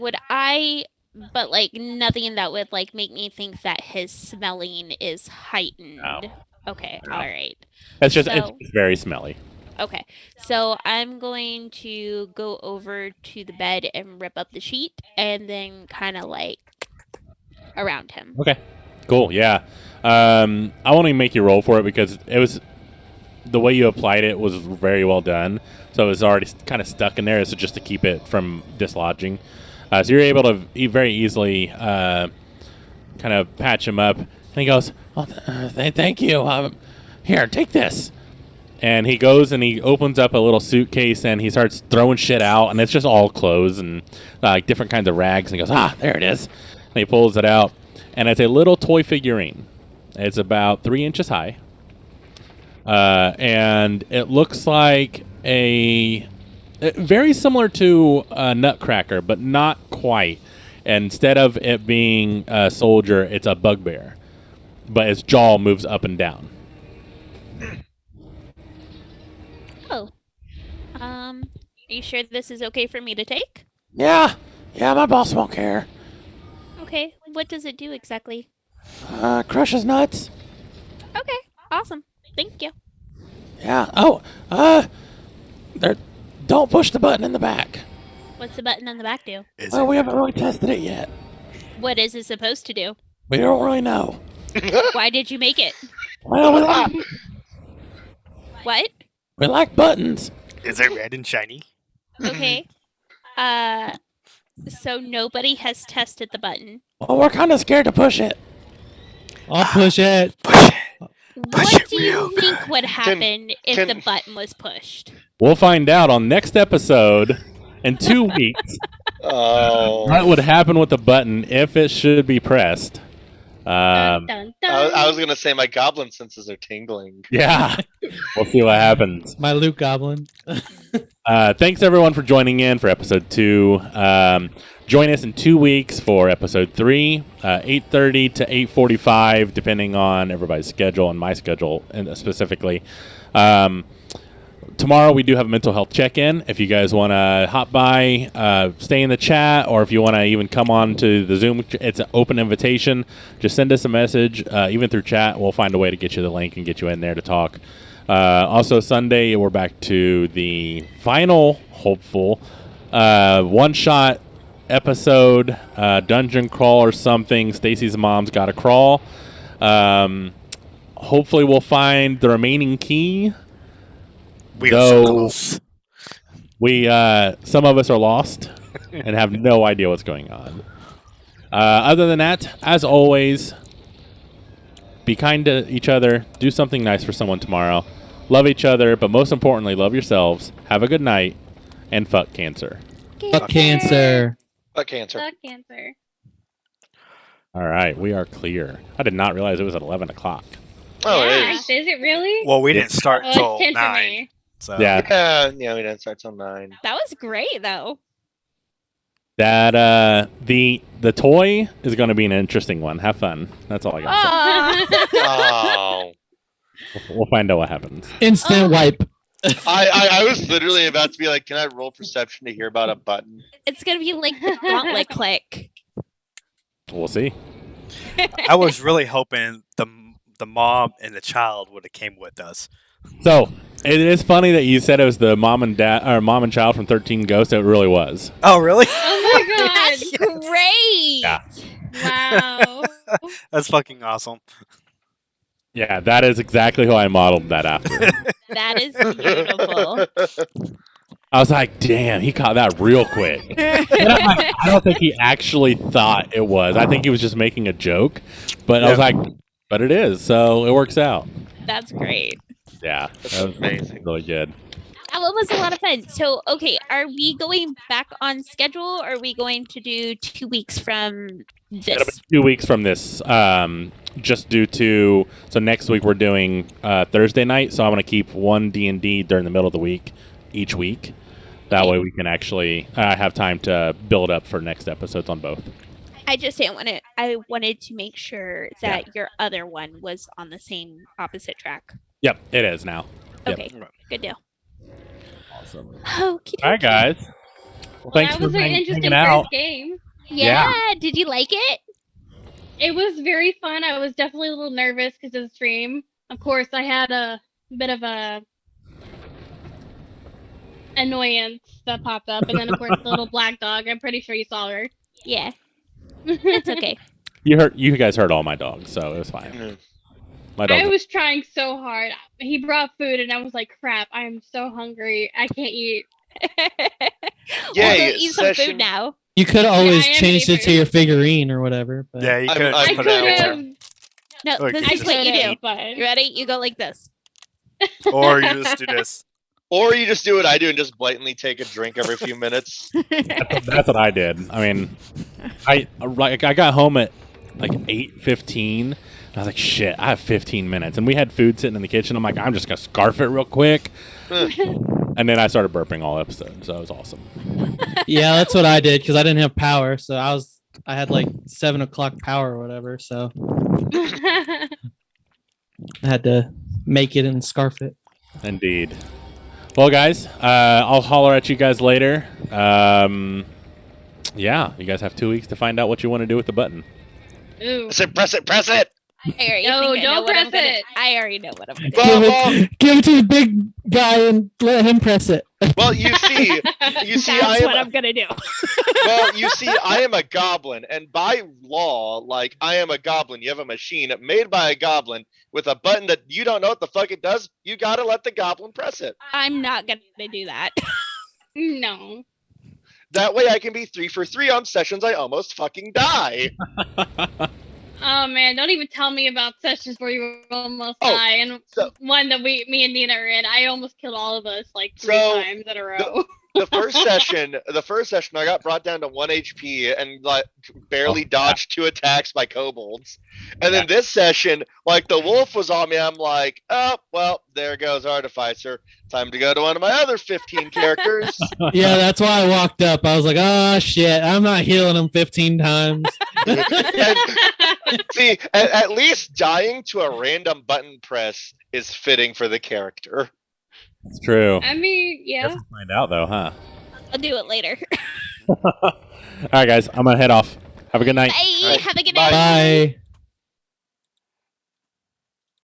but like nothing that would like make me think that his smelling is heightened. No. Okay, No. all right. It's So- very smelly. Okay, so I'm going to go over to the bed and rip up the sheet and then kind of like around him. Okay, cool. Yeah, I won't even make you roll for it because it was the way you applied it was very well done. So it was already kind of stuck in there, so just to keep it from dislodging. So you're able to very easily kind of patch him up. And he goes, "Well, thank you. Here, take this." And he goes and he opens up a little suitcase and he starts throwing shit out, and it's just all clothes and like different kinds of rags. And he goes, there it is. And he pulls it out, and it's a little toy figurine. It's about 3 inches high, and it looks like very similar to a Nutcracker, but not quite. Instead of it being a soldier, it's a bugbear, but its jaw moves up and down. Oh. Are you sure this is okay for me to take? Yeah, my boss won't care. Okay, what does it do exactly? Crushes nuts. Okay, awesome. Thank you. Yeah. There. Don't push the button in the back. What's the button on the back do? We haven't really tested it yet. What is it supposed to do? We don't really know. Why did you make it? Well, What? we like buttons. Is it red and shiny? Okay. So nobody has tested the button. Well, we're kind of scared to push it. I'll push it. Push it. What do you think would happen if can- the button was pushed? We'll find out on next episode in 2 weeks Oh. what would happen with the button if it should be pressed. Dun, dun, dun. I was gonna say my goblin senses are tingling. Yeah. We'll see what happens. My Luke Goblin. Thanks everyone for joining in for episode 2. Join us in 2 weeks for episode 3, 8:30 to 8:45, depending on everybody's schedule and my schedule specifically. Tomorrow we do have a mental health check-in. If you guys want to hop by, stay in the chat, or if you want to even come on to the Zoom, it's an open invitation. Just send us a message, even through chat. We'll find a way to get you the link and get you in there to talk. Also, Sunday, we're back to the final hopeful one-shot episode, dungeon crawl or something. Stacy's mom's got to crawl. Hopefully we'll find the remaining key. We are so Though- close. We some of us are lost and have no idea what's going on. Other than that, as always, be kind to each other. Do something nice for someone tomorrow. Love each other, but most importantly, love yourselves. Have a good night, and fuck cancer. Fuck cancer. Fuck cancer. Fuck cancer. All right, we are clear. I did not realize it was at 11 o'clock. Oh, it Yeah, is. is it really? Well, we didn't start Oh, till it's 10 for 9. me. So Yeah. Yeah, we didn't start till 9. That was great, though. That the toy is going to be an interesting one. Have fun. That's all I got. to say. Oh. We'll find out what happens. Instant wipe. I was literally about to be like, can I roll perception to hear about a button? It's gonna be like the gauntlet click. We'll see. I was really hoping the mom and the child would have came with us. So it is funny that you said it was the mom and child from 13 Ghosts. It really was. Oh, really? Oh my god! That's great. Yeah. Wow. That's fucking awesome. Yeah, that is exactly who I modeled that after. That is beautiful. I was like, damn, he caught that real quick. And I'm like, I don't think he actually thought it was. I think he was just making a joke. But I was like, but it is. So it works out. That's great. Yeah, That's that was amazing. really good. That one was a lot of fun. So, okay, are we going back on schedule or are we going to do 2 weeks from It'll be this? 2 weeks from this. Just due to next week we're doing Thursday night, so I'm gonna keep one D&D during the middle of the week each week. That way we can actually have time to build up for next episodes on both. I just didn't want to. I wanted to make sure that your other one was on the same opposite track. Yep, it is now. Yep. Okay, good deal. Awesome. Okie All right, dokie. guys. Well, thanks that for was an hanging interesting out. first game. Yeah. Did you like it? It was very fun. I was definitely a little nervous because of the stream. Of course, I had a bit of a annoyance that popped up, and then of course the little black dog. I'm pretty sure you saw her. Yeah. It's okay. You guys heard all my dogs, so it was fine. Mhm. My dog. I was trying so hard. He brought food, and I was like, "Crap! I am so hungry. I can't eat." Yeah, We'll go eat some session- food now. You could always I am changed it to eager. your figurine or whatever. But Yeah, you I'm- could I'm I put could it in have. No, Look, this I is what you do. could've, but You ready? You go like this. there. Or you just do this. Or you just do what I do and just blatantly take a drink every few minutes. That's what I did. I mean, I got home at like 8:15. I was like, shit, I have 15 minutes, and we had food sitting in the kitchen. I'm like, I'm just gonna scarf it real quick, and then I started burping all episode, so it was awesome. yeah, that's what I did because I didn't have power. So I had like 7 o'clock power or whatever. So I had to make it and scarf it. Indeed. Well, guys, I'll holler at you guys later. Yeah, you guys have 2 weeks to find out what you want to do with the button. Ooh. I said, press it, press it. I already No, think I know don't what I'm press gonna- it. I already know what I'm gonna do. Well, Give it to the big guy and let him press it. well, you see, That's what I'm gonna do. well, you see, I am a goblin, and by law, like I am a goblin. You have a machine made by a goblin with a button that you don't know what the fuck it does. You gotta let the goblin press it. I'm not gonna do that. No. That way, I can be 3 for 3 on sessions. I almost fucking die. Oh man, don't even tell me about sessions where you almost Oh, die. And so- one that me and Nina are in, I almost killed all of us like 3 So, times in a row. The first session, I got brought down to 1 HP and like barely dodged 2 attacks by kobolds. And then this session, like the wolf was on me. I'm like, oh well, there goes Artificer. Time to go to one of my other 15 characters. Yeah, that's why I walked up. I was like, oh shit, I'm not healing him 15 times. And, see, at least dying to a random button press is fitting for the character. It's true. I mean, yeah. Guess we'll find out though, huh? I'll do it later. All right, guys, I'm gonna head off. Have a good night. Bye. Alright, Have a good bye. night. Bye.